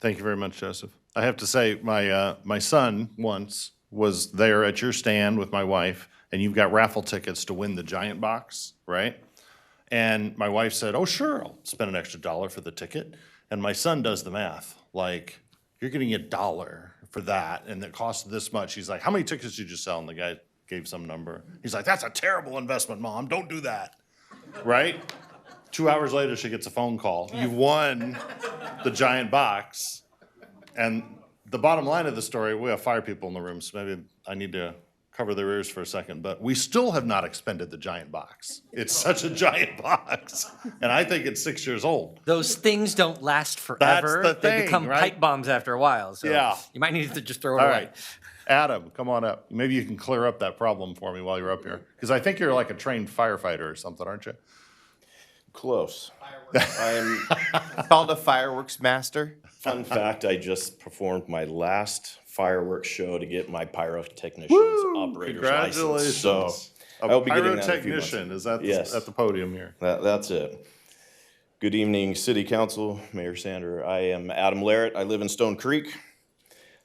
Thank you very much, Joseph. I have to say, my son once was there at your stand with my wife, and you've got raffle tickets to win the giant box, right? And my wife said, oh, sure, I'll spend an extra $1 for the ticket. And my son does the math, like, you're getting $1 for that, and it costs this much. He's like, how many tickets did you sell? And the guy gave some number. He's like, that's a terrible investment, Mom, don't do that, right? 2 hours later, she gets a phone call. You won the giant box. And the bottom line of the story, we have fire people in the room, so maybe I need to cover their ears for a second, but we still have not expended the giant box. It's such a giant box, and I think it's 6 years old. Those things don't last forever. That's the They thing, become right? pipe bombs after a while, so Yeah. you might need to just throw it All away. right, Adam, come on up. Maybe you can clear up that problem for me while you're up here, because I think you're like a trained firefighter or something, aren't you? Close. I am called a fireworks master. Fun fact, I just performed my last fireworks show to get my pyrotechnician's operator's license. So A I'll be getting that in a few months. pyrotechnician, is that Yes. at the podium here? That's it. Good evening, City Council, Mayor Sander. I am Adam Larrett. I live in Stone Creek.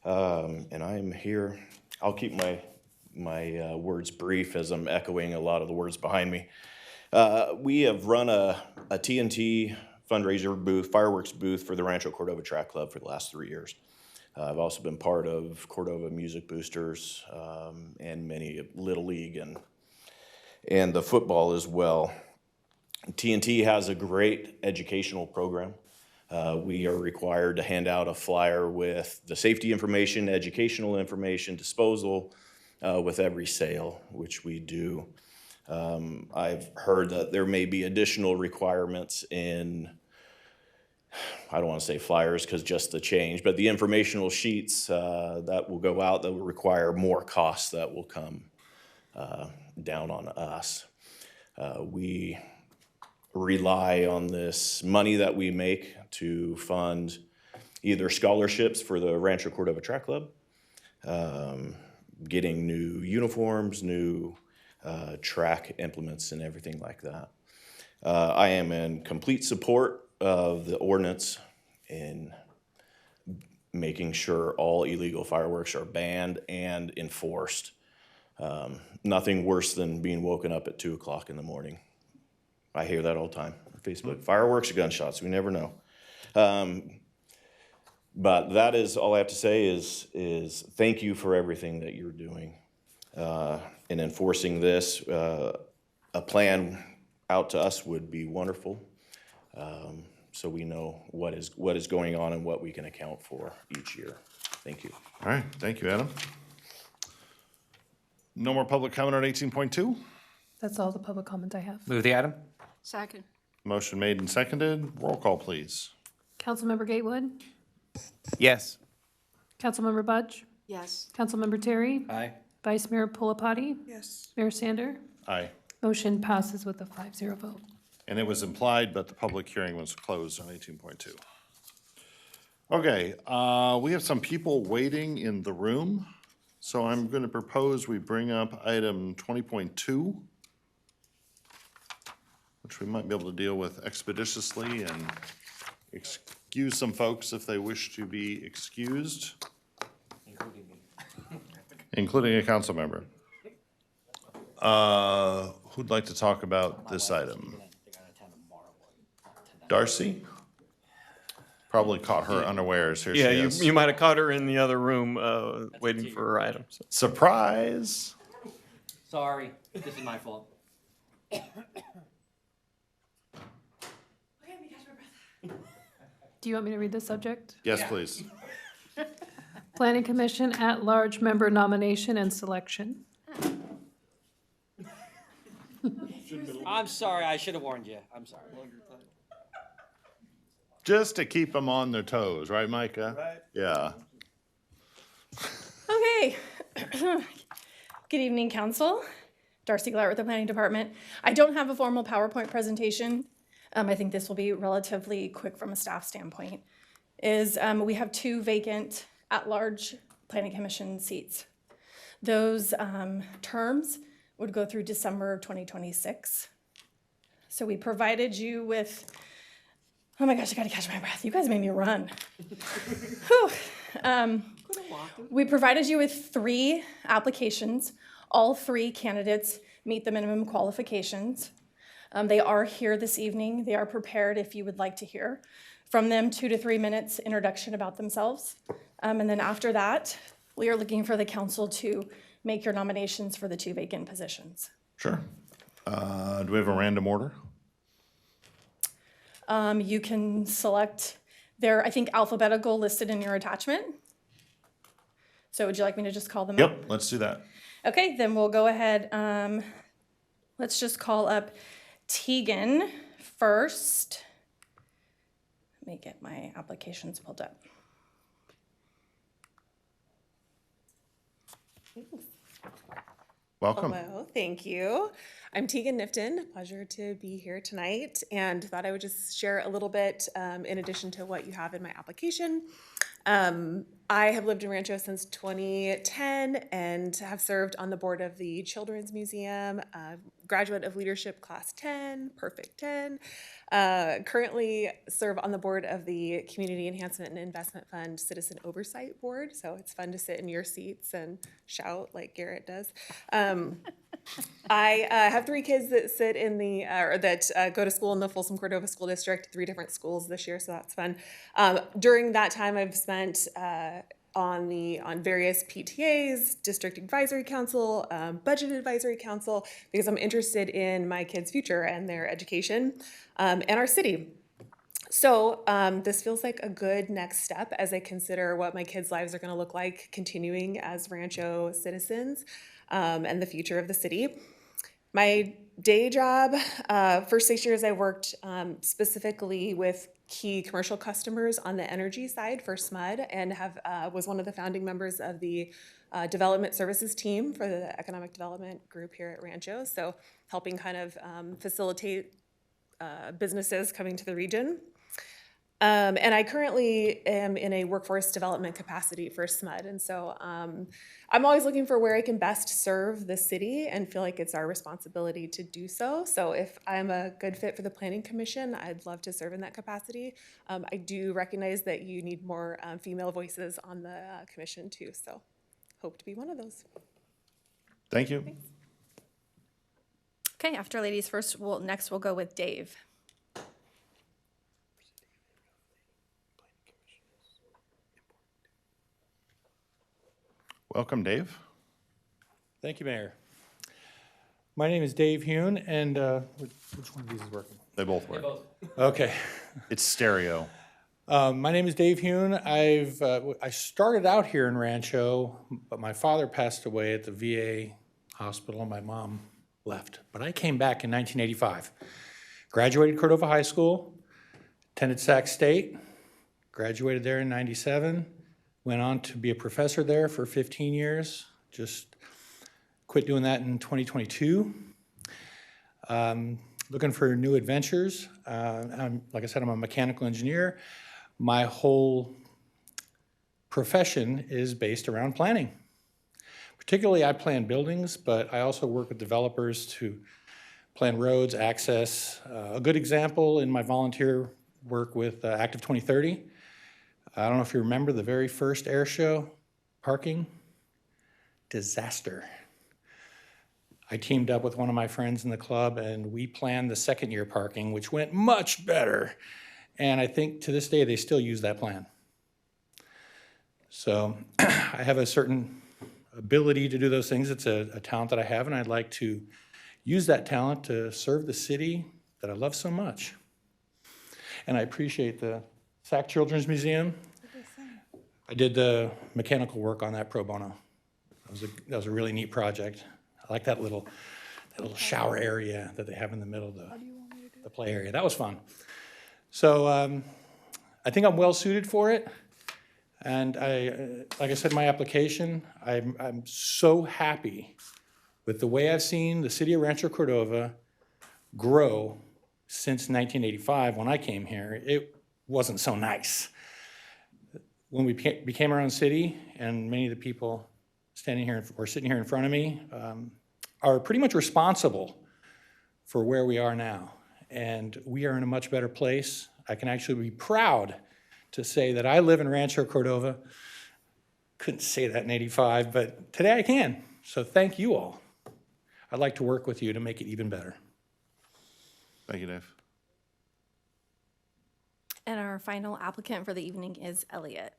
And I am here. I'll keep my words brief as I'm echoing a lot of the words behind me. We have run a TNT fundraiser booth, fireworks booth for the Rancho Cordova Track Club for the last 3 years. I've also been part of Cordova Music Boosters and many Little League and the football as well. TNT has a great educational program. We are required to hand out a flyer with the safety information, educational information, disposal with every sale, which we do. I've heard that there may be additional requirements in, I don't want to say flyers because just the change, but the informational sheets that will go out that will require more costs that will come down on us. We rely on this money that we make to fund either scholarships for the Rancho Cordova Track Club, getting new uniforms, new track implements and everything like that. I am in complete support of the ordinance in making sure all illegal fireworks are banned and enforced. Nothing worse than being woken up at 2 o'clock in the morning. I hear that all the time on Facebook. Fireworks or gunshots, we never know. But that is all I have to say is thank you for everything that you're doing in enforcing this. A plan out to us would be wonderful, so we know what is going on and what we can account for each year. Thank you. All right, thank you, Adam. No more public comment on 18.2? That's all the public comment I have. Move the item. Second. Motion made and seconded. Roll call, please. Councilmember Gatewood? Yes. Councilmember Budge? Yes. Councilmember Terry? Aye. Vice Mayor Pulapati? Yes. Mayor Sander? Aye. Motion passes with a 5-0 vote. And it was implied, but the public hearing was closed on 18.2. Okay, we have some people waiting in the room, so I'm going to propose we bring up item 20.2, which we might be able to deal with expeditiously and excuse some folks if they wish to be excused, including a council member. Who'd like to talk about this item? Darcy? Probably caught her unawares. Here she Yeah, is. you might have caught her in the other room waiting for her items. Surprise! Sorry, this is my fault. Do you want me to read the subject? Yes, please. Planning Commission at-large member nomination and selection. I'm sorry, I should have warned you. I'm sorry. Just to keep them on their toes, right, Micah? Right. Yeah. Okay. Good evening, Council. Darcy Glatt with the Planning Department. I don't have a formal PowerPoint presentation. I think this will be relatively quick from a staff standpoint. We have 2 vacant at-large Planning Commission seats. Those terms would go through December of 2026. So we provided you with, oh my gosh, I gotta catch my breath. You guys made me run. Whew. We provided you with 3 applications. All 3 candidates meet the minimum qualifications. They are here this evening. They are prepared if you would like to hear from them 2 to 3 minutes introduction about themselves. And then after that, we are looking for the council to make your nominations for the 2 vacant positions. Sure. Do we have a random order? You can select their, I think, alphabetical listed in your attachment. So would you like me to just call them up? Yep, let's do that. Okay, then we'll go ahead. Let's just call up Tegan first. Let me get my applications pulled up. Welcome. Hello, thank you. I'm Tegan Nifton. Pleasure to be here tonight, and thought I would just share a little bit in addition to what you have in my application. I have lived in Rancho since 2010 and have served on the board of the Children's Museum, graduate of leadership class 10, perfect 10. Currently serve on the board of the Community Enhancement and Investment Fund Citizen Oversight Board, so it's fun to sit in your seats and shout like Garrett does. I have 3 kids that sit in the, or that go to school in the Folsom Cordova School District, 3 different schools this year, so that's fun. During that time, I've spent on various PTAs, District Advisory Council, Budget Advisory Council, because I'm interested in my kids' future and their education and our city. So this feels like a good next step as I consider what my kids' lives are going to look like continuing as Rancho citizens and the future of the city. My day job, first 6 years I worked specifically with key commercial customers on the energy side for SMUD and was one of the founding members of the development services team for the economic development group here at Rancho. So helping kind of facilitate businesses coming to the region. And I currently am in a workforce development capacity for SMUD. And so I'm always looking for where I can best serve the city and feel like it's our responsibility to do so. So if I'm a good fit for the Planning Commission, I'd love to serve in that capacity. I do recognize that you need more female voices on the commission too. So hope to be one of those. Thank you. Thanks. Okay, after ladies first, next we'll go with Dave. Welcome, Dave. Thank you, Mayor. My name is Dave Hune, and which one of these is working? They both work. Okay. It's stereo. My name is Dave Hune. I started out here in Rancho, but my father passed away at the VA hospital, and my mom left. But I came back in 1985. Graduated Cordova High School, attended Sac State, graduated there in 97. Went on to be a professor there for 15 years. Just quit doing that in 2022. Looking for new adventures. Like I said, I'm a mechanical engineer. My whole profession is based around planning. Particularly, I plan buildings, but I also work with developers to plan roads, access. A good example in my volunteer work with Active 2030. I don't know if you remember the very first air show, parking, disaster. I teamed up with one of my friends in the club and we planned the second year parking, which went much better. And I think to this day, they still use that plan. So I have a certain ability to do those things. It's a talent that I have, and I'd like to use that talent to serve the city that I love so much. And I appreciate the Sac Children's Museum. I did the mechanical work on that pro bono. That was a really neat project. I like that little shower area that they have in the middle of the play area. That was fun. So I think I'm well suited for it. And like I said in my application, I'm so happy with the way I've seen the city of Rancho Cordova grow since 1985 when I came here. It wasn't so nice. When we became our own city, and many of the people standing here or sitting here in front of me are pretty much responsible for where we are now. And we are in a much better place. I can actually be proud to say that I live in Rancho Cordova. Couldn't say that in 85, but today I can. So thank you all. I'd like to work with you to make it even better. Thank you, Dave. And our final applicant for the evening is Elliot.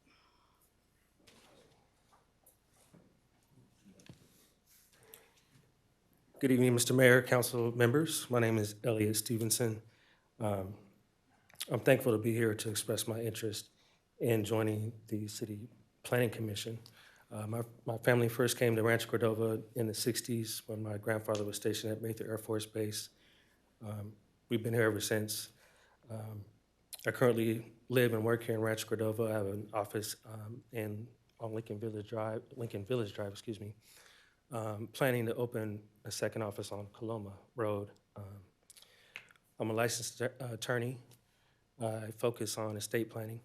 Good evening, Mr. Mayor, council members. My name is Elliot Stevenson. I'm thankful to be here to express my interest in joining the City Planning Commission. My family first came to Rancho Cordova in the 60s when my grandfather was stationed at Mather Air Force Base. We've been here ever since. I currently live and work here in Rancho Cordova. I have an office on Lincoln Village Drive, excuse me. Planning to open a second office on Coloma Road. I'm a licensed attorney. I focus on estate planning.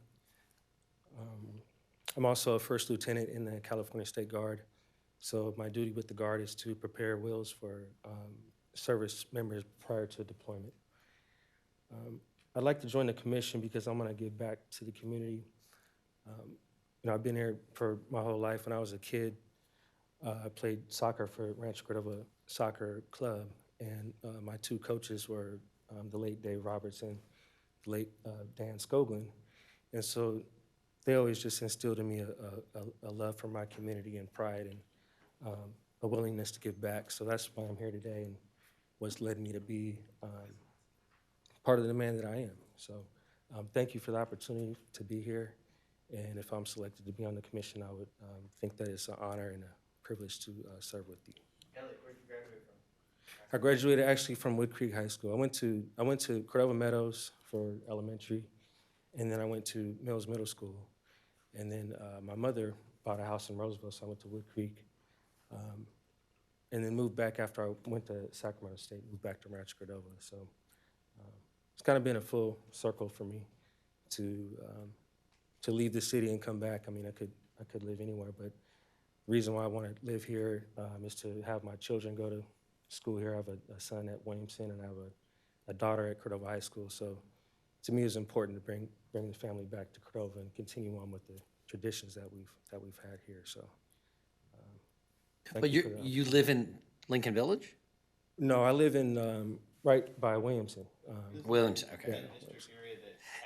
I'm also a first lieutenant in the California State Guard. So my duty with the Guard is to prepare wills for service members prior to deployment. I'd like to join the commission because I'm gonna give back to the community. I've been here for my whole life. When I was a kid, I played soccer for Rancho Cordova Soccer Club, and my two coaches were the late Dave Robertson, the late Dan Scoglin. And so they always just instilled in me a love for my community and pride and a willingness to give back. So that's why I'm here today and what's led me to be part of the man that I am. So thank you for the opportunity to be here. And if I'm selected to be on the commission, I would think that it's an honor and a privilege to serve with you. Elliot, where did you graduate from? I graduated actually from Wood Creek High School. I went to Cordova Meadows for elementary, and then I went to Mills Middle School. And then my mother bought a house in Roseville, so I went to Wood Creek. And then moved back after I went to Sacramento State, moved back to Rancho Cordova. So it's kind of been a full circle for me to leave the city and come back. I mean, I could live anywhere, but the reason why I want to live here is to have my children go to school here. I have a son at Williamson, and I have a daughter at Cordova High School. So to me, it's important to bring the family back to Cordova and continue on with the traditions that we've had here. So, but you live in Lincoln Village? No, I live in right by Williamson. Williamson, okay. Yeah.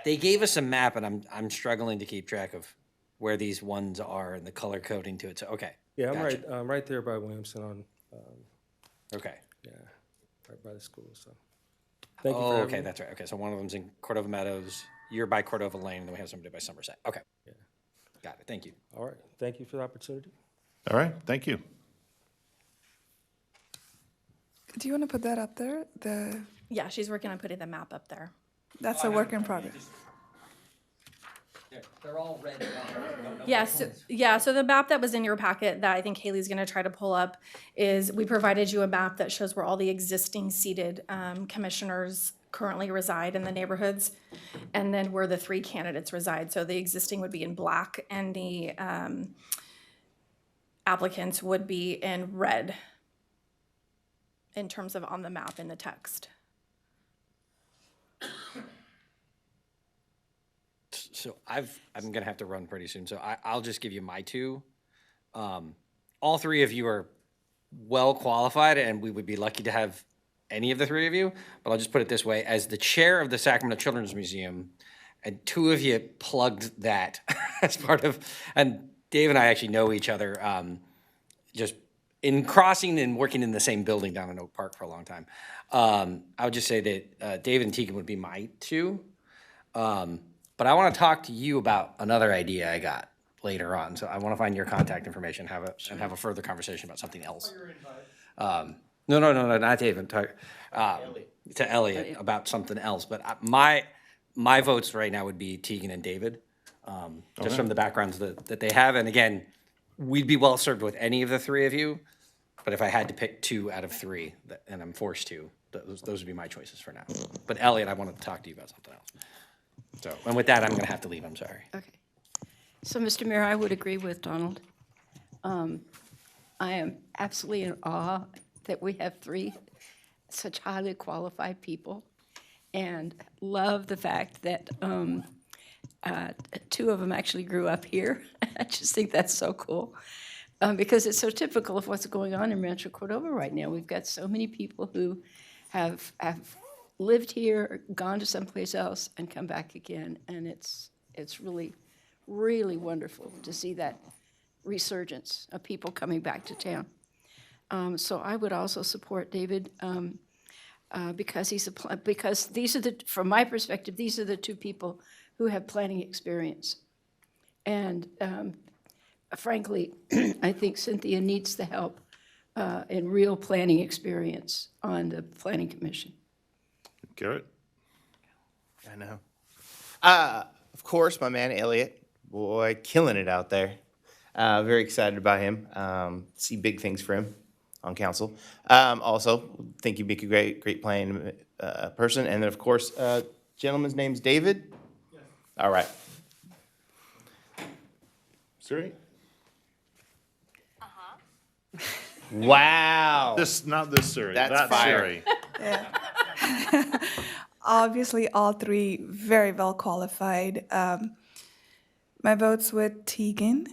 They gave us a map, and I'm struggling to keep track of where these ones are and the color coding to it. So okay. Yeah, gotcha. I'm right there by Williamson on. Okay. Yeah, right by the school. So. Thank you for having okay, me. that's right. Okay, so one of them's in Cordova Meadows. You're by Cordova Lane, and then we have somebody by Somerset. Okay. Yeah. Got it. Thank you. All right. Thank you for the opportunity. All right, thank you. Do you want to put that up there? Yeah, she's working on putting the map up there. That's a work in progress. They're all red. Yeah, so the map that was in your packet that I think Haley's gonna try to pull up is, we provided you a map that shows where all the existing seated commissioners currently reside in the neighborhoods, and then where the three candidates reside. So the existing would be in black, and the applicants would be in red in terms of on the map in the text. So I'm gonna have to run pretty soon, so I'll just give you my two. All three of you are well qualified, and we would be lucky to have any of the three of you, but I'll just put it this way. As the chair of the Sacramento Children's Museum, and two of you plugged that as part of, and Dave and I actually know each other just in crossing and working in the same building down in Oak Park for a long time. I would just say that David and Tegan would be my two. But I want to talk to you about another idea I got later on. So I want to find your contact information, and have a further conversation about something else. No, not David. To Elliot about something else. But my votes right now would be Tegan and David, just from the backgrounds that they have. And again, we'd be well served with any of the three of you. But if I had to pick two out of three, and I'm forced to, those would be my choices for now. But Elliot, I wanted to talk to you about something else. So, and with that, I'm gonna have to leave, I'm sorry. Okay. So, Mr. Mayor, I would agree with Donald. I am absolutely in awe that we have three such highly qualified people, and love the fact that two of them actually grew up here. I just think that's so cool, because it's so typical of what's going on in Rancho Cordova right now. We've got so many people who have lived here, gone to someplace else, and come back again. And it's really, really wonderful to see that resurgence of people coming back to town. So I would also support David because because these are from my perspective, these are the two people who have planning experience. And frankly, I think Cynthia needs the help in real planning experience on the Planning Commission. Garrett? I know. Of course, my man Elliot, boy, killing it out there. Very excited about him. See big things for him on council. Also, think you'd make a great planning person. And then, of course, gentleman's name's David. Yes. All right. Siri? Wow. Not this Siri. That's that fire. Siri. Obviously, all three very well qualified. My vote's with Tegan.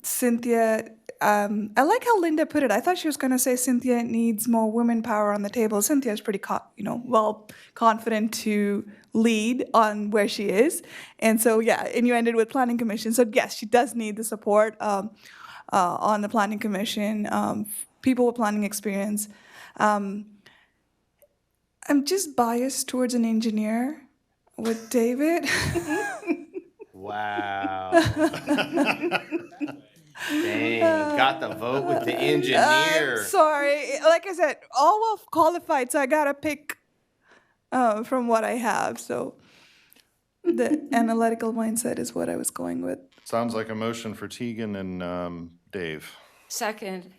Cynthia, I like how Linda put it. I thought she was going to say Cynthia needs more women power on the table. Cynthia's pretty, well confident to lead on where she is. And so, yeah, and you ended with Planning Commission. So, yes, she does need the support on the Planning Commission, people with planning experience. I'm just biased towards an engineer with David. Wow. Dang, got the vote with the engineer. Sorry. Like I said, all well qualified, so I got to pick from what I have. So the analytical mindset is what I was going with. Sounds like a motion for Tegan and Dave. Second,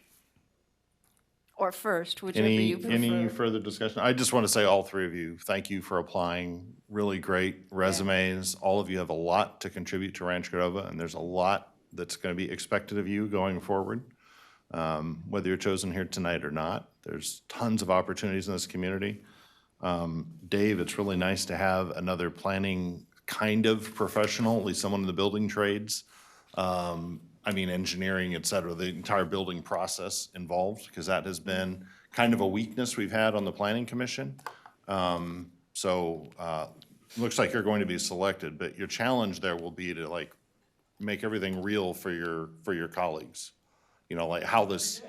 or first, whichever you prefer. Any further discussion? I just want to say all three of you, thank you for applying really great resumes. All of you have a lot to contribute to Rancho Cordova, and there's a lot that's going to be expected of you going forward. Whether you're chosen here tonight or not, there's tons of opportunities in this community. Dave, it's really nice to have another planning kind of professional, at least someone in the building trades. Engineering, et cetera, the entire building process involved, because that has been kind of a weakness we've had on the Planning Commission. Looks like you're going to be selected, but your challenge there will be to make everything real for your colleagues. How this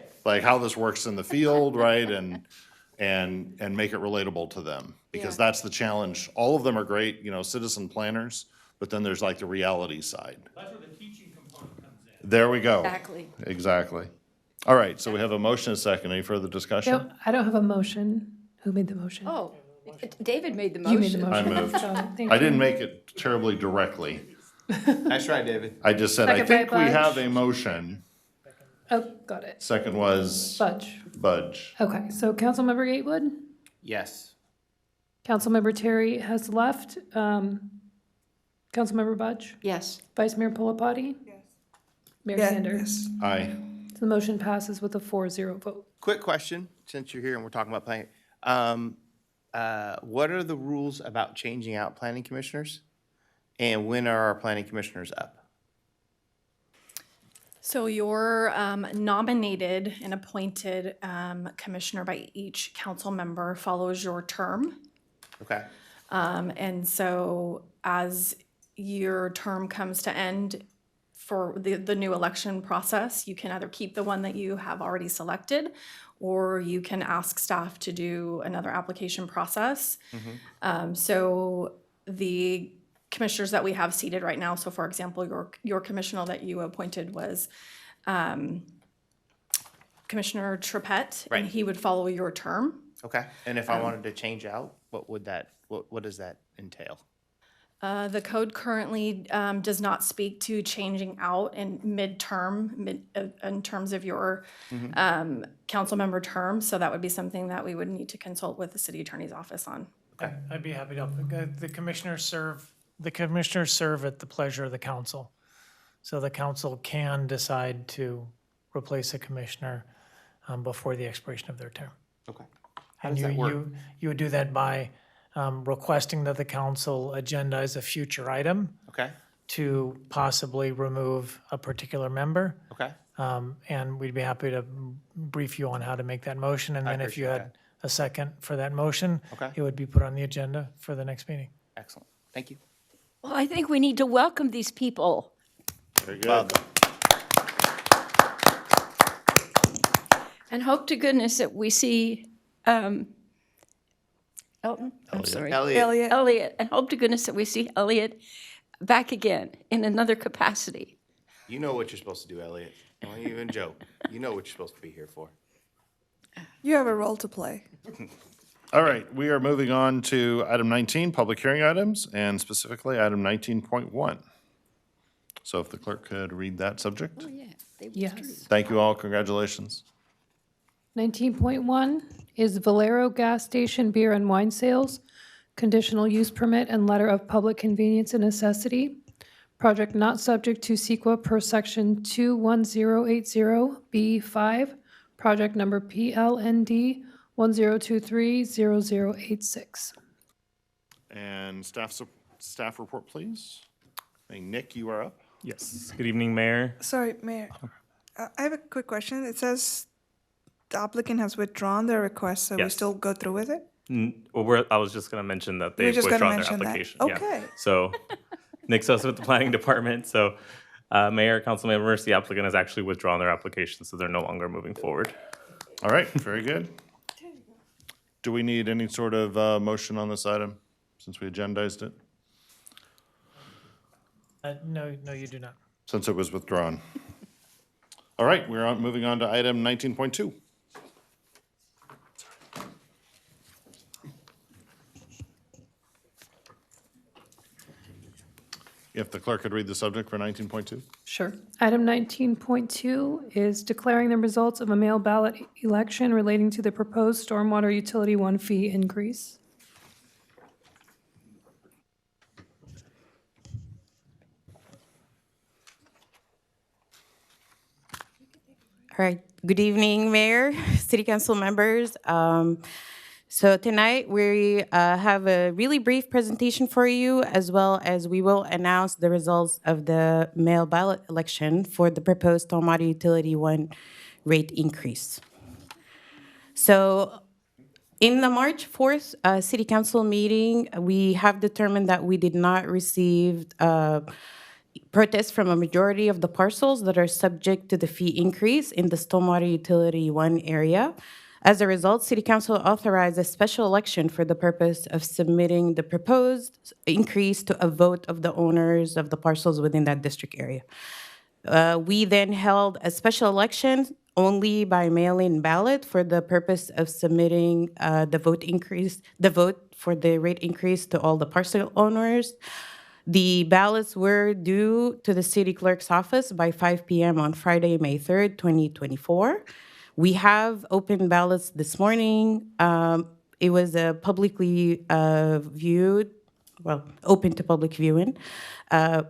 works in the field, right? And make it relatable to them, because that's the challenge. All of them are great, citizen planners, but then there's the reality side. That's where the teaching component comes in. There we go. Exactly. All right, so we have a motion and a second. Any further discussion? No, I don't have a motion. Who made the motion? Oh, David made the You motion. made the I motion. moved. Thank I you. didn't make it terribly directly. Nice try, David. I just said, I Second by think we Budge. have a motion. Oh, got it. Second was Budge. Okay, so Councilmember Gatewood, Yes. Councilmember Terry has left. Councilmember Budge, Yes. Vice Mayor Pulapati. Yes. Mayor Sanders. Aye. So the motion passes with a 4-0 vote. Quick question, since you're here and we're talking about planning. What are the rules about changing out planning commissioners? And when are our planning commissioners up? So you're nominated and appointed commissioner by each council member follows your term. Okay. And so as your term comes to end for the new election process, you can either keep the one that you have already selected, or you can ask staff to do another application process. So the commissioners that we have seated right now, so for example, your commissioner that you appointed was Commissioner Trippett, Right. and he would follow your term. Okay. And if I wanted to change out, what does that entail? The code currently does not speak to changing out in midterm, in terms of your council member term. So that would be something that we would need to consult with the city attorney's office on. Okay. I'd be happy to help. The commissioners serve at the pleasure of the council. So the council can decide to replace a commissioner before the expiration of their term. Okay. How And does that work? you would do that by requesting that the council agendize a future item Okay. to possibly remove a particular member. Okay. And we'd be happy to brief you on how to make that motion. And I then if you appreciate had a second for that motion, Okay. it would be put on the agenda for the next meeting. Excellent. Thank you. Well, I think we need to welcome these people. Very good. Well done. And hope to goodness that we see Elton, I'm sorry. Elliot. And hope to goodness that we see Elliot back again in another capacity. You know what you're supposed to do, Elliot. Don't even joke. You know what you're supposed to be here for. You have a role to play. All right, we are moving on to item 19, public hearing items, and specifically item 19.1. So if the clerk could read that subject. Oh, yeah. They Yes. withdrew. Thank you all, congratulations. 19.1 is Valero Gas Station Beer and Wine Sales, conditional use permit and letter of public convenience and necessity. Project not subject to CEQA per section 21080B5, project number PLND 10230086. And staff report, please. Hey, Nick, you are up. Yes. Good evening, Mayor. Sorry, Mayor. I have a quick question. It says the applicant has withdrawn their request, so we Yes. still go through with it? Well, I was just going to mention that You were they've just gonna withdrawn their mention that. application. Okay. Yeah. So Nick Sosa with the Planning Department. So Mayor, council members, the applicant has actually withdrawn their application, so they're no longer moving forward. All right, very good. Do we need any sort of motion on this item, since we agendized it, No, you do not. since it was withdrawn? All right, we're moving on to item 19.2. If the clerk could read the subject for 19.2. Sure. Item 19.2 is declaring the results of a mail ballot election relating to the proposed stormwater utility 1 fee increase. All right. Good evening, Mayor, City Council members. So tonight we have a really brief presentation for you, as well as we will announce the results of the mail ballot election for the proposed stormwater utility 1 rate increase. So in the March 4th City Council meeting, we have determined that we did not receive protests from a majority of the parcels that are subject to the fee increase in the stormwater utility 1 area. As a result, City Council authorized a special election for the purpose of submitting the proposed increase to a vote of the owners of the parcels within that district area. We then held a special election only by mail-in ballot for the purpose of submitting the vote for the rate increase to all the parcel owners. The ballots were due to the city clerk's office by 5 p.m. on Friday, May 3rd, 2024. We have open ballots this morning. It was a publicly open to public viewing.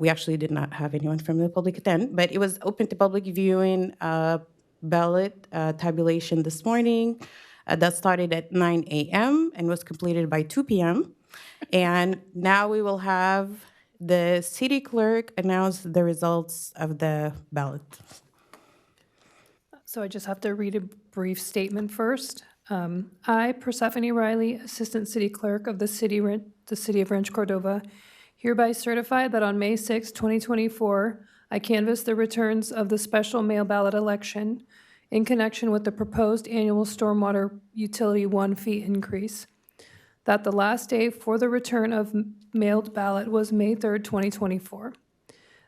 We actually did not have anyone from the public attend, but it was open to public viewing ballot tabulation this morning. That started at 9 a.m. and was completed by 2 p.m. And now we will have the city clerk announce the results of the ballot. So I just have to read a brief statement first. I, Persephone Riley, Assistant City Clerk of the City of Rancho Cordova, hereby certify that on May 6, 2024, I canvassed the returns of the special mail ballot election in connection with the proposed annual stormwater utility 1 fee increase, that the last day for the return of mailed ballot was May 3, 2024.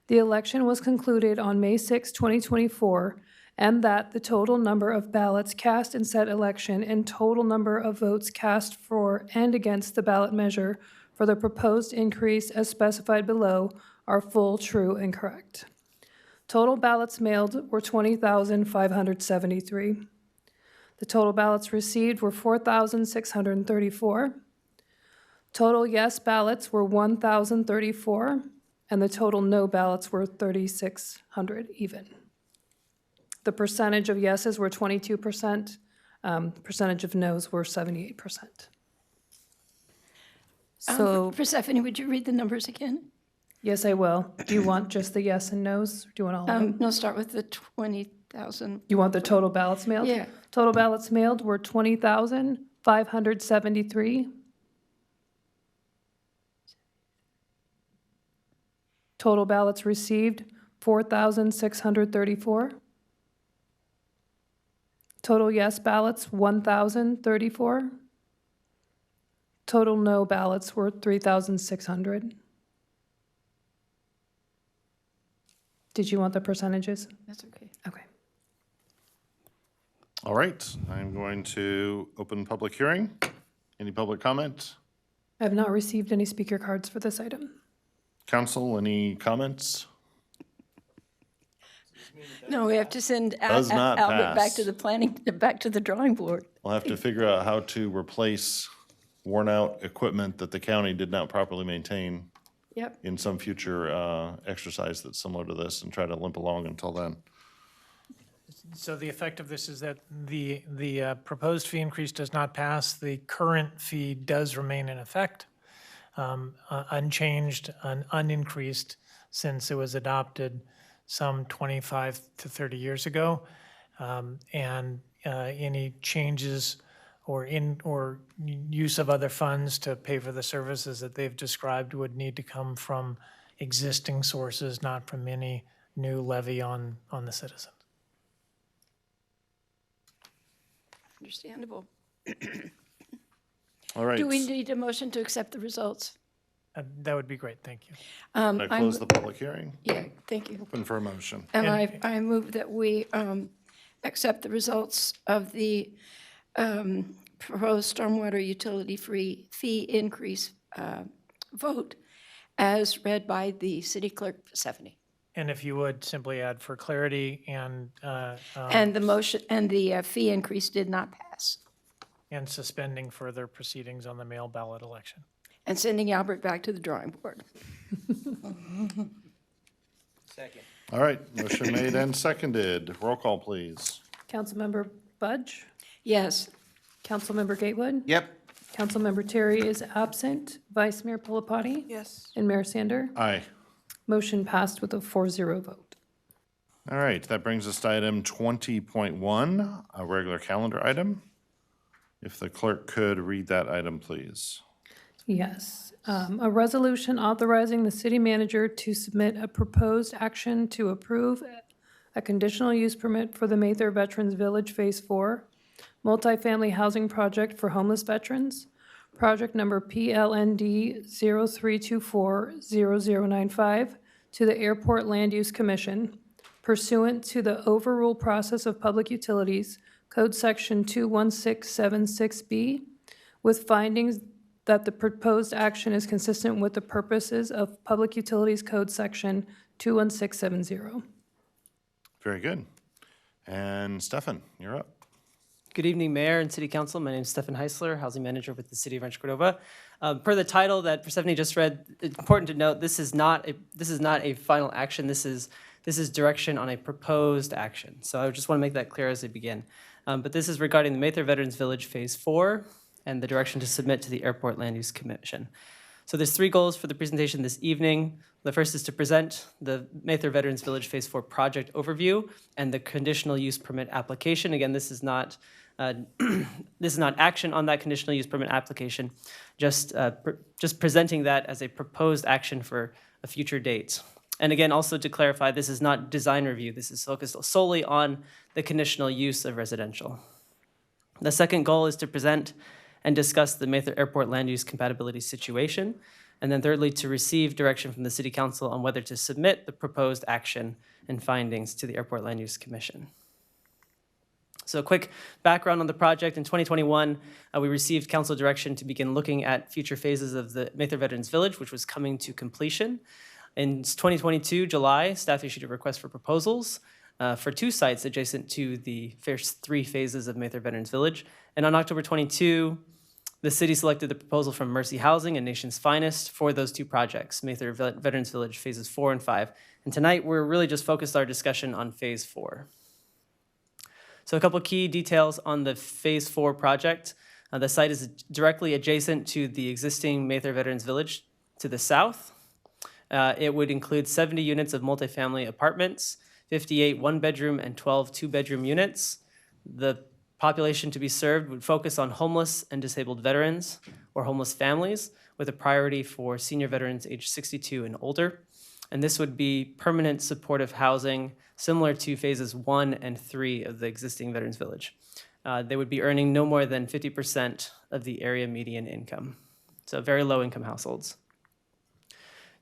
The election was concluded on May 6, 2024, and that the total number of ballots cast in said election and total number of votes cast for and against the ballot measure for the proposed increase as specified below are full, true, and correct. Total ballots mailed were 20,573. The total ballots received were 4,634. Total yes ballots were 1,034, and the total no ballots were 3,600 even. The percentage of yeses were 22%, percentage of nos were 78%. So, Persephone, would you read the numbers again? Yes, I will. Do you want just the yes and nos? Or do you want all of them? No, start with the 20,000. You want the total ballots mailed? Yeah. Total ballots mailed were 20,573. Total ballots received, 4,634. Total yes ballots, 1,034. Total no ballots were 3,600. Did you want the percentages? That's okay. Okay. All right, I'm going to open public hearing. Any public comment? I have not received any speaker cards for this item. Council, any comments? No, we have to send Does not Albert back pass. back to the drawing board. We'll have to figure out how to replace worn-out equipment that the county did not properly maintain Yep. in some future exercise that's similar to this and try to limp along until then. So the effect of this is that the proposed fee increase does not pass. The current fee does remain in effect, unchanged, unincreased since it was adopted some 25 to 30 years ago. And any changes or use of other funds to pay for the services that they've described would need to come from existing sources, not from any new levy on the citizens. Understandable. All right. Do we need a motion to accept the results? That would be great, thank you. I close the public hearing. Yeah, thank you. Open for a motion. And I move that we accept the results of the proposed stormwater utility fee increase vote as read by the city clerk, Persephone. And if you would simply add for clarity and And the motion, and the fee increase did not pass. and suspending further proceedings on the mail ballot election. And sending Albert back to the drawing board. Second. All right, motion made and seconded. Roll call, please. Councilmember Budge? Yes. Councilmember Gatewood? Yep. Councilmember Terry is absent. Vice Mayor Pulapati? Yes. And Mayor Sander? Aye. Motion passed with a 4-0 vote. All right, that brings us to item 20.1, a regular calendar item. If the clerk could read that item, please. Yes. A resolution authorizing the city manager to submit a proposed action to approve a conditional use permit for the Mather Veterans Village Phase 4 multifamily housing project for homeless veterans, project number PLND 03240095, to the Airport Land Use Commission pursuant to the overrule process of public utilities, Code Section 21676B, with findings that the proposed action is consistent with the purposes of Public Utilities Code Section 21670. Very good. And Stefan, you're up. Good evening, Mayor and City Council. My name is Stefan Heisler, Housing Manager with the City of Rancho Cordova. Per the title that Persephone just read, it's important to note this is not a final action. This is direction on a proposed action. So I just want to make that clear as I begin. But this is regarding the Mather Veterans Village Phase 4 and the direction to submit to the Airport Land Use Commission. So there's 3 goals for the presentation this evening. The first is to present the Mather Veterans Village Phase 4 project overview and the conditional use permit application. Again, this is not action on that conditional use permit application, just presenting that as a proposed action for a future date. And again, also to clarify, this is not design review. This is focused solely on the conditional use of residential. The second goal is to present and discuss the Mather Airport land use compatibility situation. And then thirdly, to receive direction from the City Council on whether to submit the proposed action and findings to the Airport Land Use Commission. So a quick background on the project. In 2021, we received council direction to begin looking at future phases of the Mather Veterans Village, which was coming to completion. In 2022, July, staff issued a request for proposals for 2 sites adjacent to the first 3 phases of Mather Veterans Village. And on October 22, the city selected the proposal from Mercy Housing and Nation's Finest for those 2 projects, Mather Veterans Village Phases 4 and 5. And tonight, we're really just focused our discussion on Phase 4. So a couple key details on the Phase 4 project. The site is directly adjacent to the existing Mather Veterans Village to the south. It would include 70 units of multifamily apartments, 58 one-bedroom and 12 two-bedroom units. The population to be served would focus on homeless and disabled veterans or homeless families with a priority for senior veterans aged 62 and older. And this would be permanent supportive housing, similar to phases 1 and 3 of the existing Veterans Village. They would be earning no more than 50% of the area median income. So very low income households.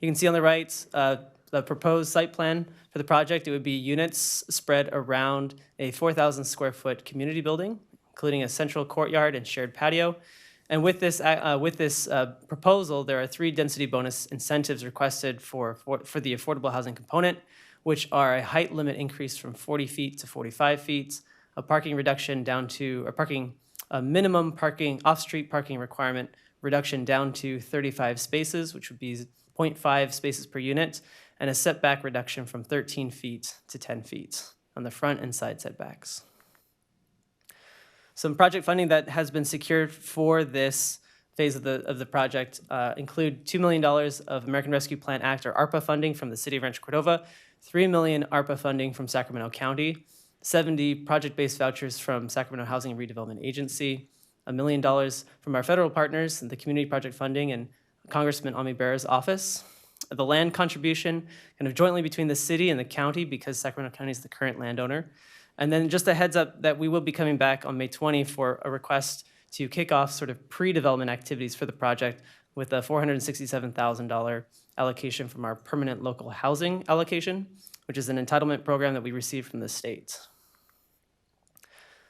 You can see on the right, the proposed site plan for the project. It would be units spread around a 4,000 square foot community building, including a central courtyard and shared patio. And with this proposal, there are 3 density bonus incentives requested for the affordable housing component, which are a height limit increase from 40 feet to 45 feet, a parking reduction down to, a minimum parking, off-street parking requirement reduction down to 35 spaces, which would be 0.5 spaces per unit, and a setback reduction from 13 feet to 10 feet on the front and side setbacks. Some project funding that has been secured for this phase of the project include $2 million of American Rescue Plan Act, or ARPA funding from the City of Rancho Cordova, $3 million ARPA funding from Sacramento County, 70 project-based vouchers from Sacramento Housing and Redevelopment Agency, $1 million from our federal partners, the Community Project Funding and Congressman Ami Bera's office. The land contribution kind of jointly between the city and the county, because Sacramento County is the current landowner. And then just a heads up that we will be coming back on May 20 for a request to kick off sort of pre-development activities for the project with a $467,000 allocation from our permanent local housing allocation, which is an entitlement program that we received from the state.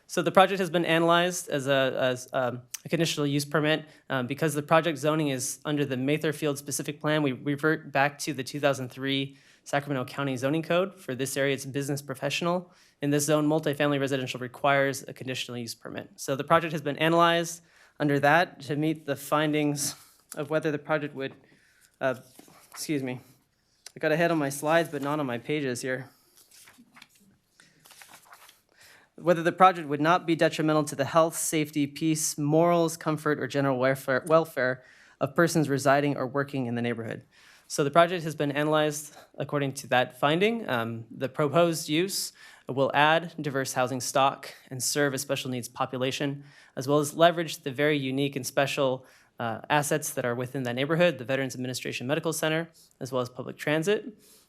So the project has been analyzed as a conditional use permit. Because the project zoning is under the Mather Field specific plan, we revert back to the 2003 Sacramento County zoning code. For this area, it's business professional. In this zone, multifamily residential requires a conditional use permit. So the project has been analyzed under that to meet the findings of whether the project would, excuse me, I got ahead on my slides, but not on my pages here. Whether the project would not be detrimental to the health, safety, peace, morals, comfort, or general welfare of persons residing or working in the neighborhood. So the project has been analyzed according to that finding. The proposed use will add diverse housing stock and serve a special needs population, as well as leverage the very unique and special assets that are within that neighborhood, the Veterans Administration Medical Center, as well as public transit.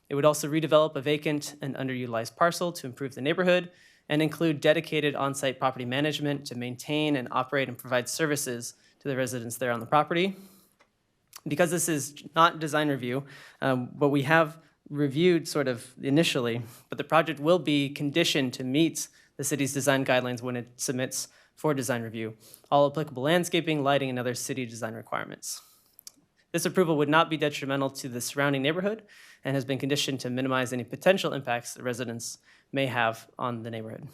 It would also redevelop a vacant and underutilized parcel to improve the neighborhood, and include dedicated on-site property management to maintain and operate and provide services to the residents there on the property. Because this is not design review, what we have reviewed sort of initially, but the project will be conditioned to meet the city's design guidelines when it submits for design review, all applicable landscaping, lighting, and other city design requirements. This approval would not be detrimental to the surrounding neighborhood and has been conditioned to minimize any potential impacts that residents may have on the neighborhood.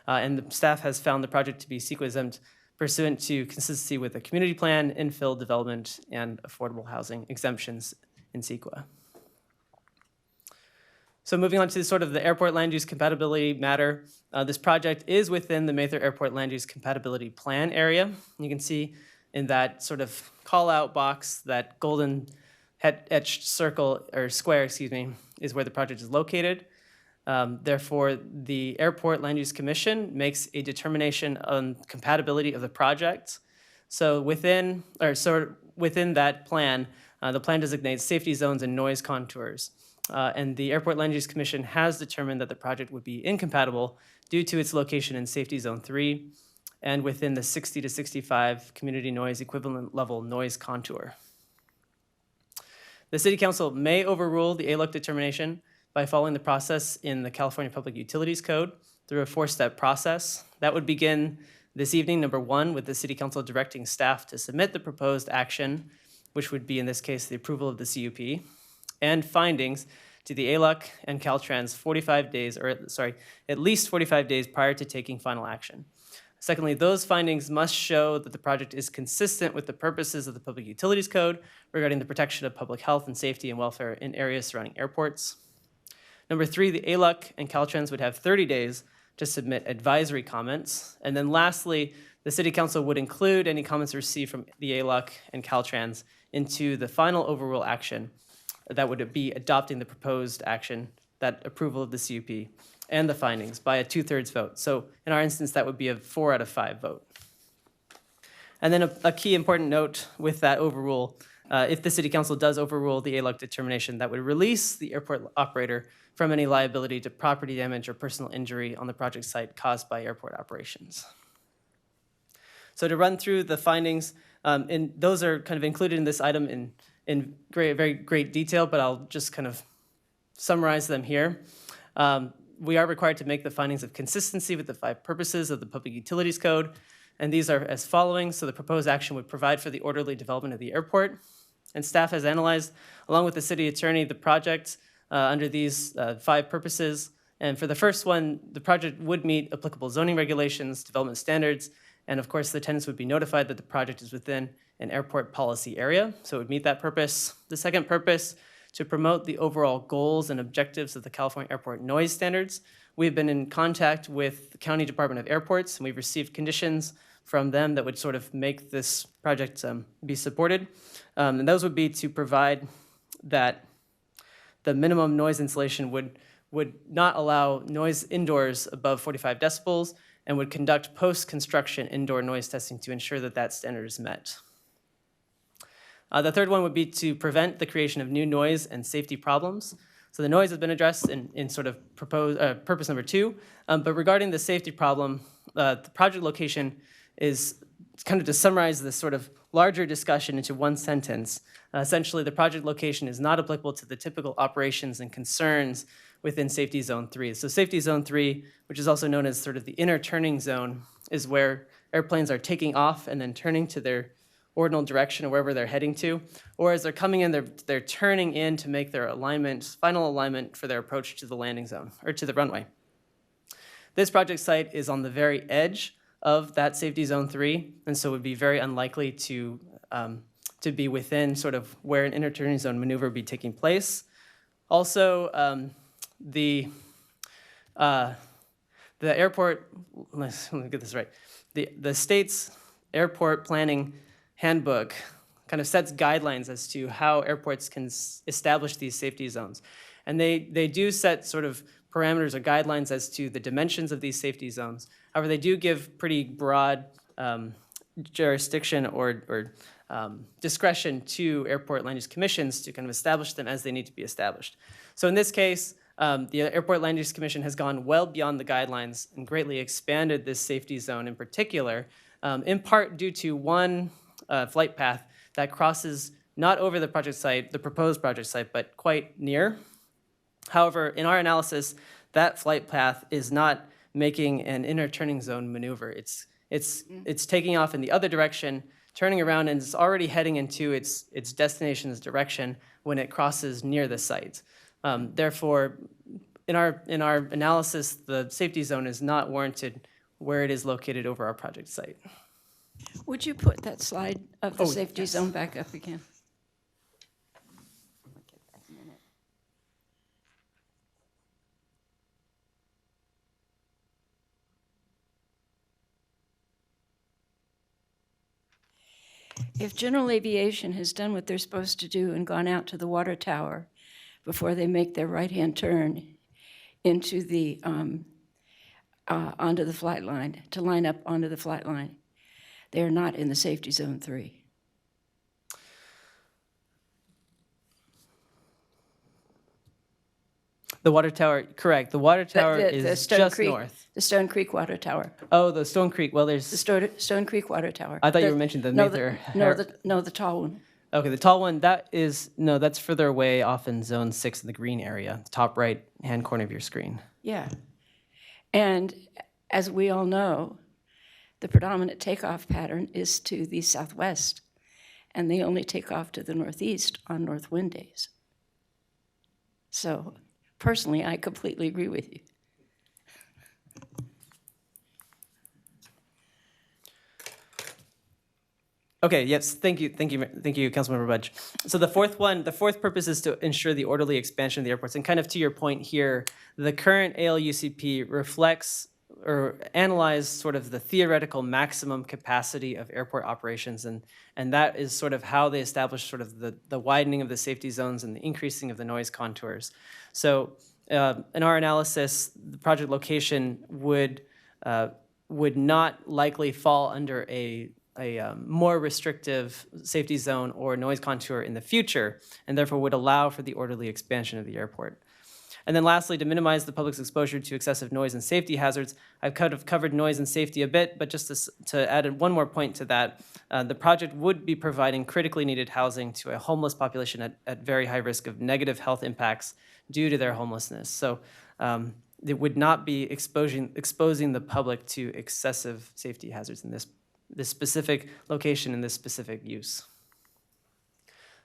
And the staff has found the project to be CEQA exempt pursuant to consistency with the community plan, infill development, and affordable housing exemptions in CEQA. So moving on to sort of the airport land use compatibility matter, this project is within the Mather Airport Land Use Compatibility Plan area. You can see in that sort of call-out box, that golden etched circle, or square, excuse me, is where the project is located. Therefore, the Airport Land Use Commission makes a determination on compatibility of the project. So within that plan, the plan designates safety zones and noise contours. And the Airport Land Use Commission has determined that the project would be incompatible due to its location in Safety Zone 3 and within the 60 to 65 community noise equivalent level noise contour. The City Council may overrule the ALUC determination by following the process in the California Public Utilities Code through a 4-step process. That would begin this evening, number 1, with the City Council directing staff to submit the proposed action, which would be in this case the approval of the CUP, and findings to the ALUC and Caltrans 45 days, or sorry, at least 45 days prior to taking final action. Secondly, those findings must show that the project is consistent with the purposes of the Public Utilities Code regarding the protection of public health and safety and welfare in areas surrounding airports. Number 3, the ALUC and Caltrans would have 30 days to submit advisory comments. And then lastly, the City Council would include any comments received from the ALUC and Caltrans into the final overrule action that would be adopting the proposed action, that approval of the CUP, and the findings by a 2/3 vote. So in our instance, that would be a 4 out of 5 vote. And then a key important note with that overrule, if the city council does overrule the ALUC determination, that would release the airport operator from any liability to property damage or personal injury on the project site caused by airport operations. So to run through the findings, and those are kind of included in this item in very great detail, but I'll just kind of summarize them here. We are required to make the findings of consistency with the 5 purposes of the Public Utilities Code, and these are as following. So the proposed action would provide for the orderly development of the airport, and staff has analyzed, along with the city attorney, the project under these 5 purposes. And for the first one, the project would meet applicable zoning regulations, development standards, and of course, the tenants would be notified that the project is within an airport policy area, so it would meet that purpose. The second purpose, to promote the overall goals and objectives of the California Airport Noise Standards. We've been in contact with the County Department of Airports, and we've received conditions from them that would sort of make this project be supported. And those would be to provide that the minimum noise insulation would not allow noise indoors above 45 decibels, and would conduct post-construction indoor noise testing to ensure that that standard is met. The third one would be to prevent the creation of new noise and safety problems. So the noise has been addressed in sort of purpose number 2, but regarding the safety problem, the project location is kind of to summarize this sort of larger discussion into one sentence. Essentially, the project location is not applicable to the typical operations and concerns within Safety Zone 3. So Safety Zone 3, which is also known as sort of the inner turning zone, is where airplanes are taking off and then turning to their ordinal direction or wherever they're heading to, or as they're coming in, they're turning in to make their final alignment for their approach to the landing zone, or to the runway. This project site is on the very edge of that Safety Zone 3, and so would be very unlikely to be within sort of where an inner turning zone maneuver would be taking place. Also, the airport, let me get this right, the state's airport planning handbook kind of sets guidelines as to how airports can establish these safety zones. And they do set sort of parameters or guidelines as to the dimensions of these safety zones. However, they do give pretty broad jurisdiction or discretion to airport land use commissions to kind of establish them as they need to be established. So in this case, the Airport Land Use Commission has gone well beyond the guidelines and greatly expanded this safety zone in particular, in part due to one flight path that crosses not over the project site, the proposed project site, but quite near. However, in our analysis, that flight path is not making an inner turning zone maneuver. It's taking off in the other direction, turning around, and it's already heading into its destination's direction when it crosses near the site. Therefore, in our analysis, the safety zone is not warranted where it is located over our project site. Would you put that slide of the safety zone back up again? If general aviation has done what they're supposed to do and gone out to the water tower before they make their right-hand turn into the onto the flight line, to line up onto the flight line, they are not in the Safety Zone 3. The water tower, correct. The water tower is just north. The Stone Creek Water Tower. Oh, the Stone Creek. Well, there's the Stone Creek Water Tower. I thought you were mentioning the Mather. No, the tall one. Okay, the tall one. That's further away, off in Zone 6 in the green area, the top right-hand corner of your screen. Yeah, and as we all know, the predominant takeoff pattern is to the southwest, and they only take off to the northeast on north wind days. So, personally, I completely agree with you. Okay, yes, thank you, Councilmember Budge. So the fourth purpose is to ensure the orderly expansion of the airports. And kind of to your point here, the current ALUCP reflects or analyze sort of the theoretical maximum capacity of airport operations, and that is sort of how they establish sort of the widening of the safety zones and the increasing of the noise contours. So in our analysis, the project location would not likely fall under a more restrictive safety zone or noise contour in the future, and therefore would allow for the orderly expansion of the airport. And then lastly, to minimize the public's exposure to excessive noise and safety hazards, I've kind of covered noise and safety a bit, but just to add one more point to that, the project would be providing critically needed housing to a homeless population at very high risk of negative health impacts due to their homelessness. So it would not be exposing the public to excessive safety hazards in this specific location and this specific use.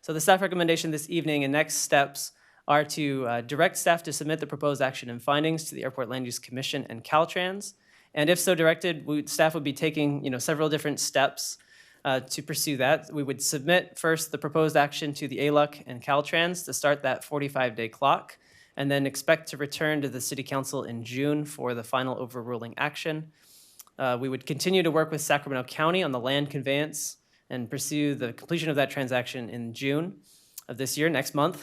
So the staff recommendation this evening and next steps are to direct staff to submit the proposed action and findings to the Airport Land Use Commission and Caltrans. And if so directed, staff would be taking several different steps to pursue that. We would submit first the proposed action to the ALUC and Caltrans to start that 45-day clock, and then expect to return to the City Council in June for the final overruling action. We would continue to work with Sacramento County on the land conveyance and pursue the completion of that transaction in June of this year, next month.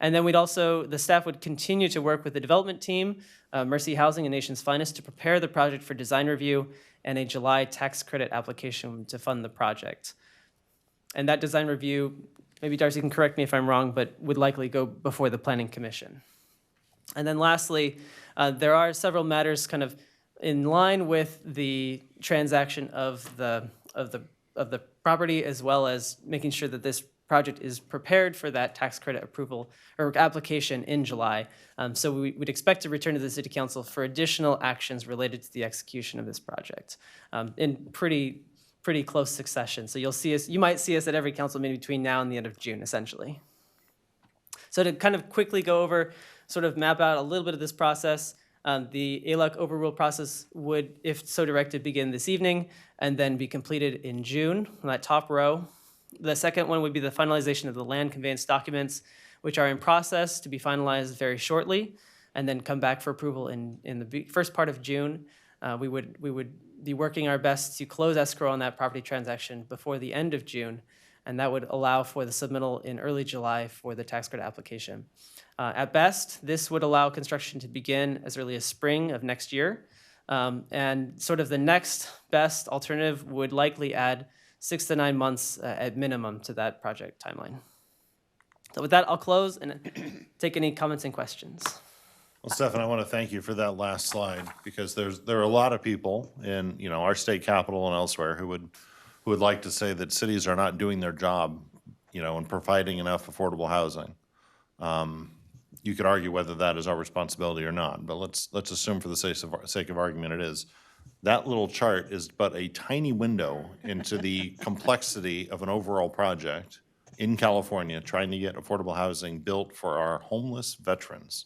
And then the staff would continue to work with the development team, Mercy Housing and Nation's Finest, to prepare the project for design review and a July tax credit application to fund the project. And that design review, maybe Darcy can correct me if I'm wrong, but would likely go before the Planning Commission. And then lastly, there are several matters kind of in line with the transaction of the property, as well as making sure that this project is prepared for that tax credit approval or application in July. So we would expect to return to the City Council for additional actions related to the execution of this project in pretty close succession. So you might see us at every council meeting between now and the end of June, essentially. So to kind of quickly go over, sort of map out a little bit of this process, the ALUC overrule process would, if so directed, begin this evening and then be completed in June on that top row. The second one would be the finalization of the land conveyance documents, which are in process to be finalized very shortly, and then come back for approval in the first part of June. We would be working our best to close escrow on that property transaction before the end of June, and that would allow for the submittal in early July for the tax credit application. At best, this would allow construction to begin as early as spring of next year, and sort of the next best alternative would likely add 6 to 9 months at minimum to that project timeline. So with that, I'll close and take any comments and questions. Well, Stefan, I want to thank you for that last slide, because there are a lot of people in our state capital and elsewhere who would like to say that cities are not doing their job, in providing enough affordable housing. You could argue whether that is our responsibility or not, but let's assume for the sake of argument it is. That little chart is but a tiny window into the complexity of an overall project in California trying to get affordable housing built for our homeless veterans.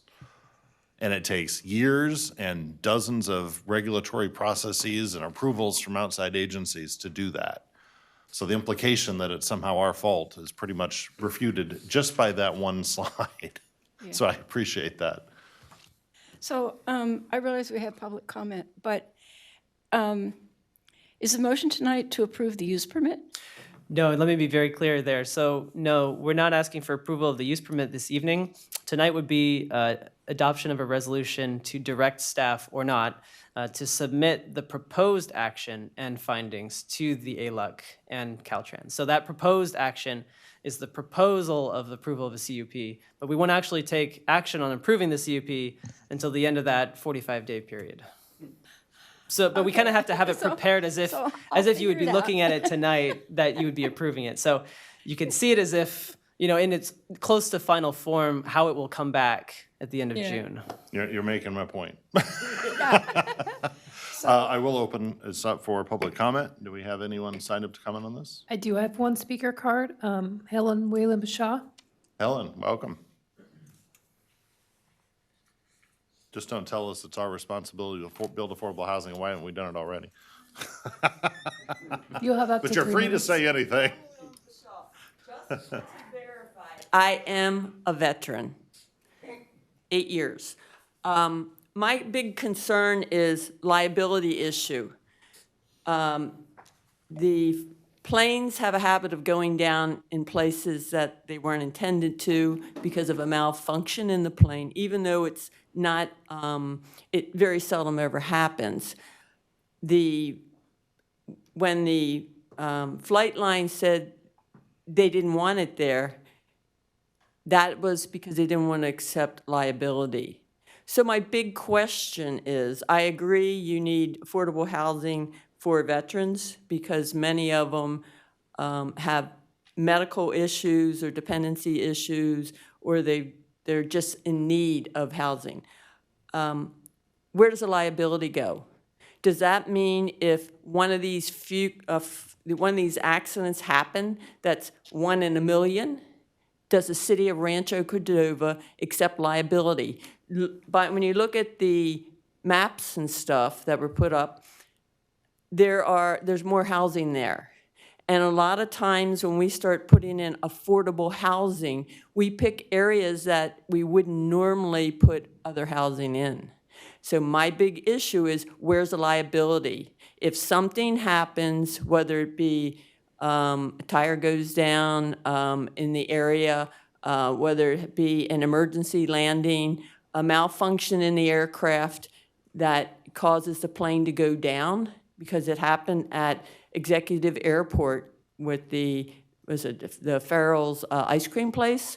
And it takes years and dozens of regulatory processes and approvals from outside agencies to do that. So the implication that it's somehow our fault is pretty much refuted just by that one slide. Yeah. So I appreciate that. So I realize we have public comment, but is the motion tonight to approve the use permit? No, let me be very clear there. So no, we're not asking for approval of the use permit this evening. Tonight would be adoption of a resolution to direct staff or not to submit the proposed action and findings to the ALUC and Caltrans. So that proposed action is the proposal of the approval of a CUP, but we won't actually take action on approving the CUP until the end of that 45-day period. So, but we kind of have to have it prepared as if you would be looking at it tonight, that you would be approving it. So you can see it as if, in its close to final form, how it will come back at the end of June. You're making my point. I will open this up for public comment. Do we have anyone signed up to comment on this? I do have one speaker card, Helen Whalen-Bashaw. Helen, welcome. Just don't tell us it's our responsibility to build affordable housing. Why haven't we done it already? You'll have up to 3 minutes. But you're free to say anything. I am a veteran, 8 years. My big concern is liability issue. The planes have a habit of going down in places that they weren't intended to because of a malfunction in the plane, even though it's not, it very seldom ever happens. When the Flightline said they didn't want it there, that was because they didn't want to accept liability. So my big question is, I agree you need affordable housing for veterans because many of them have medical issues or dependency issues, or they're just in need of housing. Where does the liability go? Does that mean if one of these accidents happen, that's 1 in a million? Does the city of Rancho Cordova accept liability? But when you look at the maps and stuff that were put up, there's more housing there. And a lot of times when we start putting in affordable housing, we pick areas that we wouldn't normally put other housing in. So my big issue is, where's the liability? If something happens, whether it be a tire goes down in the area, whether it be an emergency landing, a malfunction in the aircraft that causes the plane to go down, because it happened at Executive Airport with the Farrell's ice cream place.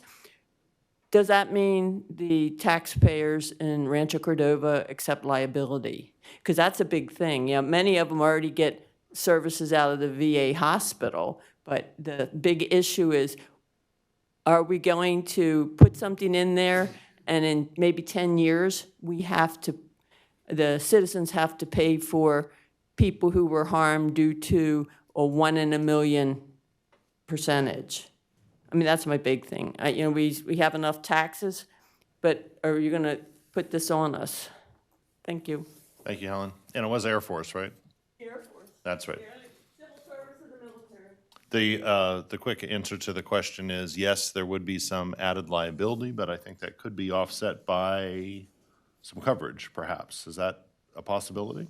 Does that mean the taxpayers in Rancho Cordova accept liability? Because that's a big thing. You know, many of them already get services out of the VA hospital, but the big issue is, are we going to put something in there and in maybe 10 years, the citizens have to pay for people who were harmed due to a 1 in a million percentage? I mean, that's my big thing. We have enough taxes, but are you going to put this on us? Thank you. Thank you, Helen. And it was Air Force, right? Air Force. That's right. Civil service of the military. The quick answer to the question is yes, there would be some added liability, but I think that could be offset by some coverage, perhaps. Is that a possibility?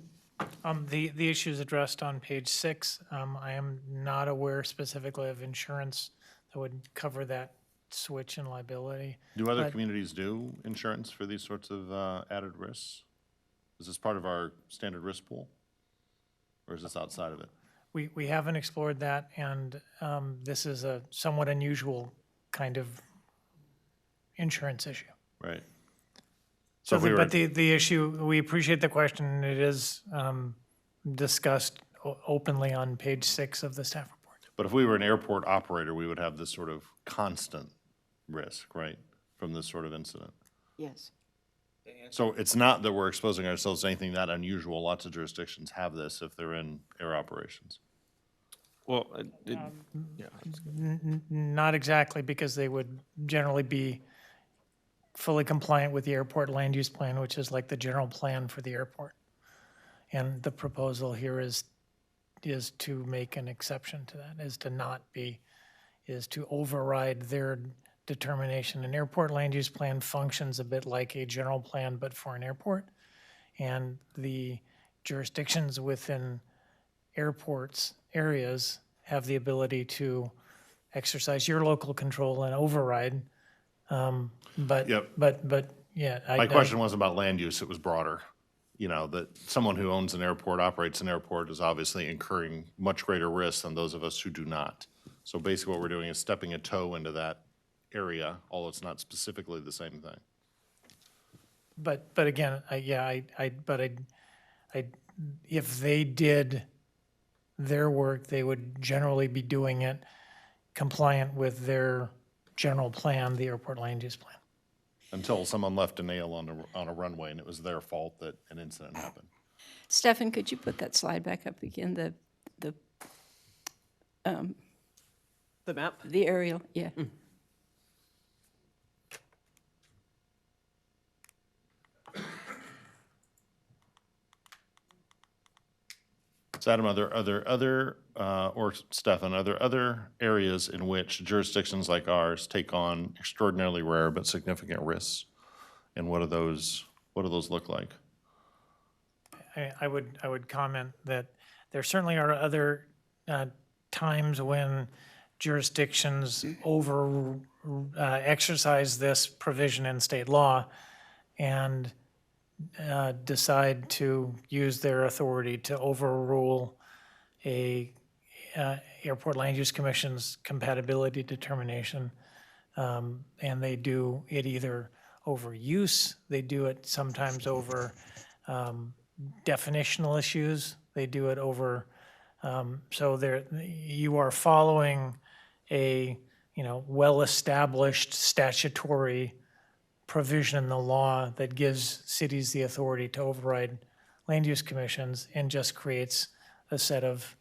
The issues addressed on page 6, I am not aware specifically of insurance that would cover that switch in liability. Do other But communities do insurance for these sorts of added risks? Is this part of our standard risk pool? Or is this outside of it? we haven't explored that, and this is a somewhat unusual kind of insurance issue. Right. So, if we were- but the issue, we appreciate the question, and it is discussed openly on page 6 of the staff report. But if we were an airport operator, we would have this sort of constant risk, right, from this sort of incident. Yes. So it's not that we're exposing ourselves to anything that unusual. Lots of jurisdictions have this if they're in air operations. Well, Not exactly, because they would generally be fully compliant with the airport land use plan, which is like the general plan for the airport. And the proposal here is to make an exception to that, is to override their determination. An airport land use plan functions a bit like a general plan, but for an airport. And the jurisdictions within airports areas have the ability to exercise your local control and override. But yeah. My question wasn't about land use, it was broader. You know, that someone who owns an airport, operates an airport, is obviously incurring much greater risk than those of us who do not. So basically what we're doing is stepping a toe into that area, although it's not specifically the same thing. But again, if they did their work, they would generally be doing it compliant with their general plan, the airport land use plan. Until someone left a nail on a runway and it was their fault that an incident happened. Stefan, could you put that slide back up again, the map? The aerial, yeah. So Adam, are there or Stefan, are there other areas in which jurisdictions like ours take on extraordinarily rare but significant risks? And what do those look like? I would comment that there certainly are other times when jurisdictions exercise this provision in state law and decide to use their authority to overrule a Airport Land Use Commission's compatibility determination. And they do it either over use, they do it sometimes over definitional issues, they do it over, so you are following a, well-established statutory provision in the law that gives cities the authority to override land use commissions and just creates a set of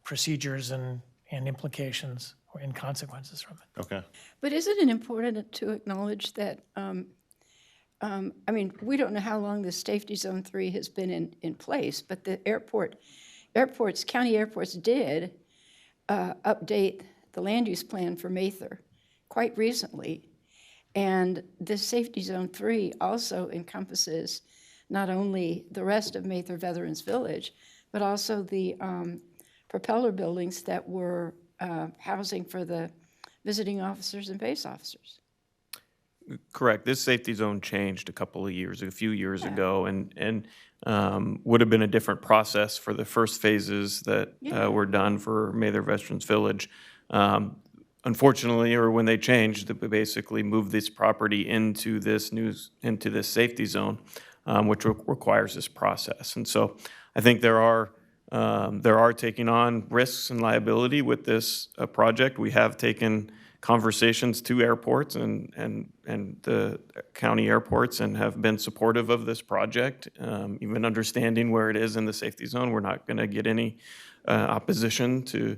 procedures and implications and consequences from it. Okay. But isn't it important to acknowledge that, we don't know how long the Safety Zone 3 has been in place, but the county airports did update the land use plan for Mather quite recently. And the Safety Zone 3 also encompasses not only the rest of Mather Veterans Village, but also the propeller buildings that were housing for the visiting officers and base officers. Correct. This safety zone changed a few years ago, and would have been a different process for the first phases that were done for Mather Veterans Village. Unfortunately, or when they changed, they basically moved this property into this safety zone, which requires this process. And so I think there are taking on risks and liability with this project. We have taken conversations to airports and the county airports and have been supportive of this project, even understanding where it is in the safety zone. We're not going to get any opposition to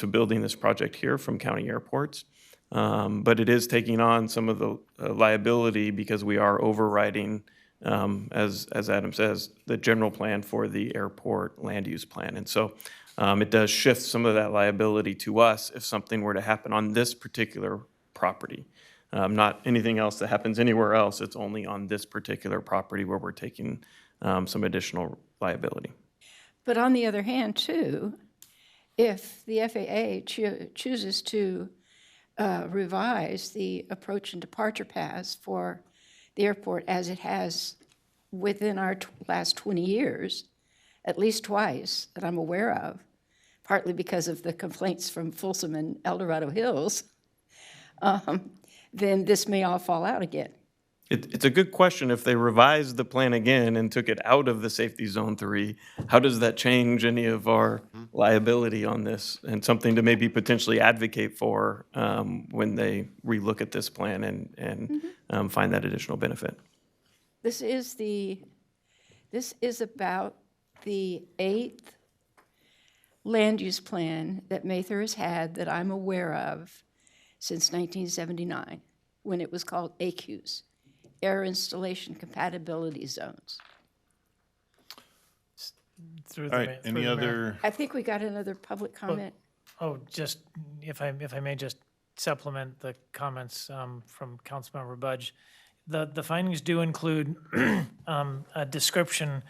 building this project here from county airports. But it is taking on some of the liability because we are overriding, as Adam says, the general plan for the airport land use plan. And so it does shift some of that liability to us if something were to happen on this particular property. Not anything else that happens anywhere else. It's only on this particular property where we're taking some additional liability. But on the other hand, too, if the FAA chooses to revise the approach and departure paths for the airport as it has within our last 20 years, at least twice that I'm aware of, partly because of the complaints from Folsom and El Dorado Hills, then this may all fall out again. It's a good question. If they revised the plan again and took it out of the Safety Zone 3, how does that change any of our liability on this? And something to maybe potentially advocate for when they relook at this plan and find that additional benefit. This is about the 8th land use plan that Mather has had that I'm aware of since 1979, when it was called ACUs. Air Installation Compatibility Zones. All right, any other? I think we got another public comment. Just, if I may just supplement the comments from Councilmember Budge. The findings do include a description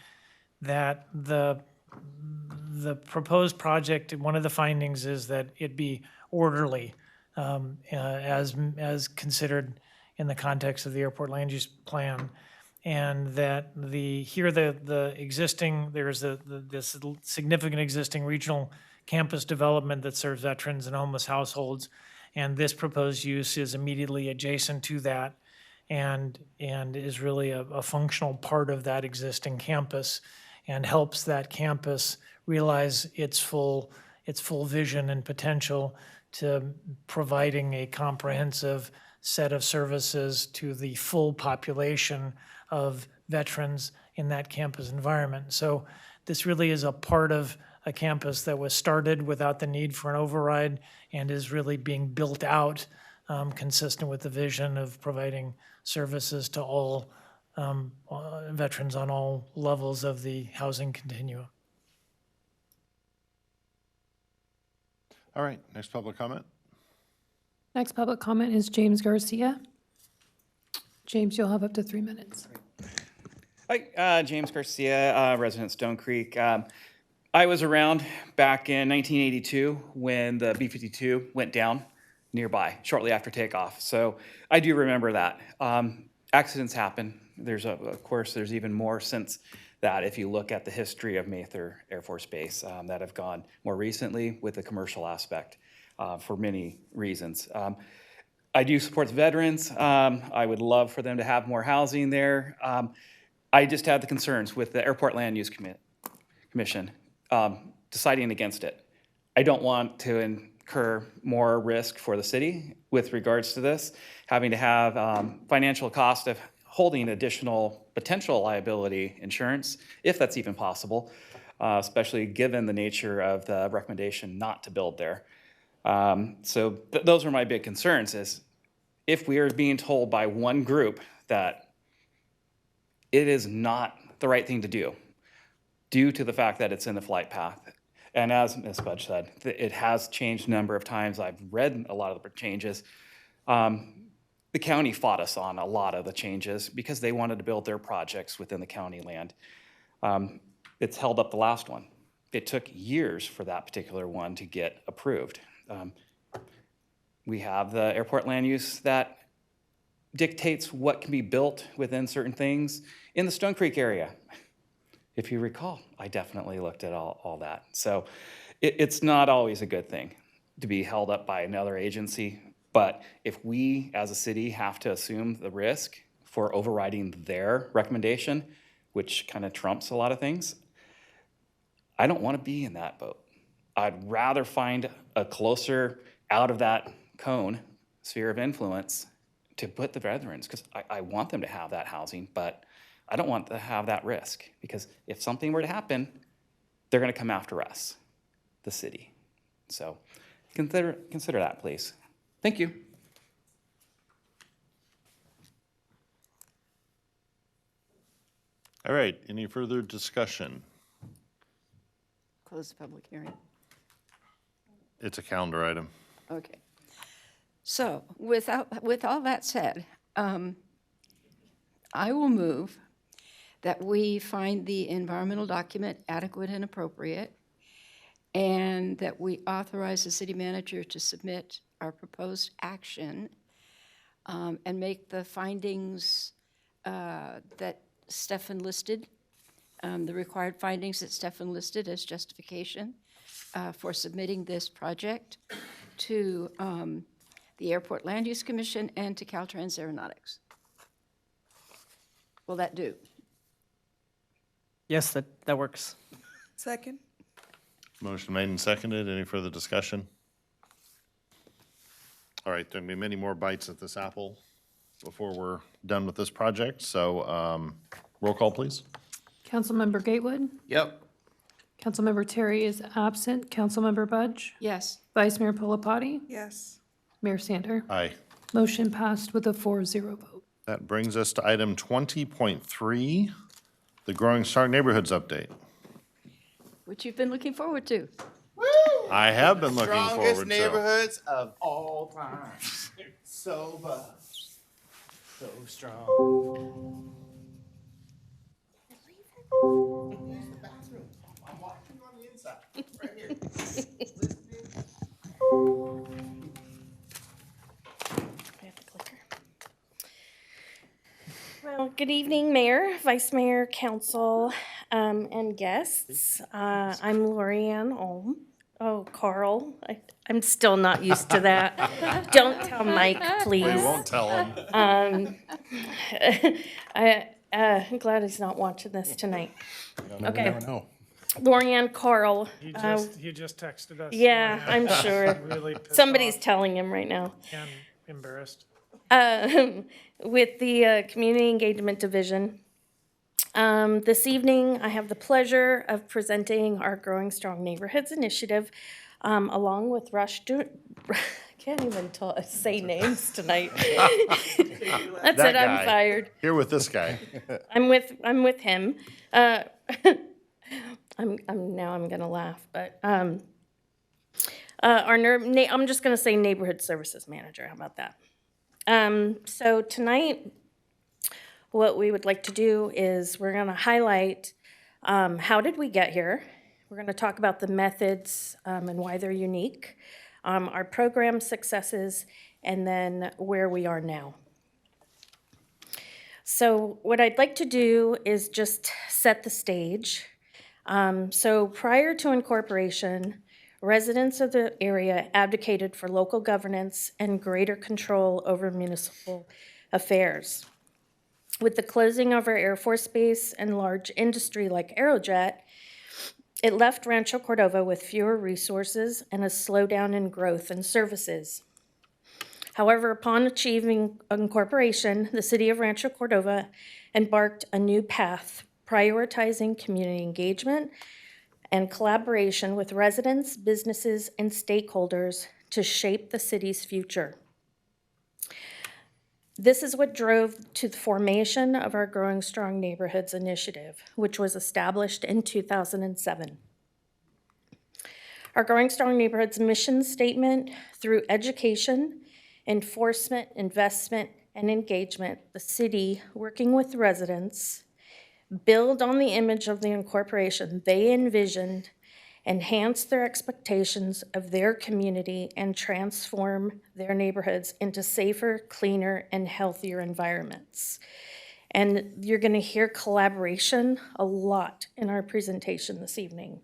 that the proposed project, one of the findings is that it be orderly as considered in the context of the airport land use plan, and that there's this significant existing regional campus development that serves veterans and homeless households, and this proposed use is immediately adjacent to that and is really a functional part of that existing campus and helps that campus realize its full vision and potential to providing a comprehensive set of services to the full population of veterans in that campus environment. So this really is a part of a campus that was started without the need for an override and is really being built out consistent with the vision of providing services to all veterans on all levels of the housing continuum. All right, next public comment. Next public comment is James Garcia. James, you'll have up to 3 minutes. Hi, James Garcia, resident Stone Creek. I was around back in 1982 when the B-52 went down nearby shortly after takeoff. So I do remember that. Accidents happen. Of course, there's even more since that if you look at the history of Mather Air Force Base that have gone more recently with the commercial aspect for many reasons. I do support the veterans. I would love for them to have more housing there. I just had the concerns with the Airport Land Use Commission deciding against it. I don't want to incur more risk for the city with regards to this, having to have financial cost of holding additional potential liability insurance, if that's even possible, especially given the nature of the recommendation not to build there. So those are my big concerns, is if we are being told by one group that it is not the right thing to do due to the fact that it's in the flight path. And as Ms. Budge said, it has changed a number of times. I've read a lot of the changes. The county fought us on a lot of the changes because they wanted to build their projects within the county land. It's held up the last one. It took years for that particular one to get approved. We have the airport land use that dictates what can be built within certain things in the Stone Creek area. If you recall, I definitely looked at all that. So it's not always a good thing to be held up by another agency. But if we as a city have to assume the risk for overriding their recommendation, which kind of trumps a lot of things, I don't want to be in that boat. I'd rather find a closer out of that cone sphere of influence to put the veterans, because I want them to have that housing, but I don't want to have that risk, because if something were to happen, they're going to come after us, the city. So consider that, please. Thank you. All right, any further discussion? Close the public hearing. It's a calendar item. Okay. So with all that said, I will move that we find the environmental document adequate and appropriate, and that we authorize the city manager to submit our proposed action and make the findings that Stefan listed, the required findings that Stefan listed as justification for submitting this project to the Airport Land Use Commission and to Caltrans Aeronautics. Will that do? Yes, that works. Second. Motion made and seconded. Any further discussion? All right, there'll be many more bites at this apple before we're done with this project. So roll call, please. Councilmember Gatewood? Yep. Councilmember Terry is absent. Councilmember Budge? Yes. Vice Mayor Pulapati? Yes. Mayor Sander? Aye. Motion passed with a 4-0 vote. That brings us to item 20.3, the Growing Strong Neighborhoods update. Which you've been looking forward to. I have been looking Strongest forward to. neighborhoods of all time. So strong. Use the bathroom. I'm watching you on the inside. Right here. Well, good evening, Mayor, Vice Mayor, Council, and guests. I'm Lorianne Olm. Oh, Carl, I'm still not used to that. Don't tell Mike, please. We won't tell him. I'm glad he's not watching this tonight. Okay. Never know. Lorianne Carl. He just texted us. Yeah, I'm sure. Really pissed Somebody's off telling him right now. and embarrassed. With the Community Engagement Division. This evening, I have the pleasure of presenting our Growing Strong Neighborhoods Initiative, along with Rush. I can't even say names tonight. That's That it. I'm guy. fired. Here with this guy. I'm with him. I'm gonna laugh, but I'm just gonna say Neighborhood Services Manager. How about that? So tonight, what we would like to do is we're gonna highlight how did we get here. We're gonna talk about the methods and why they're unique, our program successes, and then where we are now. So what I'd like to do is just set the stage. So prior to incorporation, residents of the area advocated for local governance and greater control over municipal affairs. With the closing of our Air Force Base and large industry like Aerojet, it left Rancho Cordova with fewer resources and a slowdown in growth and services. However, upon achieving incorporation, the city of Rancho Cordova embarked a new path, prioritizing community engagement and collaboration with residents, businesses, and stakeholders to shape the city's future. This is what drove to the formation of our Growing Strong Neighborhoods initiative, which was established in 2007. Our Growing Strong Neighborhoods mission statement: through education, enforcement, investment, and engagement, the city, working with residents, build on the image of the incorporation they envisioned, enhance their expectations of their community, and transform their neighborhoods into safer, cleaner, and healthier environments. And you're going to hear collaboration a lot in our presentation this evening.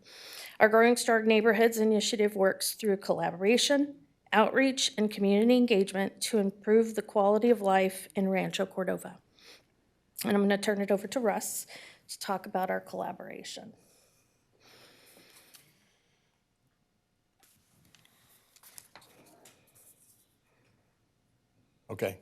Our Growing Strong Neighborhoods initiative works through collaboration, outreach, and community engagement to improve the quality of life in Rancho Cordova. And I'm going to turn it over to Russ to talk about our collaboration. Okay,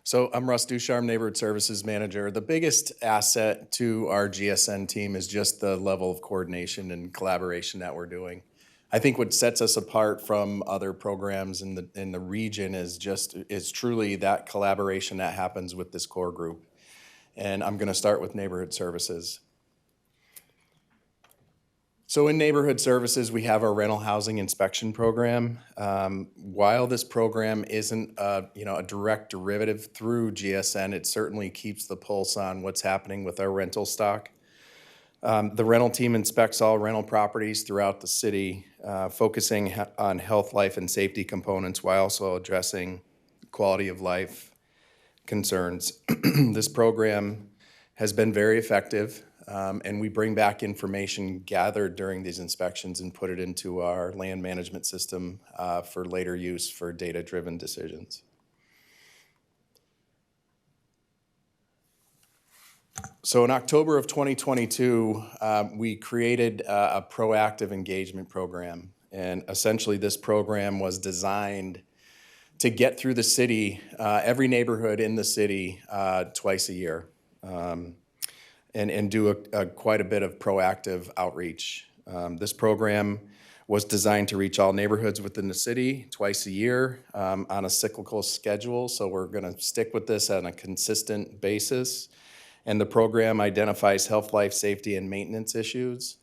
so I'm Russ Ducharme, Neighborhood Services Manager. The biggest asset to our GSN team is just the level of coordination and collaboration that we're doing. I think what sets us apart from other programs in the region is truly that collaboration that happens with this core group. And I'm going to start with Neighborhood Services. So in Neighborhood Services, we have our rental housing inspection program. While this program isn't a direct derivative through GSN, it certainly keeps the pulse on what's happening with our rental stock. The rental team inspects all rental properties throughout the city, focusing on health, life, and safety components while also addressing quality of life concerns. This program has been very effective. And we bring back information gathered during these inspections and put it into our land management system for later use for data-driven decisions. So in October of 2022, we created a proactive engagement program. And essentially this program was designed to get through the city, every neighborhood in the city twice a year. And do quite a bit of proactive outreach. This program was designed to reach all neighborhoods within the city twice a year on a cyclical schedule, so we're going to stick with this on a consistent basis. And the program identifies health, life, safety, and maintenance issues.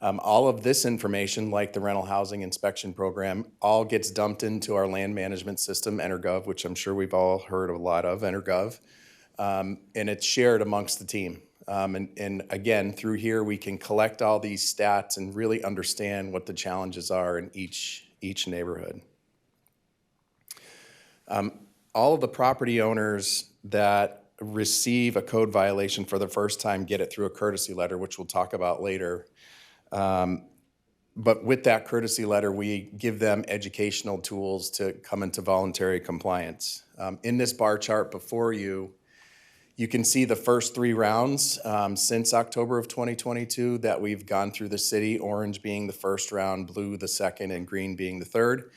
All of this information, like the rental housing inspection program, all gets dumped into our land management system, EnerGov, which I'm sure we've all heard a lot of, EnerGov, and it's shared amongst the team. And again, through here, we can collect all these stats and really understand what the challenges are in each neighborhood. All of the property owners that receive a code violation for the first time get it through a courtesy letter, which we'll talk about later. But with that courtesy letter, we give them educational tools to come into voluntary compliance. In this bar chart before you, you can see the first 3 rounds since October of 2022 that we've gone through the city, orange being the first round, blue the second, and green being the third.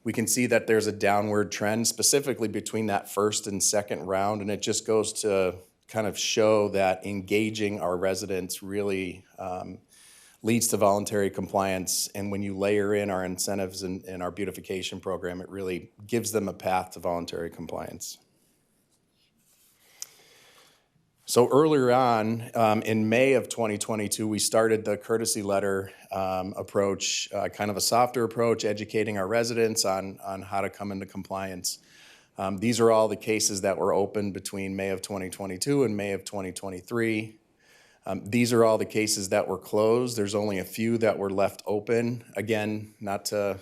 We can see that there's a downward trend specifically between that first and second round, and it just goes to kind of show that engaging our residents really leads to voluntary compliance. And when you layer in our incentives and our beautification program, it really gives them a path to voluntary compliance. So earlier on, in May of 2022, we started the courtesy letter approach, kind of a softer approach, educating our residents on how to come into compliance. These are all the cases that were open between May of 2022 and May of 2023. These are all the cases that were closed. There's only a few that were left open. Again, not to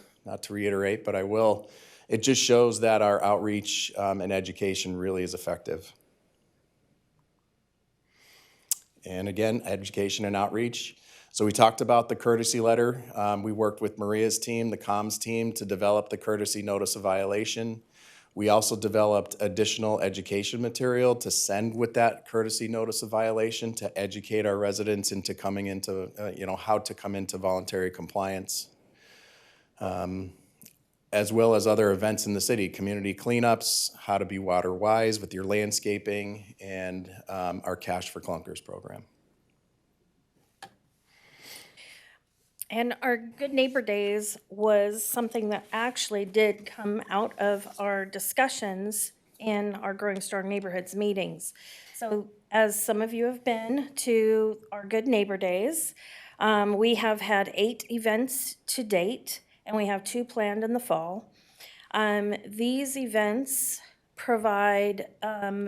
reiterate, but I will. It just shows that our outreach and education really is effective. And again, education and outreach. So we talked about the courtesy letter. We worked with Maria's team, the comms team, to develop the courtesy notice of violation. We also developed additional education material to send with that courtesy notice of violation to educate our residents into coming into, how to come into voluntary compliance. As well as other events in the city, community cleanups, how to be water wise with your landscaping, and our Cash for Clunkers program. And our Good Neighbor Days was something that actually did come out of our discussions in our Growing Strong Neighborhoods meetings. So as some of you have been to our Good Neighbor Days, we have had 8 events to date, and we have 2 planned in the fall. These events provide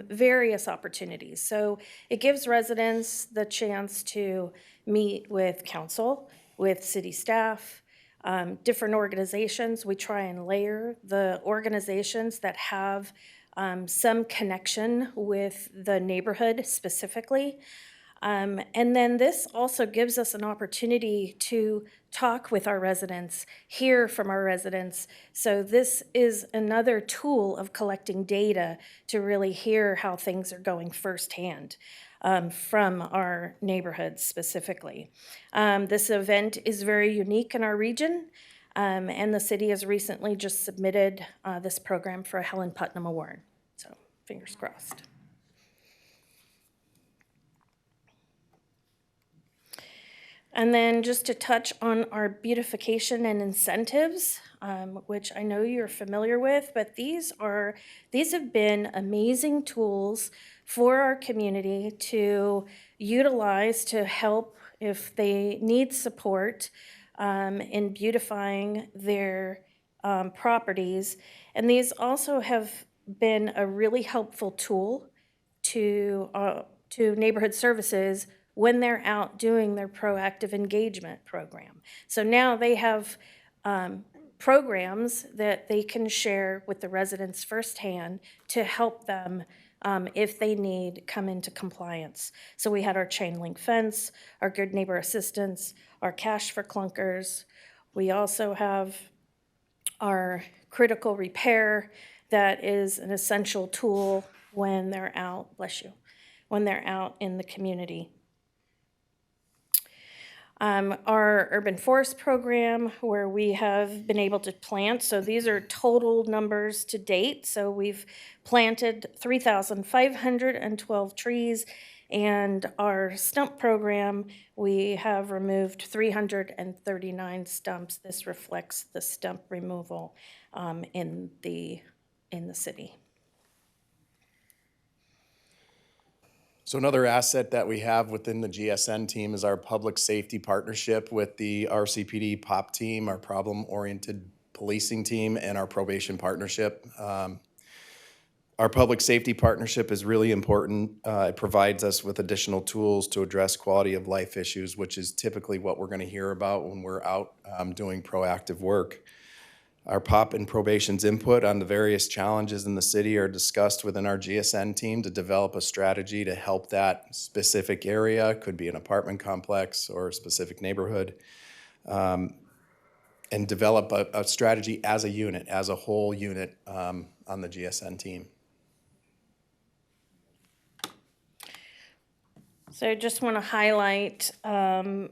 various opportunities. So it gives residents the chance to meet with council, with city staff, different organizations. We try and layer the organizations that have some connection with the neighborhood specifically. And then this also gives us an opportunity to talk with our residents, hear from our residents. So this is another tool of collecting data to really hear how things are going firsthand from our neighborhoods specifically. This event is very unique in our region, and the city has recently just submitted this program for a Helen Putnam Award. So fingers crossed. And then just to touch on our beautification and incentives, which I know you're familiar with, but these have been amazing tools for our community to utilize to help if they need support in beautifying their properties. And these also have been a really helpful tool to neighborhood services when they're out doing their proactive engagement program. So now they have programs that they can share with the residents firsthand to help them if they need come into compliance. So we had our chain link fence, our good neighbor assistance, our Cash for Clunkers. We also have our critical repair that is an essential tool when they're out, bless you, when they're out in the community. Our urban forest program, where we have been able to plant, so these are total numbers to date. So we've planted 3,512 trees, and our stump program, we have removed 339 stumps. This reflects the stump removal in the city. So another asset that we have within the GSN team is our public safety partnership with the RCPD POP team, our problem-oriented policing team, and our probation partnership. Our public safety partnership is really important. It provides us with additional tools to address quality of life issues, which is typically what we're going to hear about when we're out doing proactive work. Our POP and probation's input on the various challenges in the city are discussed within our GSN team to develop a strategy to help that specific area, could be an apartment complex or a specific neighborhood, and develop a strategy as a unit, as a whole unit on the GSN team. So I just want to highlight an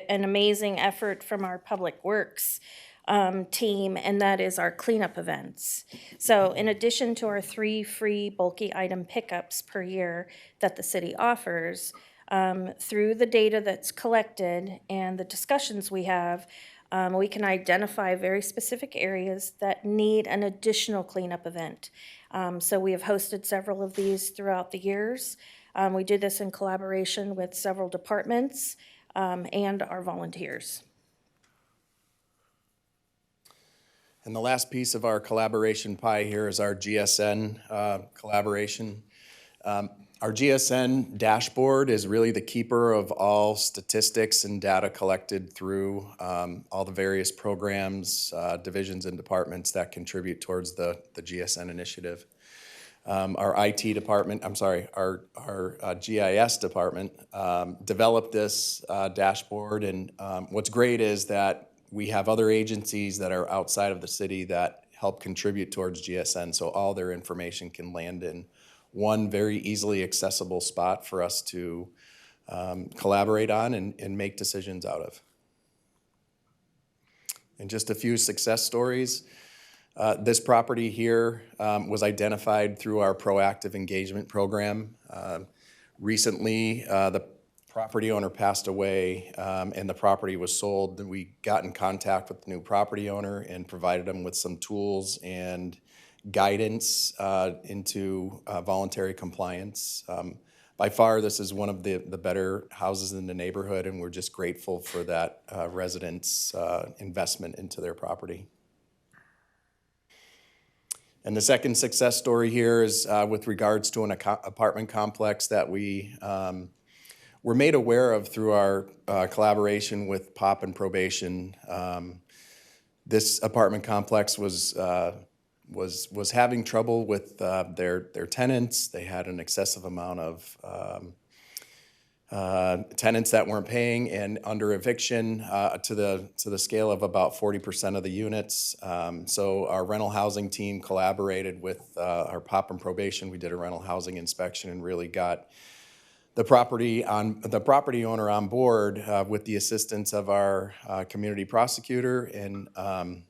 amazing effort from our Public Works team, and that is our cleanup events. So in addition to our 3 free bulky item pickups per year that the city offers, through the data that's collected and the discussions we have, we can identify very specific areas that need an additional cleanup event. So we have hosted several of these throughout the years. We do this in collaboration with several departments and our volunteers. And the last piece of our collaboration pie here is our GSN collaboration. Our GSN dashboard is really the keeper of all statistics and data collected through all the various programs, divisions, and departments that contribute towards the GSN initiative. our IT department, our GIS department developed this dashboard. And what's great is that we have other agencies that are outside of the city that help contribute towards GSN, so all their information can land in one very easily accessible spot for us to collaborate on and make decisions out of. And just a few success stories. This property here was identified through our proactive engagement program. Recently, the property owner passed away and the property was sold. And we got in contact with the new property owner and provided them with some tools and guidance into voluntary compliance. By far, this is one of the better houses in the neighborhood, and we're just grateful for that residents' investment into their property. And the second success story here is with regards to an apartment complex that we were made aware of through our collaboration with POP and probation. This apartment complex was having trouble with their tenants. They had an excessive amount of tenants that weren't paying and under eviction to the scale of about 40% of the units. So our rental housing team collaborated with our POP and probation. We did a rental housing inspection and really got the property owner on board with the assistance of our community prosecutor, and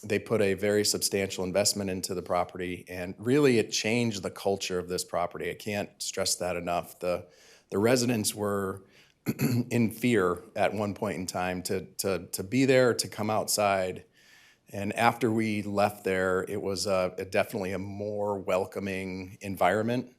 they put a very substantial investment into the property, and really it changed the culture of this property. I can't stress that enough. The residents were in fear at one point in time to be there, to come outside. And after we left there, it was definitely a more welcoming environment.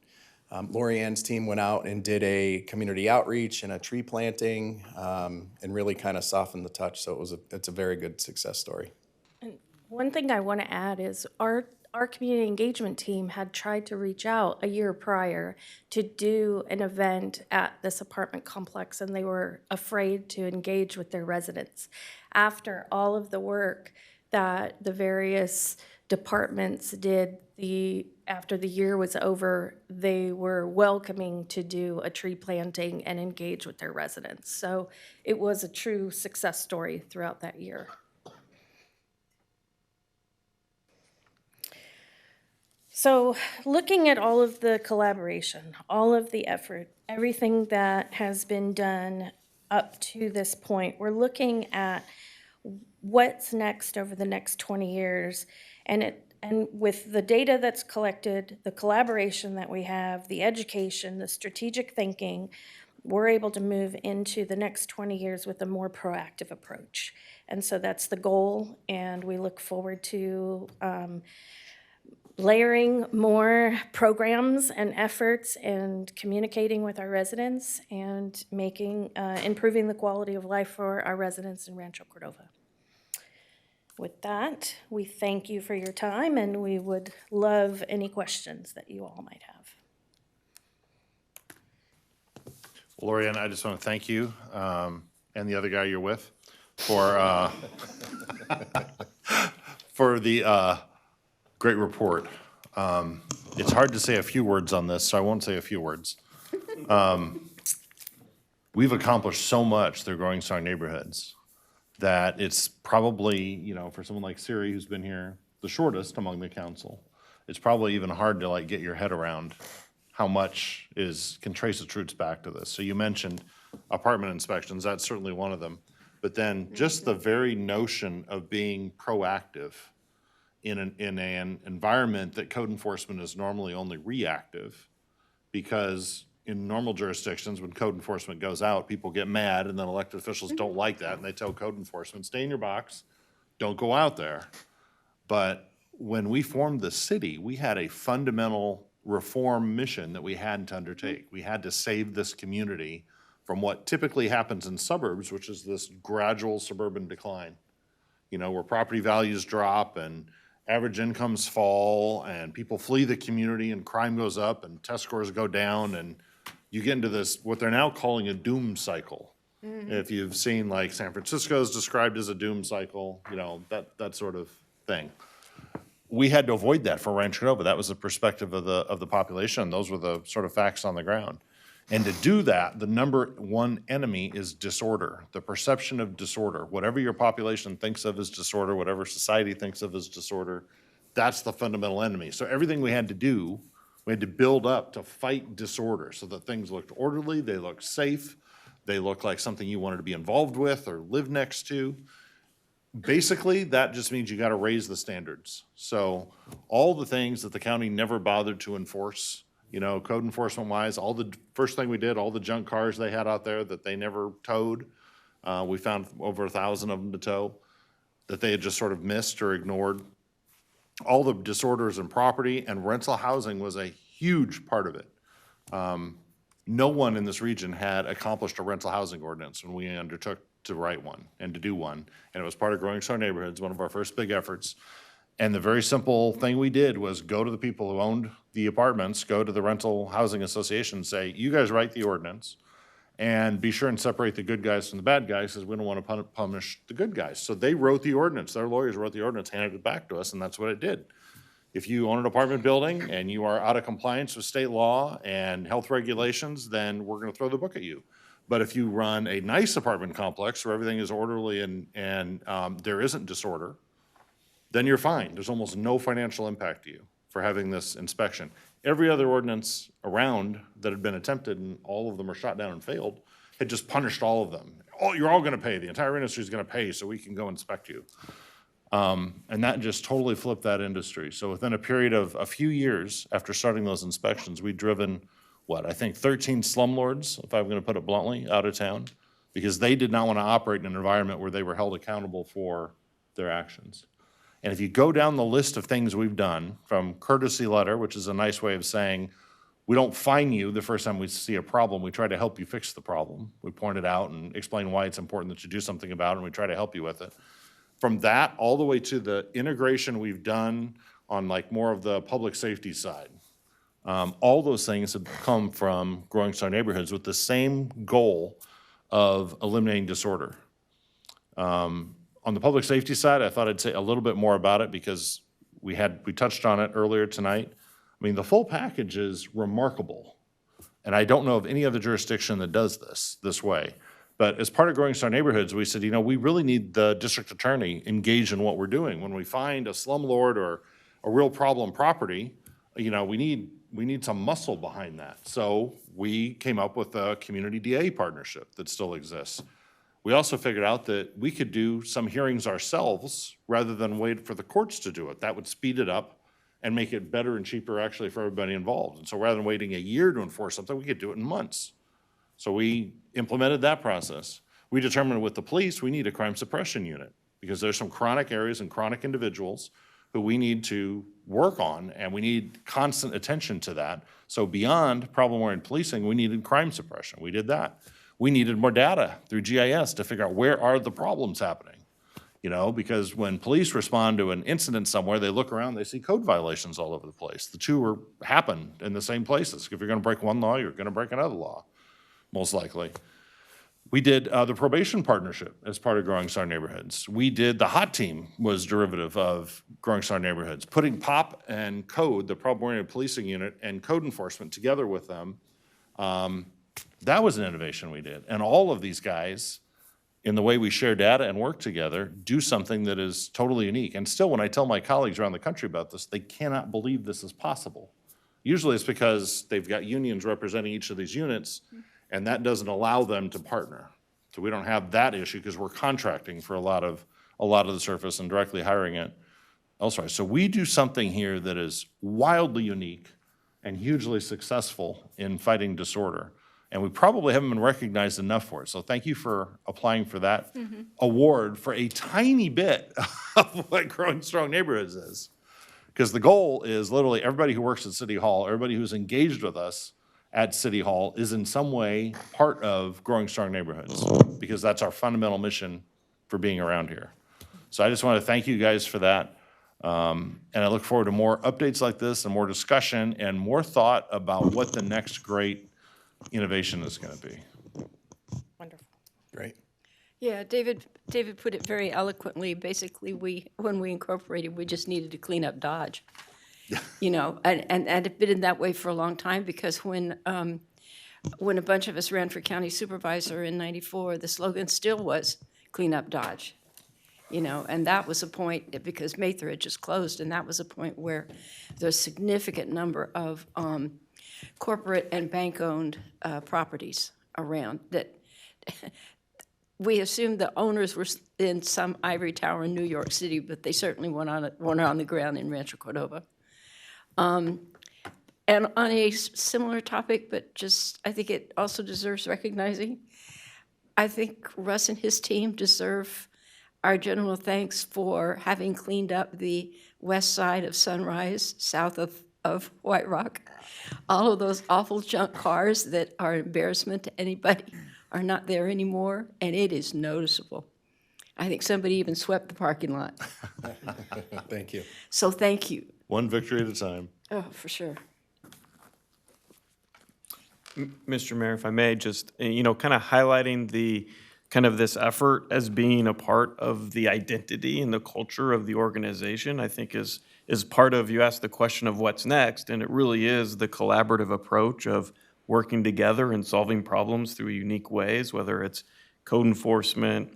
Lori Ann's team went out and did a community outreach and a tree planting and really kind of softened the touch. So it's a very good success story. And one thing I want to add is our community engagement team had tried to reach out a year prior to do an event at this apartment complex, and they were afraid to engage with their residents. After all of the work that the various departments did, after the year was over, they were welcoming to do a tree planting and engage with their residents. So it was a true success story throughout that year. So looking at all of the collaboration, all of the effort, everything that has been done up to this point, we're looking at what's next over the next 20 years. And with the data that's collected, the collaboration that we have, the education, the strategic thinking, we're able to move into the next 20 years with a more proactive approach. And so that's the goal, and we look forward to layering more programs and efforts and communicating with our residents and improving the quality of life for our residents in Rancho Cordova. With that, we thank you for your time, and we would love any questions that you all might have. Lori Ann, I just want to thank you and the other guy you're with for the great report. It's hard to say a few words on this, so I won't say a few words. We've accomplished so much through Growing Strong Neighborhoods that it's probably, for someone like Siri, who's been here the shortest among the council, it's probably even hard to get your head around how much can trace its roots back to this. So you mentioned apartment inspections, that's certainly one of them. But then just the very notion of being proactive in an environment that code enforcement is normally only reactive, because in normal jurisdictions, when code enforcement goes out, people get mad, and then elected officials don't like that, and they tell code enforcement, stay in your box, don't go out there. But when we formed the city, we had a fundamental reform mission that we had to undertake. We had to save this community from what typically happens in suburbs, which is this gradual suburban decline, where property values drop and average incomes fall and people flee the community and crime goes up and test scores go down, and you get into this, what they're now calling a doom cycle. Mm-hmm. If you've seen San Francisco is described as a doom cycle, that sort of thing. we had to avoid that for Rancho Cordova. That was the perspective of the population. Those were the sort of facts on the ground. And to do that, the number one enemy is disorder, the perception of disorder. Whatever your population thinks of as disorder, whatever society thinks of as disorder, that's the fundamental enemy. So everything we had to do, we had to build up to fight disorder so that things looked orderly, they looked safe, they looked like something you wanted to be involved with or live next to. Basically, that just means you got to raise the standards. So all the things that the county never bothered to enforce, you know, code enforcement wise, all the first thing we did, all the junk cars they had out there that they never towed, we found over 1,000 of them to tow that they had just sort of missed or ignored. All the disorders in property and rental housing was a huge part of it. No one in this region had accomplished a rental housing ordinance when we undertook to write one and to do one. And it was part of Growing Strong Neighborhoods, one of our first big efforts. And the very simple thing we did was go to the people who owned the apartments, go to the rental housing association and say, you guys write the ordinance and be sure and separate the good guys from the bad guys because we don't want to punish the good guys. So they wrote the ordinance. Their lawyers wrote the ordinance, handed it back to us, and that's what it did. If you own an apartment building and you are out of compliance with state law and health regulations, then we're going to throw the book at you. But if you run a nice apartment complex where everything is orderly and there isn't disorder, then you're fine. There's almost no financial impact to you for having this inspection. Every other ordinance around that had been attempted, and all of them were shot down and failed, had just punished all of them. Oh, you're all going to pay. The entire industry is going to pay so we can go inspect you. And that just totally flipped that industry. So within a period of a few years after starting those inspections, we'd driven, what, I think 13 slumlords, if I'm going to put it bluntly, out of town because they did not want to operate in an environment where they were held accountable for their actions. And if you go down the list of things we've done, from courtesy letter, which is a nice way of saying, we don't fine you the first time we see a problem, we try to help you fix the problem. We point it out and explain why it's important that you do something about it, and we try to help you with it. From that all the way to the integration we've done on like more of the public safety side. All those things have come from Growing Strong Neighborhoods with the same goal of eliminating disorder. On the public safety side, I thought I'd say a little bit more about it because we touched on it earlier tonight. I mean, the full package is remarkable. And I don't know of any other jurisdiction that does this way. But as part of Growing Strong Neighborhoods, we said, you know, we really need the district attorney engaged in what we're doing. When we find a slumlord or a real problem property, you know, we need some muscle behind that. So we came up with a community DA partnership that still exists. We also figured out that we could do some hearings ourselves rather than wait for the courts to do it. That would speed it up and make it better and cheaper actually for everybody involved. And so rather than waiting a year to enforce something, we could do it in months. So we implemented that process. We determined with the police, we need a crime suppression unit because there's some chronic areas and chronic individuals who we need to work on, and we need constant attention to that. So beyond problem-oriented policing, we needed crime suppression. We did that. We needed more data through GIS to figure out where are the problems happening. You know, because when police respond to an incident somewhere, they look around, they see code violations all over the place. The two happen in the same places. If you're going to break one law, you're going to break another law, most likely. We did the probation partnership as part of Growing Strong Neighborhoods. We did the HOT team was derivative of Growing Strong Neighborhoods, putting POP and code, the problem-oriented policing unit, and code enforcement together with them. That was an innovation we did. And all of these guys, in the way we share data and work together, do something that is totally unique. And still, when I tell my colleagues around the country about this, they cannot believe this is possible. Usually it's because they've got unions representing each of these units, and that doesn't allow them to partner. So we don't have that issue because we're contracting for a lot of the surface and directly hiring it elsewhere. So we do something here that is wildly unique and hugely successful in fighting disorder. And we probably haven't been recognized enough for it. So thank you for applying for that award for a tiny bit of what Growing Strong Neighborhoods is. Because the goal is literally everybody who works at City Hall, everybody who's engaged with us at City Hall is in some way part of Growing Strong Neighborhoods, because that's our fundamental mission for being around here. So I just want to thank you guys for that. And I look forward to more updates like this and more discussion and more thought about what the next great innovation is going to be. Wonderful. Great. Yeah, David put it very eloquently. Basically, when we incorporated, we just needed to clean up Dodge. You know, and it's been that way for a long time, because when a bunch of us ran for county supervisor in '94, the slogan still was "Clean up Dodge." You know, and that was a point, because Mather had just closed, and that was a point where there's a significant number of corporate and bank-owned properties around that. We assumed the owners were in some ivory tower in New York City, but they certainly weren't on the ground in Rancho Cordova. And on a similar topic, but just, I think it also deserves recognizing, I think Russ and his team deserve our general thanks for having cleaned up the west side of Sunrise, south of White Rock. All of those awful junk cars that are an embarrassment to anybody are not there anymore, and it is noticeable. I think somebody even swept the parking lot. Thank you. So thank you. One victory at a time. Oh, for sure. Mr. Mayor, if I may, just, you know, kind of highlighting the kind of this effort as being a part of the identity and the culture of the organization, I think is part of, you asked the question of what's next, and it really is the collaborative approach of working together and solving problems through unique ways, whether it's code enforcement,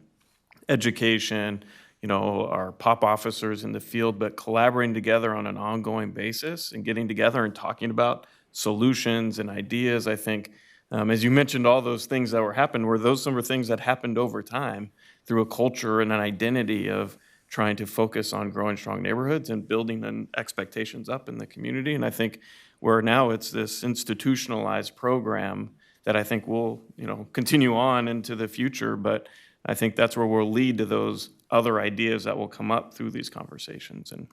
education, you know, our POP officers in the field, but collaborating together on an ongoing basis and getting together and talking about solutions and ideas. I think, as you mentioned, all those things that were happening, some were things that happened over time through a culture and an identity of trying to focus on growing strong neighborhoods and building an expectations up in the community. And I think where now it's this institutionalized program that I think will, you know, continue on into the future, but I think that's where we'll lead to those other ideas that will come up through these conversations. And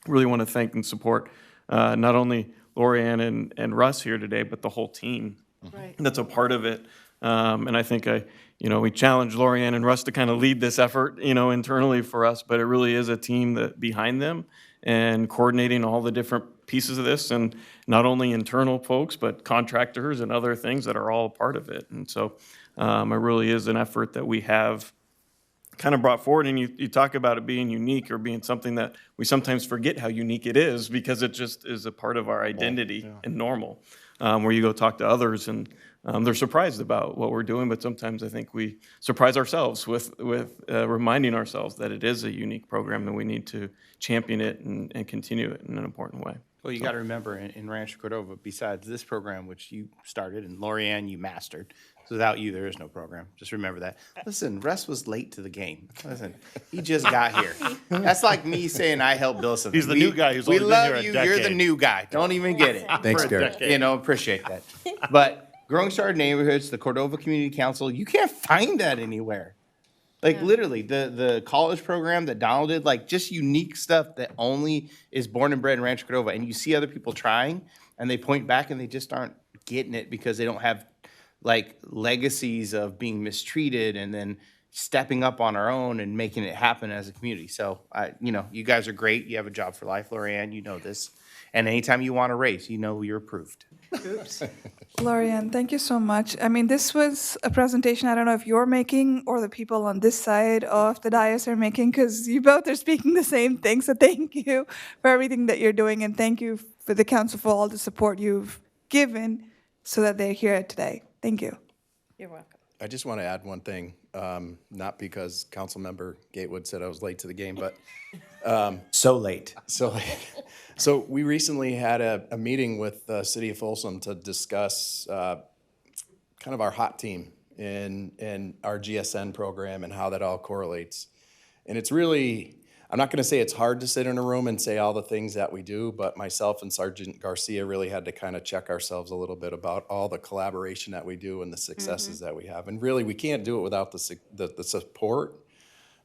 really want to thank and support not only Lorianne and Russ here today, but the whole team that's a part of it. And I think we challenged Lorianne and Russ to kind of lead this effort, you know, internally for us, but it really is a team that behind them and coordinating all the different pieces of this, and not only internal folks, but contractors and other things that are all a part of it. And so it really is an effort that we have kind of brought forward. And you talk about it being unique or being something that we sometimes forget how unique it is, because it just is a part of our identity and normal, where you go talk to others and they're surprised about what we're doing, but sometimes I think we surprise ourselves with reminding ourselves that it is a unique program and we need to champion it and continue it in an important way. Well, you got to remember, in Rancho Cordova, besides this program, which you started, and Lorianne, you mastered, so without you, there is no program. Just remember that. Listen, Russ was late to the game. Listen, he just got here. That's like me saying I helped build something. He's the new guy who's only been here a decade. We love you. You're the new guy. Don't even get it. Thanks, Gary. You know, appreciate that. But Growing Star Neighborhoods, the Cordova Community Council, you can't find that anywhere. Like literally, the college program that Donald did, like just unique stuff that only is born and bred in Rancho Cordova. And you see other people trying, and they point back, and they just aren't getting it because they don't have like legacies of being mistreated and then stepping up on our own and making it happen as a community. So, you guys are great. You have a job for life, Lorianne. You know this. And anytime you want a raise, you know you're approved. Oops. Lorianne, thank you so much. I mean, this was a presentation I don't know if you're making or the people on this side of the dais are making, because you both are speaking the same thing. So thank you for everything that you're doing, and thank you for the council for all the support you've given so that they're here today. Thank you. You're welcome. I just want to add one thing, not because Councilmember Gatewood said I was late to the game, but so late. So we recently had a meeting with the City of Folsom to discuss kind of our hot team and our GSN program and how that all correlates. And it's really, I'm not going to say it's hard to sit in a room and say all the things that we do, but myself and Sergeant Garcia really had to kind of check ourselves a little bit about all the collaboration that we do and the successes that we have. And really, we can't do it without the support,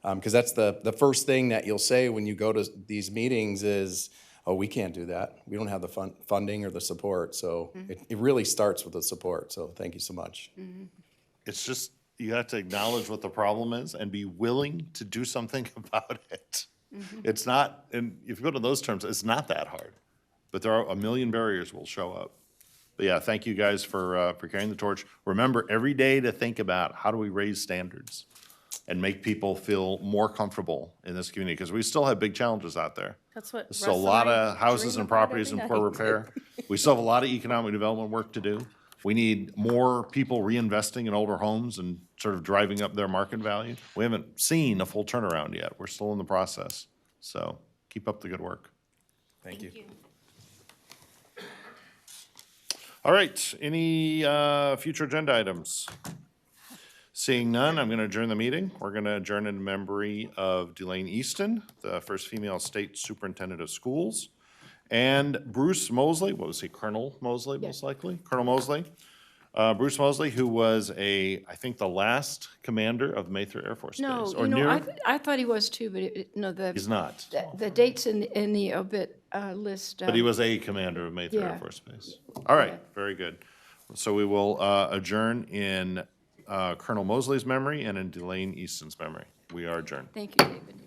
because that's the first thing that you'll say when you go to these meetings is, oh, we can't do that. We don't have the funding or the support. So it really starts with the support. So thank you so much. It's just, you have to acknowledge what the problem is and be willing to do something about it. It's not, and if you go to those terms, it's not that hard. But there are a million barriers will show up. But yeah, thank you guys for carrying the torch. Remember every day to think about how do we raise standards. and make people feel more comfortable in this community, because we still have big challenges out there. That's what There's still a Russ and lot I of houses dream and about properties in every poor night. repair. We still have a lot of economic development work to do. We need more people reinvesting in older homes and sort of driving up their market value. We haven't seen a full turnaround yet. We're still in the process. So keep up the good work. Thank you. All right, any future agenda items? Seeing none, I'm going to adjourn the meeting. We're going to adjourn in memory of Delane Easton, the first female state superintendent of schools, and Bruce Mosley, what was he, Colonel Mosley, most likely? Colonel Mosley. Bruce Mosley, who was I think the last commander of Mather Air Force No, Base. Or you know, near. I thought he was too, but no, He's not. the dates in the obit list. But he was a commander of Mather Air yeah. Force Base. All right, very good. So we will adjourn in Colonel Mosley's memory and in Delane Easton's memory. We are adjourned. Thank you, David.